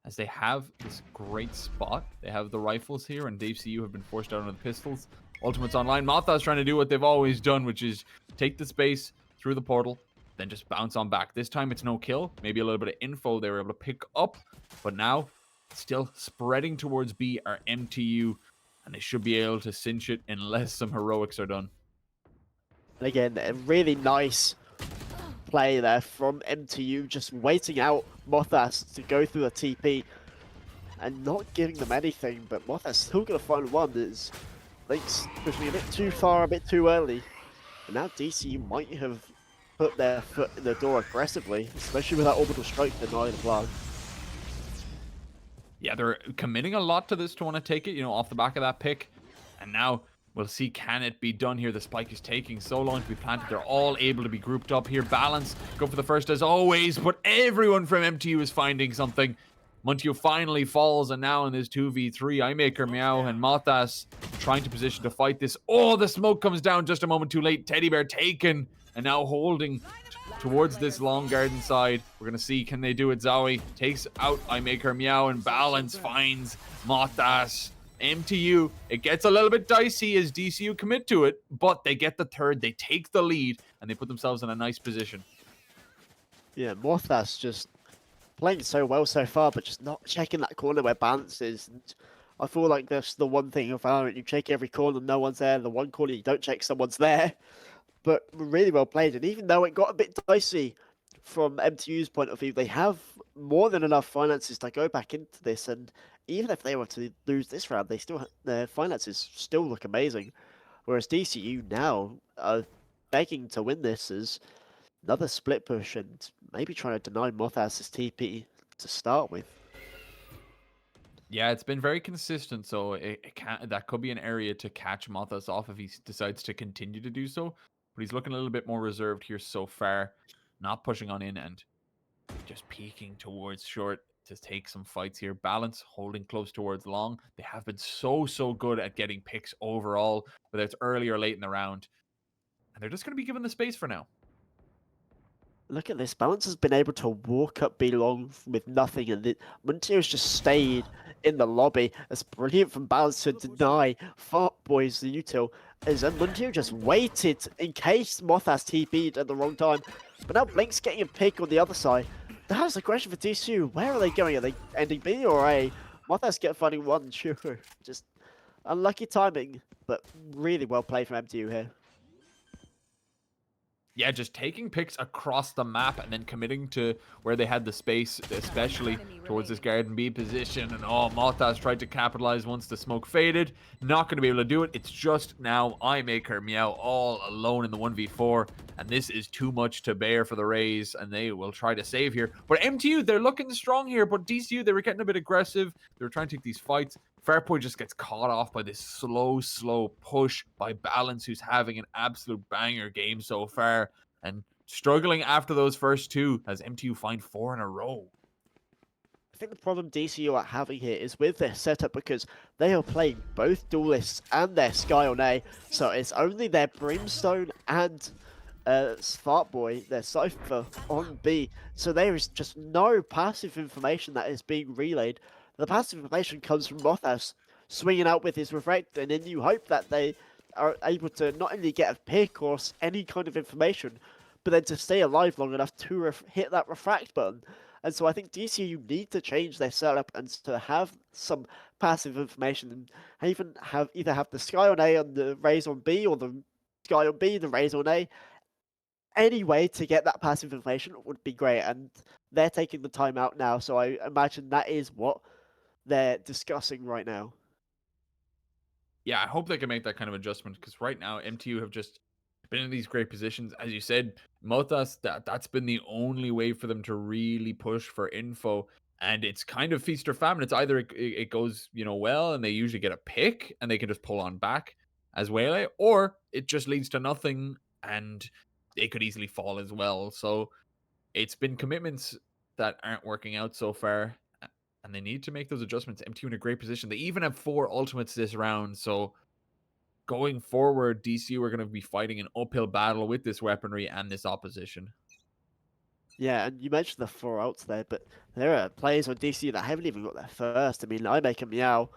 as they have this great spot. They have the rifles here, and DCU have been forced out on the pistols. Ultimate's online. Matha's trying to do what they've always done, which is take the space through the portal, then just bounce on back. This time it's no kill. Maybe a little bit of info they were able to pick up. But now, still spreading towards B are MTU. And they should be able to cinch it unless some heroics are done. And again, a really nice play there from MTU, just waiting out Mothas to go through the TP and not giving them anything, but Mothas still going to find one. Is Link's pushing a bit too far, a bit too early. And now DCU might have put their foot in the door aggressively, especially with that orbital strike denying the plan. Yeah, they're committing a lot to this to want to take it, you know, off the back of that pick. And now we'll see, can it be done here? The spike is taking so long to be planted. They're all able to be grouped up here. Balance, go for the first as always, but everyone from MTU is finding something. MTU finally falls, and now in this 2v3, iMaker, Meow, and Mothas trying to position to fight this. Oh, the smoke comes down just a moment too late. Teddy Bear taken, and now holding towards this long garden side. We're going to see, can they do it? Zowie takes out iMaker, Meow, and Balance finds Mothas. MTU, it gets a little bit dicey as DCU commit to it, but they get the third, they take the lead, and they put themselves in a nice position. Yeah, Mothas just playing so well so far, but just not checking that corner where Balance is. And I feel like that's the one thing of Valorant. You check every corner, no one's there. The one corner you don't check, someone's there. But really well played. And even though it got a bit dicey from MTU's point of view, they have more than enough finances to go back into this. And even if they were to lose this round, they still their finances still look amazing. Whereas DCU now are begging to win this as another split push and maybe trying to deny Mothas his TP to start with. Yeah, it's been very consistent, so it can, that could be an area to catch Mothas off if he decides to continue to do so. But he's looking a little bit more reserved here so far, not pushing on in and just peeking towards short to take some fights here. Balance holding close towards long. They have been so good at getting picks overall, whether it's early or late in the round. And they're just going to be given the space for now. Look at this. Balance has been able to walk up B long with nothing, and Montero's just stayed in the lobby. It's brilliant from Balance to deny Fartboy's the util, as Montero just waited in case Mothas TP'd at the wrong time. But now Blink's getting a pick on the other side. That's the question for DCU. Where are they going? Are they ending B or A? Mothas get finding one, sure. Just unlucky timing, but really well played from MTU here. Yeah, just taking picks across the map and then committing to where they had the space, especially towards this garden B position. And oh, Mothas tried to capitalize once the smoke faded. Not going to be able to do it. It's just now iMaker, Meow all alone in the 1v4. And this is too much to bear for the Rays, and they will try to save here. But MTU, they're looking strong here. But DCU, they were getting a bit aggressive. They were trying to take these fights. Fartboy just gets caught off by this slow push by Balance, who's having an absolute banger game so far. And struggling after those first two as MTU find 4 in a row. I think the problem DCU are having here is with their setup, because they are playing both duelists and their Sky on A. So it's only their Brimstone and Fartboy, their Cypher, on B. So there is just no passive information that is being relayed. The passive information comes from Mothas swinging out with his Reflect, and then you hope that they are able to not only get a pick or any kind of information, but then to stay alive long enough to hit that Refract button. And so I think DCU need to change their setup and to have some passive information, and even either have the Sky on A and the Rays on B, or the Sky on B, the Rays on A. Any way to get that passive information would be great, and they're taking the time out now, so I imagine that is what they're discussing right now. Yeah, I hope they can make that kind of adjustment, because right now MTU have just been in these great positions. As you said, Mothas, that's been the only way for them to really push for info. And it's kind of feast or famine. It's either it goes, well, and they usually get a pick and they can just pull on back as Wele, or it just leads to nothing and they could easily fall as well. So it's been commitments that aren't working out so far, and they need to make those adjustments. MTU in a great position. They even have 4 ultimates this round, so going forward, DCU are going to be fighting an uphill battle with this weaponry and this opposition. Yeah, and you mentioned the 4 outs there, but there are players on DCU that haven't even got their first. I mean, iMaker, Meow,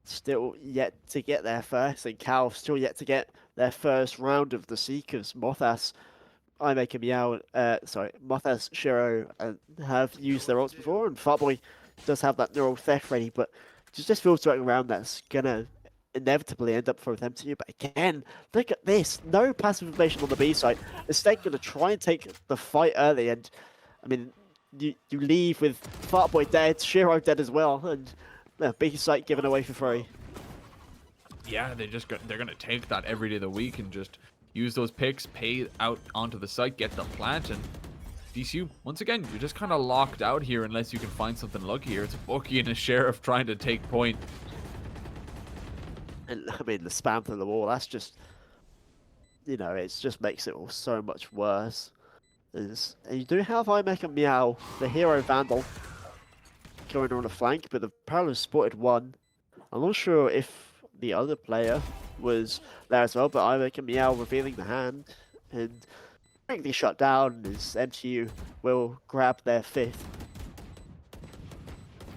still yet to get there first, and Cal still yet to get their first round of the Seekers. Mothas, I make a meow. Mothas, Shiro have used their ults before, and Fartboy does have that neural theft ready, but just filtering around that's gonna inevitably end up for them to you. But again, look at this. No passive information on the B side. Mistake gonna try and take the fight early, and I mean, you leave with Fartboy dead, Shiro dead as well, and the B site given away for free. Yeah, they're gonna take that every day of the week and just use those picks, pay out onto the site, get the plant, and DCU, once again, you're just kind of locked out here unless you can find something lucky here. It's a Bookie and a Sheriff trying to take point. And I mean, the spam through the wall, that's just, you know, it just makes it all so much worse. And you do have I Make a Meow, the hero Vandal, going on a flank, but the Parallel spotted one. I'm not sure if the other player was there as well, but I Make a Meow revealing the hand, and quickly shut down as MTU will grab their 5th.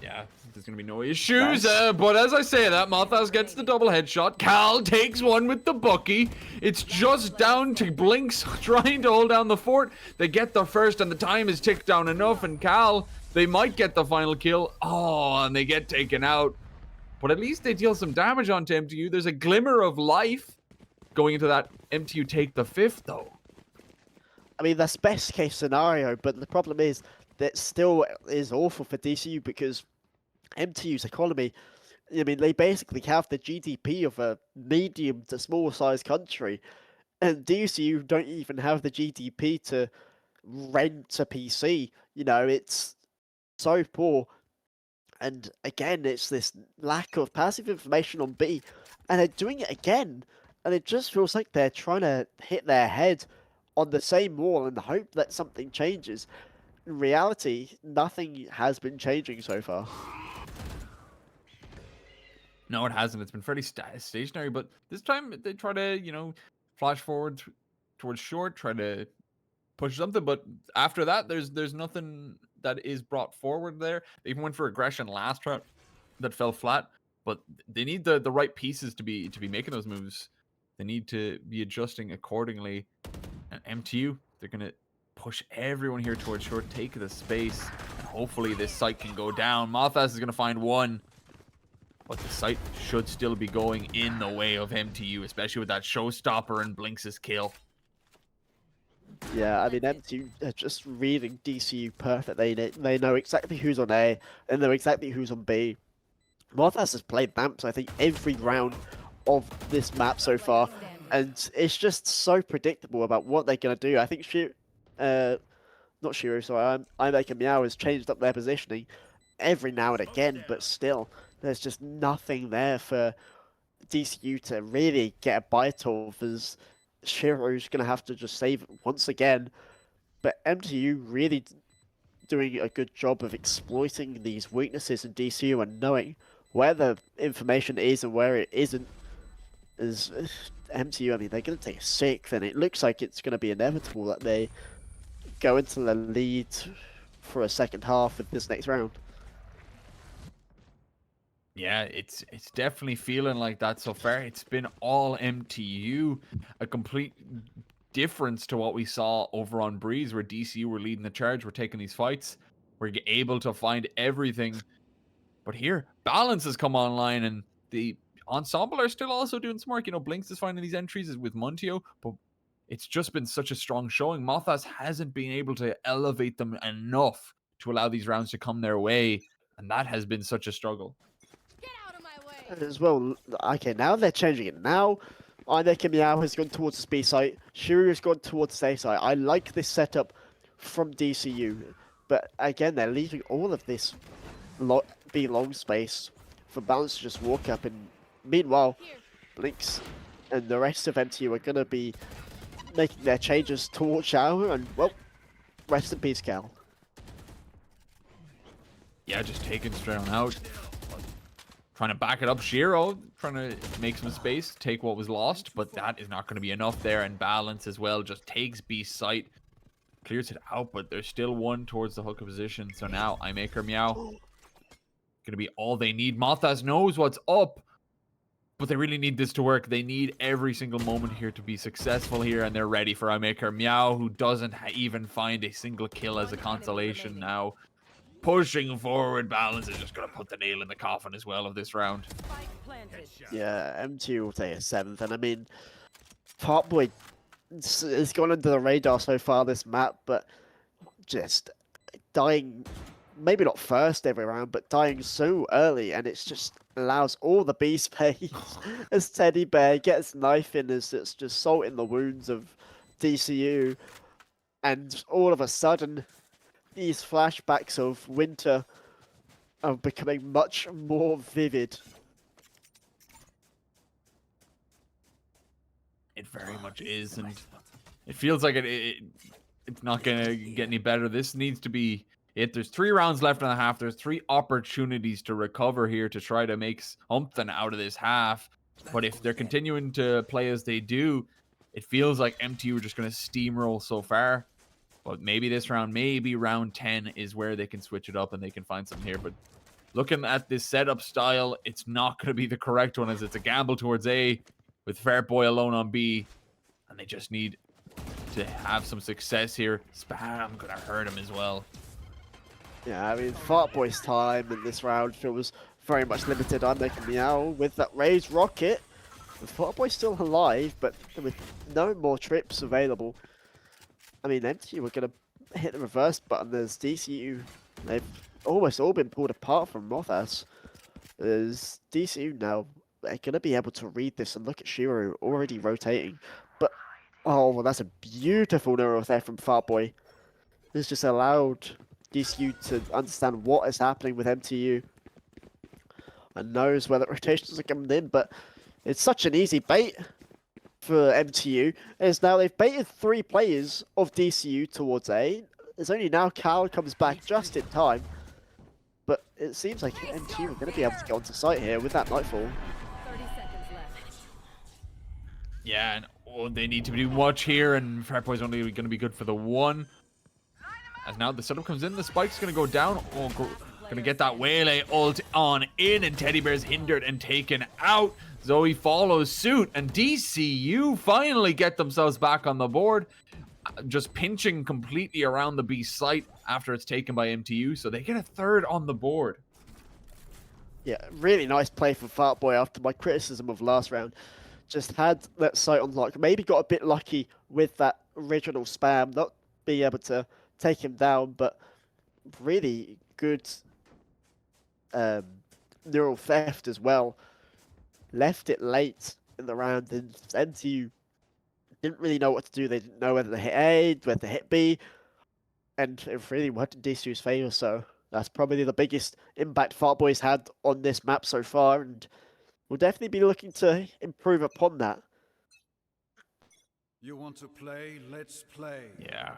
Yeah, there's gonna be no issues, but as I say that, Mothas gets the double headshot. Cal takes one with the Bucky. It's just down to Blinks trying to hold down the fort. They get the first, and the time is ticked down enough, and Cal, they might get the final kill. Oh, and they get taken out. But at least they deal some damage onto MTU. There's a glimmer of life going into that MTU take the 5th, though. I mean, that's best case scenario, but the problem is that still is awful for DCU because MTU's economy, I mean, they basically have the GDP of a medium to small sized country, and DCU don't even have the GDP to rent a PC. You know, it's so poor. And again, it's this lack of passive information on B, and they're doing it again, and it just feels like they're trying to hit their head on the same wall and hope that something changes. In reality, nothing has been changing so far. No, it hasn't. It's been fairly stationary, but this time they try to, you know, flash forward towards short, try to push something, but after that, there's nothing that is brought forward there. They even went for aggression last round that fell flat, but they need the right pieces to be making those moves. They need to be adjusting accordingly. And MTU, they're gonna push everyone here towards short, take the space, and hopefully this site can go down. Mothas is gonna find one, but the site should still be going in the way of MTU, especially with that showstopper and Blinks' kill. Yeah, I mean, MTU are just reading DCU perfectly. They know exactly who's on A, and know exactly who's on B. Mothas has played Bamps, I think, every round of this map so far, and it's just so predictable about what they're going to do. I think not Shiro, sorry, I Make a Meow has changed up their positioning every now and again, but still, there's just nothing there for DCU to really get a bite of, as Shiro's going to have to just save it once again. But MTU really doing a good job of exploiting these weaknesses in DCU and knowing where the information is and where it isn't. As MTU, I mean, they're going to take a 6th, and it looks like it's going to be inevitable that they go into the lead for a second half of this next round. Yeah, it's definitely feeling like that so far. It's been all MTU, a complete difference to what we saw over on Breeze, where DCU were leading the charge, we're taking these fights, we're able to find everything. But here, balance has come online, and the ensemble are still also doing some work. You know, Blinks is finding these entries with Montio, but it's just been such a strong showing. Mothas hasn't been able to elevate them enough to allow these rounds to come their way, and that has been such a struggle. As well, okay, now they're changing it. Now, I Make a Meow has gone towards the B site, Shuri has gone towards the A site. I like this setup from DCU, but again, they're leaving all of this B long space for Balance to just walk up, and meanwhile, Blinks and the rest of MTU are going to be making their changes towards Shower, and, well, rest in peace, Cal. Yeah, just taking straight on out. Trying to back it up. Shiro trying to make some space, take what was lost, but that is not going to be enough there. And Balance as well just takes B site, clears it out, but there's still one towards the hooker position. So now I Make Her Meow. Going to be all they need. Mothas knows what's up, But they really need this to work. They need every single moment here to be successful here, and they're ready for iMaker Meow, who doesn't even find a single kill as a consolation now. Pushing forward, Balance is just going to put the nail in the coffin as well of this round. Yeah, MTU will take a 7th, and I mean, Fartboy has gone under the radar so far this map, but just dying, maybe not first every round, but dying so early, and it's just allows all the B space as Teddy Bear gets knife in as it's just salt in the wounds of DCU, and all of a sudden, these flashbacks of winter are becoming much more vivid. It very much is, and it feels like it's not going to get any better. This needs to be it. There's 3 rounds left in the half. There's 3 opportunities to recover here to try to make something out of this half. But if they're continuing to play as they do, it feels like MTU are just going to steamroll so far. But maybe this round, maybe round 10 is where they can switch it up and they can find something here. But looking at this setup style, it's not going to be the correct one, as it's a gamble towards A with Fartboy alone on B. And they just need to have some success here. Spam going to hurt him as well. Yeah, I mean, Fartboy's time in this round feels very much limited. I'm making Meow with that raised rocket. Fartboy's still alive, but with no more trips available. I mean, MTU were going to hit the reverse button. There's DCU. They've almost all been pulled apart from Mothas. There's DCU now. They're going to be able to read this and look at Shiro already rotating. But, oh, well, that's a beautiful neural there from Fartboy. This just allowed DCU to understand what is happening with MTU and knows where the rotations are coming in. But it's such an easy bait for MTU, is now they've baited 3 players of DCU towards A. It's only now Cal comes back just in time. But it seems like MTU are going to be able to get onto site here with that Nightfall. 30 seconds left. Yeah, and they need to do much here, and Fartboy's only going to be good for the 1. As now the setup comes in, the spike's going to go down. Oh, going to get that Waylay ult on in, and Teddy Bear's hindered and taken out. Zoe follows suit, and DCU finally get themselves back on the board, just pinching completely around the B site after it's taken by MTU, so they get a 3rd on the board. Yeah, really nice play from Fartboy after my criticism of last round. Just had that site on lock, maybe got a bit lucky with that original spam, not being able to take him down, but really good neural theft as well. Left it late in the round, and MTU didn't really know what to do. They didn't know whether to hit A, whether to hit B, and it really worked in DCU's favour, so that's probably the biggest impact Fartboy's had on this map so far, and we'll definitely be looking to improve upon that. You want to play? Let's play. Yeah.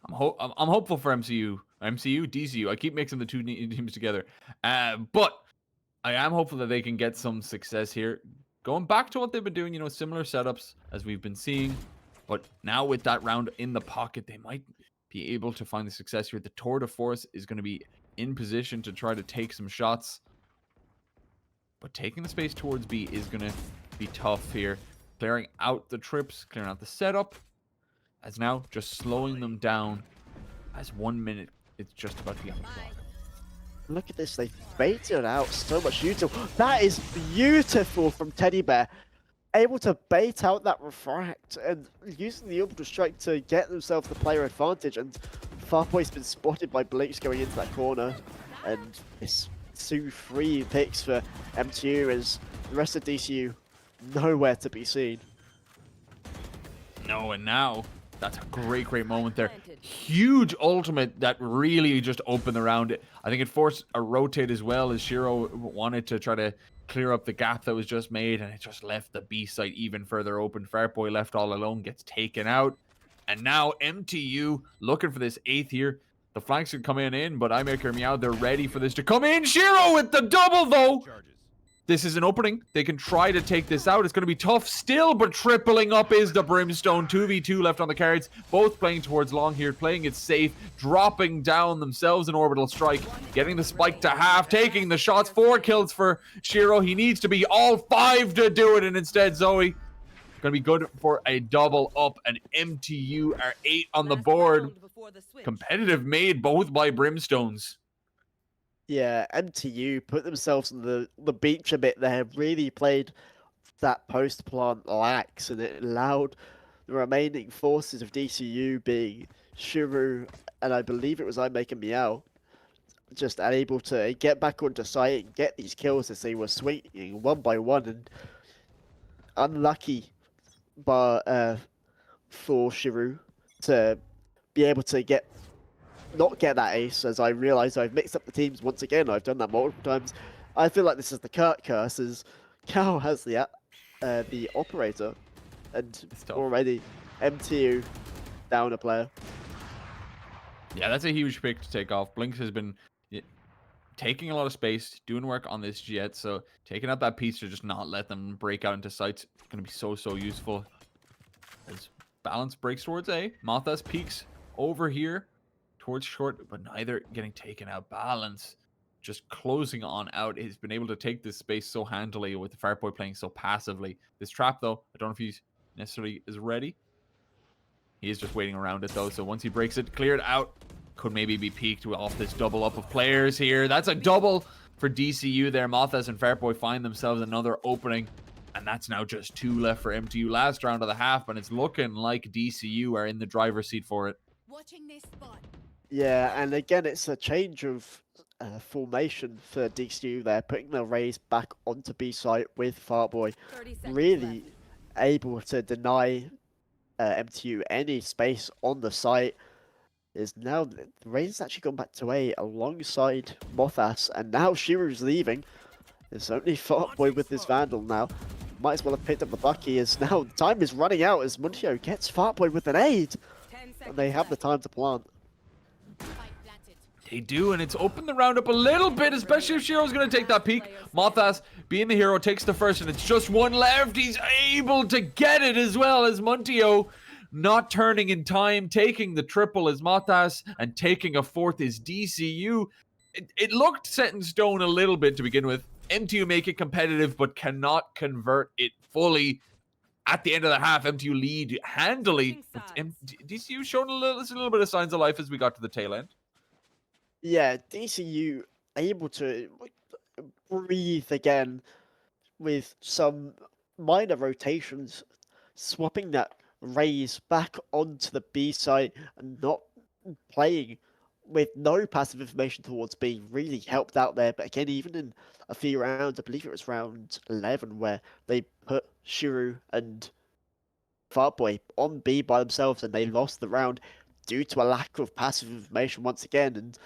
I'm hopeful for MCU, DCU. I keep mixing the 2 teams together. But I am hopeful that they can get some success here. Going back to what they've been doing, similar setups as we've been seeing. But now with that round in the pocket, they might be able to find the success here. The Tour de Force is going to be in position to try to take some shots. But taking the space towards B is going to be tough here. Clearing out the trips, clearing out the setup. As now just slowing them down as 1 minute it's just about to be on the clock. Look at this, they baited out so much util. That is beautiful from Teddy Bear. Able to bait out that refract and using the orbital strike to get themselves the player advantage, and Fartboy's been spotted by Blinks going into that corner, and it's 2-3 picks for MTU as the rest of DCU nowhere to be seen. No, and now that's a great moment there. Huge ultimate that really just opened the round. I think it forced a rotate as well, as Shiro wanted to try to clear up the gap that was just made, and it just left the B site even further open. Fartboy left all alone, gets taken out, and now MTU looking for this 8th here. The flanks can come in, but iMaker Meow, they're ready for this to come in. Shiro with the double though. This is an opening. They can try to take this out. It's going to be tough still, but tripling up is the Brimstone. 2v2 left on the cards. Both playing towards long here, playing it safe, dropping down themselves an orbital strike, getting the spike to half, taking the shots. 4 kills for Shiro. He needs to be all 5 to do it, and instead Zoe going to be good for a double up, and MTU are 8 on the board. Competitive made both by Brimstones. Yeah, MTU put themselves on the beach a bit there, really played that post-plant lax, and it allowed the remaining forces of DCU, being Shiru and I believe it was I Make a Meow, just able to get back onto site and get these kills as they were swinging one by one, and unlucky for Shiru to be able to not get that ace, as I realise I've mixed up the teams once again. I've done that multiple times. I feel like this is the Kurt curse, as Cal has the operator, and already MTU down a player. Yeah, that's a huge pick to take off. Blinks has been taking a lot of space, doing work on this jet, so taking out that piece to just not let them break out into sites is going to be so useful. As balance breaks towards A, Mothas peeks over here towards short, but neither getting taken out. Balance just closing on out. He's been able to take this space so handily with the Fartboy playing so passively. This trap, though, I don't know if he's necessarily is ready. He is just waiting around it, though, so once he breaks it, cleared out, could maybe be peaked off this double up of players here. That's a double for DCU there. Mothas and Fartboy find themselves another opening, and that's now just 2 left for MTU. Last round of the half, and it's looking like DCU are in the driver's seat for it. Watching this spot. Yeah, and again, it's a change of formation for DCU there, putting the Rays back onto B site with Fartboy, 30 seconds really left. able to deny MTU any space on the site. Is now the Rays actually gone back to A alongside Mothas, and now Shiru's leaving. It's only Fartboy with his Vandal now. Might as well have picked up the Bucky, as now time is running out as Muntio gets Fartboy with an aid, 10 and they have the time to plant. They do, and it's opened the round up a little bit, especially if Shiro's going to take that peek. Mothas, being the hero, takes the first, and it's just 1 left. He's able to get it as well as Muntio. Not turning in time, taking the triple as Mothas, and taking a 4th is DCU. It looked set in stone a little bit to begin with. MTU make it competitive, but cannot convert it fully. At the end of the half, MTU lead handily. DCU showing a little bit of signs of life as we got to the tail end. Yeah, DCU able to breathe again with some minor rotations, swapping that Rays back onto the B site and not playing with no passive information towards B really helped out there. But again, even in a few rounds, I believe it was round 11, where they put Shiru and Fartboy on B by themselves and they lost the round due to a lack of passive information once again. And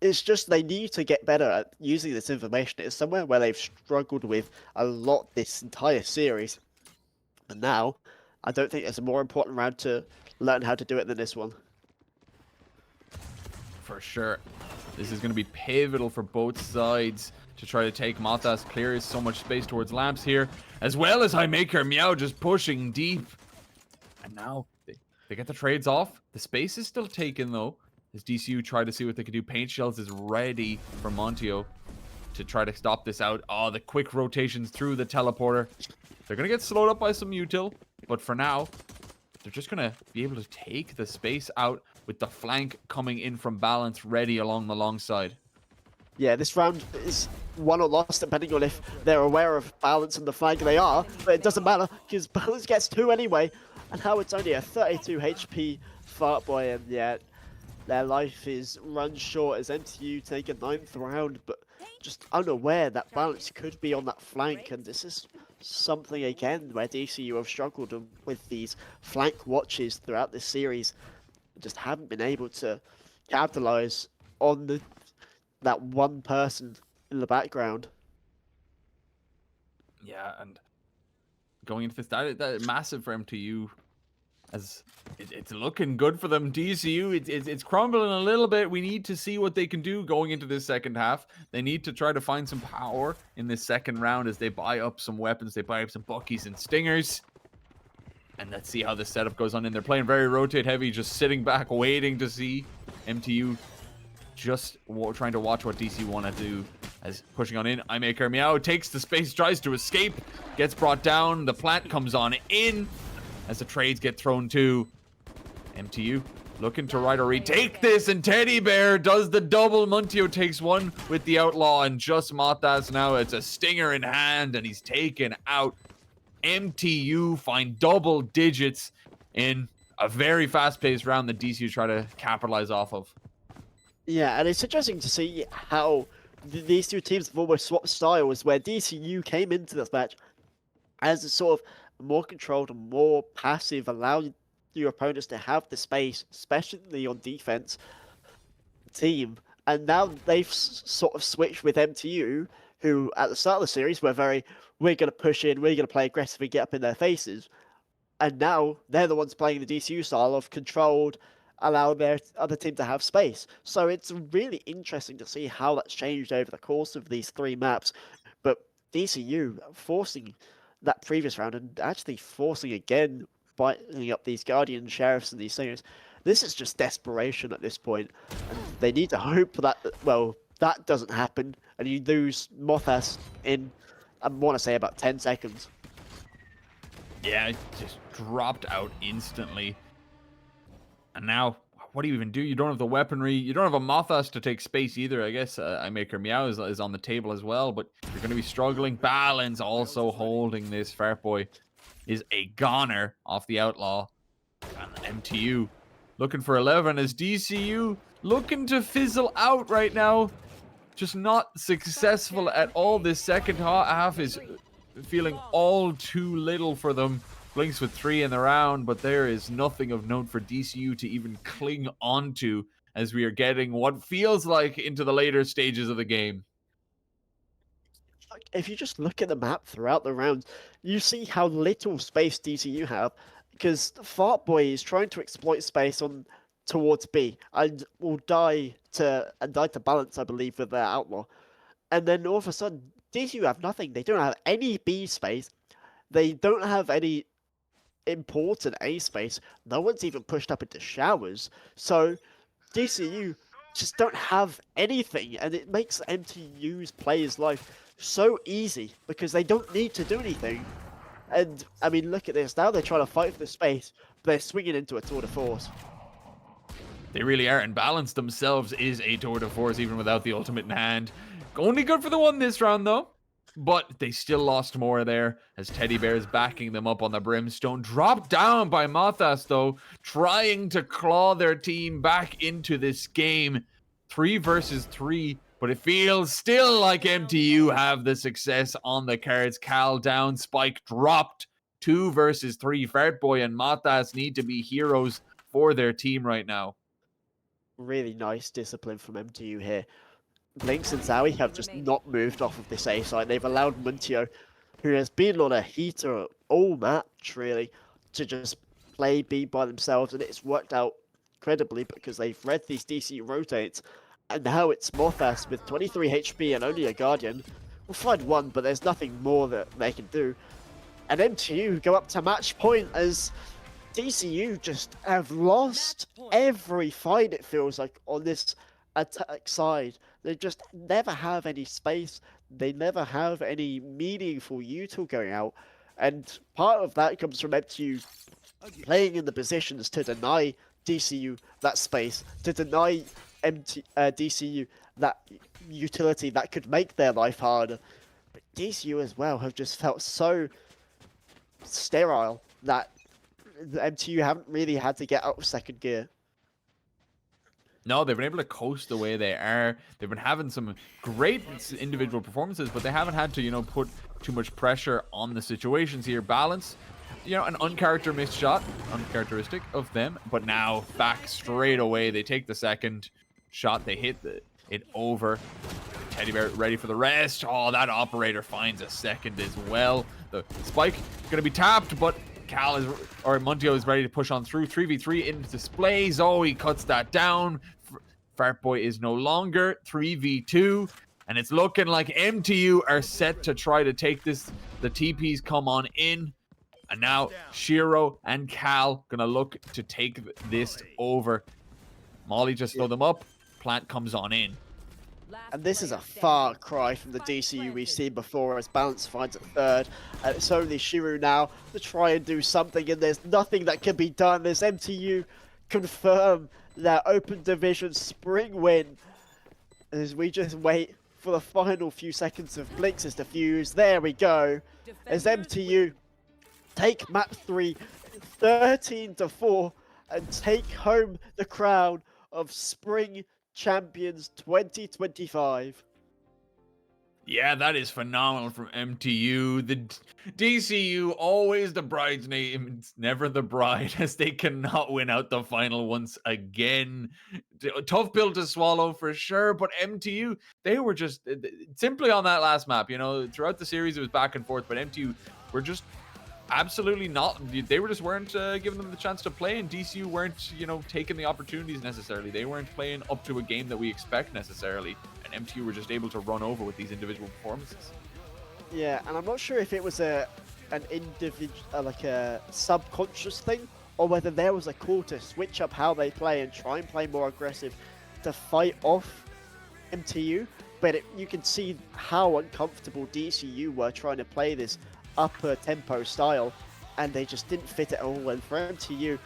it's just they need to get better at using this information. It's somewhere where they've struggled with a lot this entire series. And now, I don't think there's a more important round to learn how to do it than this one. For sure. This is going to be pivotal for both sides to try to take Mothas. Clears so much space towards Lamps here, as well as I Make Her Meow just pushing deep. And now they get the trades off. The space is still taken, though, as DCU try to see what they can do. Paint Shells is ready for Montio to try to stop this out. Oh, the quick rotations through the teleporter. They're going to get slowed up by some util, but for now, they're just going to be able to take the space out with the flank coming in from Balance ready along the long side. Yeah, this round is won or lost depending on if they're aware of Balance and the flank. They are, but it doesn't matter because Balance gets 2 anyway. And now it's only a 32 HP Fartboy, and yet their life is run short as MTU take a 9th round, but just unaware that Balance could be on that flank. And this is something again where DCU have struggled with these flank watches throughout this series. Just haven't been able to capitalize on that one person in the background. Yeah, and going into this, that massive for MTU. as it's looking good for them. DCU, it's crumbling a little bit. We need to see what they can do going into this second half. They need to try to find some power in this second round as they buy up some weapons. They buy up some buckies and stingers. And let's see how this setup goes on in. They're playing very rotate heavy, just sitting back, waiting to see. MTU just trying to watch what DC want to do as pushing on in. I make her meow, takes the space, tries to escape, gets brought down. The plant comes on in as the trades get thrown to MTU. Looking to right or retake this, and Teddy Bear does the double. Muntio takes one with the outlaw, and just Matas now. It's a stinger in hand, and he's taken out. MTU find double digits in a very fast-paced round that DCU try to capitalize off of. Yeah, and it's interesting to see how these two teams have almost swapped styles, where DCU came into this match as a sort of more controlled and more passive, allowing your opponents to have the space, especially on defense team. And now they've sort of switched with MTU, who at the start of the series were we're going to push in, we're going to play aggressively, get up in their faces. And now they're the ones playing the DCU style of controlled, allow their other team to have space. So it's really interesting to see how that's changed over the course of these three maps. But DCU forcing that previous round and actually forcing again, biting up these Guardian Sheriffs and these things. This is just desperation at this point. And they need to hope that, well, that doesn't happen and you lose Mothas in, I want to say, about 10 seconds. Yeah, it just dropped out instantly. And now, what do you even do? You don't have the weaponry. You don't have a Mothas to take space either. I guess I make her meow is on the table as well, but you're going to be struggling. Balance also holding this. Fartboy is a goner off the outlaw. And MTU looking for 11 as DCU looking to fizzle out right now. Just not successful at all. This second half is feeling all too little for them. Blinks with 3 in the round, but there is nothing of note for DCU to even cling onto as we are getting what feels like into the later stages of the game. If you just look at the map throughout the rounds, you see how little space DCU have, because Fartboy is trying to exploit space on towards B and will die to balance, I believe, with their outlaw. And then all of a sudden, DCU have nothing. They don't have any B space. They don't have any important A space. No one's even pushed up into showers. So DCU just don't have anything, and it makes MTU's players' life so easy because they don't need to do anything. And I mean, look at this. Now they're trying to fight for the space, but they're swinging into a tour de force. They really are, and Balance themselves is a tour de force even without the ultimate in hand. Only good for the one this round though. But they still lost more there as Teddy Bear is backing them up on the Brimstone. Dropped down by Mothas, though, trying to claw their team back into this game. 3 versus 3, but it feels still like MTU have the success on the cards. Cal down, Spike dropped. 2 versus 3. Fartboy and Mothas need to be heroes for their team right now. Really nice discipline from MTU here. Blinks and Zowie have just not moved off of this A side. They've allowed Muntio, who has been on a heater all match, really, to just play B by themselves, and it's worked out incredibly because they've read these DC rotates, and now it's Mothas with 23 HP and only a Guardian. We'll find one, but there's nothing more that they can do. And MTU go up to match point as DCU just have lost every fight, it feels like, on this attack side. They just never have any space. They never have any meaningful util going out. And part of that comes from MTU playing in the positions to deny DCU that space, to deny DCU that utility that could make their life harder. But DCU as well have just felt so sterile that the MTU haven't really had to get out of second gear. No, they've been able to coast the way they are. They've been having some great individual performances, but they haven't had to, you know, put too much pressure on the situations here. Balance, you know, an uncharacteristic shot, uncharacteristic of them, but now back straight away. They take the second shot. They hit it over. Teddy Bear ready for the rest. Oh, that operator finds a second as well. The spike going to be tapped, but Cal is, or Montio is ready to push on through. 3v3 into display. Zoe cuts that down. Fartboy is no longer. 3v2. And it's looking like MTU are set to try to take this. The TPs come on in. And now Shiro and Cal gonna look to take this over. Molly just throw them up. Plant comes on in. And this is a far cry from the DCU we've seen before as Balance finds at third. And it's only Shiru now to try and do something, and there's nothing that can be done as MTU confirm their Open Division spring win. As we just wait for the final few seconds of Blix's defuse. There we go. As MTU take map 3, 13-4, and take home the crown of Spring Champions 2025. Yeah, that is phenomenal from MTU. The DCU, always the bridesmaid, never the bride, as they cannot win out the final once again. Tough pill to swallow for sure, but MTU, they were just simply on that last map. You know, throughout the series, it was back and forth, but MTU were just absolutely not. They were just weren't giving them the chance to play, and DCU weren't, you know, taking the opportunities necessarily. They weren't playing up to a game that we expect necessarily, and MTU were just able to run over with these individual performances. Yeah, and I'm not sure if it was an individual, like a subconscious thing, or whether there was a call to switch up how they play and try and play more aggressive to fight off MTU. But you can see how uncomfortable DCU were trying to play this upper tempo style, and they just didn't fit it all. And for MTU,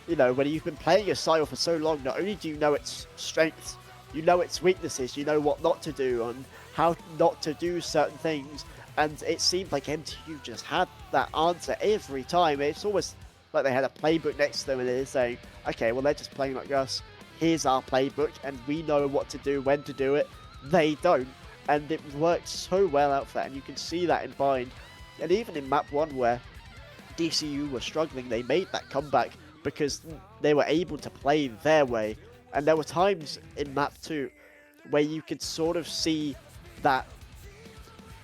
you know, when you've been playing your style for so long, not only do you know its strengths, you know its weaknesses, you know what not to do and how not to do certain things, and it seemed like MTU just had that answer every time. It's almost like they had a playbook next to them and they're saying, okay, well, they're just playing like us, here's our playbook and we know what to do, when to do it. They don't, and it worked so well out for that, and you can see that in Bind. And even in map 1 where DCU were struggling, they made that comeback because they were able to play their way. And there were times in map 2 where you could sort of see that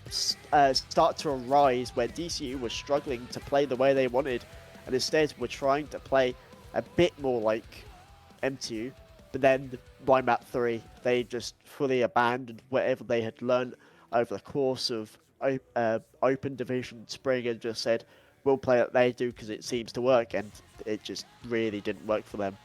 start to arise, where DCU was struggling to play the way they wanted and instead were trying to play a bit more like MTU. But then by map 3, they just fully abandoned whatever they had learned over the course of Open Division Spring and just said, we'll play what they do because it seems to work, and it just really didn't work for them.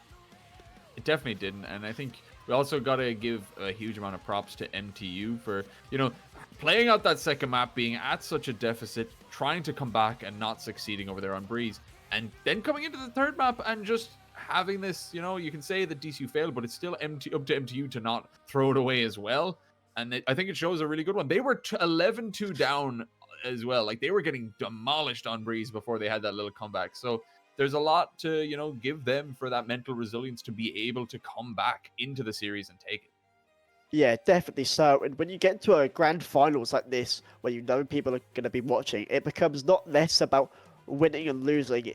It definitely didn't, and I think we also got to give a huge amount of props to MTU for, you know, playing out that second map, being at such a deficit, trying to come back and not succeeding over there on Breeze, and then coming into the third map and just having this, you know, you can say that DCU failed, but it's still up to MTU to not throw it away as well. And I think it shows a really good one. They were 11-2 down as well. Like, they were getting demolished on Breeze before they had that little comeback. So there's a lot to, you know, give them for that mental resilience to be able to come back into the series and take it. Yeah, definitely so. And when you get to a grand finals like this, where you know people are going to be watching, it becomes not less about winning and losing.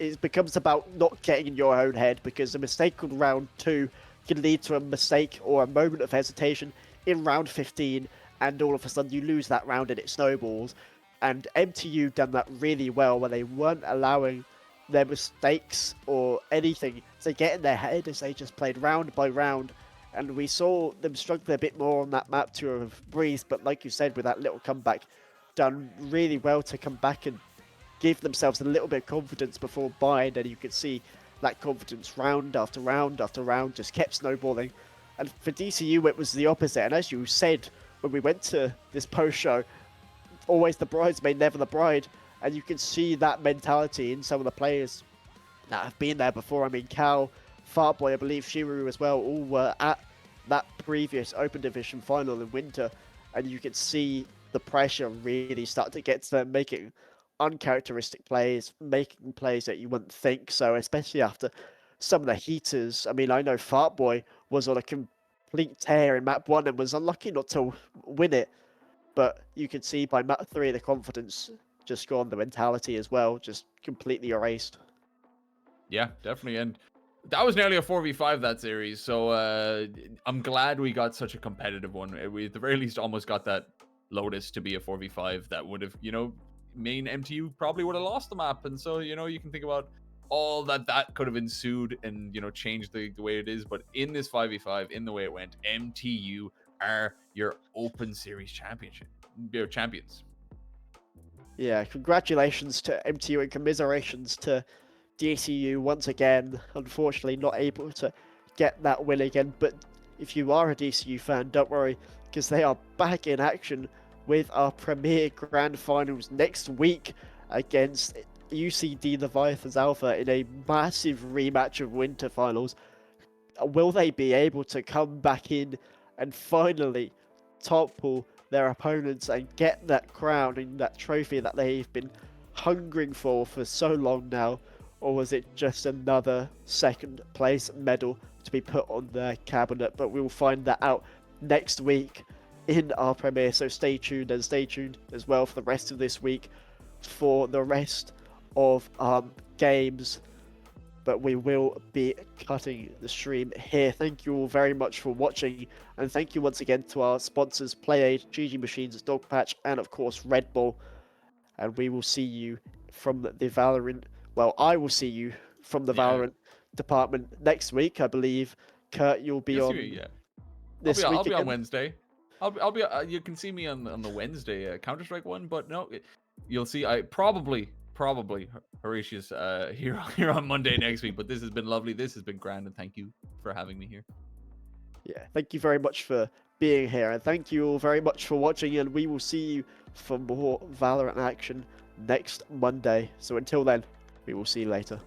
It becomes about not getting in your own head, because a mistake on round 2 can lead to a mistake or a moment of hesitation in round 15, and all of a sudden you lose that round and it snowballs. And MTU done that really well, where they weren't allowing their mistakes or anything to get in their head as they just played round by round. And we saw them struggle a bit more on that map 2 of Breeze, but like you said, with that little comeback, done really well to come back and give themselves a little bit of confidence before Bind, and you could see that confidence round after round after round just kept snowballing. And for DCU, it was the opposite. And as you said, when we went to this post-show, always the bridesmaid, never the bride. And you can see that mentality in some of the players that have been there before. I mean, Cal, Fartboy, I believe Shiru as well, all were at that previous Open Division final in winter. And you can see the pressure really start to get to them, making uncharacteristic plays, making plays that you wouldn't think so, especially after some of the heaters. I mean, I know Fartboy was on a complete tear in map 1 and was unlucky not to win it, but you can see by map 3 the confidence just gone, the mentality as well, just completely erased. Yeah, definitely. And that was nearly a 4v5 that series, so I'm glad we got such a competitive one. We at the very least almost got that Lotus to be a 4v5 that would have, you know, main MTU probably would have lost the map. And so, you know, you can think about all that could have ensued and, you know, changed the way it is. But in this 5v5, in the way it went, MTU are your Open Series champions. Yeah, congratulations to MTU and commiserations to DCU once again. Unfortunately, not able to get that win again. But if you are a DCU fan, don't worry, because they are back in action with our premier grand finals next week against UCD Leviathan's Alpha in a massive rematch of winter finals. Will they be able to come back in and finally topple their opponents and get that crown and that trophy that they've been hungering for so long now? Or was it just another second place medal to be put on their cabinet? But we'll find that out next week in our premiere, so stay tuned, and stay tuned as well for the rest of this week for the rest of games. But we will be cutting the stream here. Thank you all very much for watching, and thank you once again to our sponsors, PlayAid, GG Machines, Dogpatch, and of course Red Bull. And we will see you from the Valorant. Well, I will see you from the Valorant department next week, I believe. Kurt, you'll be on this week. I'll be on Wednesday. I'll be. You can see me on the Wednesday Counter-Strike one, but no, you'll see. I probably Horatius here on Monday next week. But this has been lovely. This has been grand, and thank you for having me here. Yeah, thank you very much for being here, and thank you all very much for watching. And we will see you for more Valorant action next Monday. So until then, we will see you later.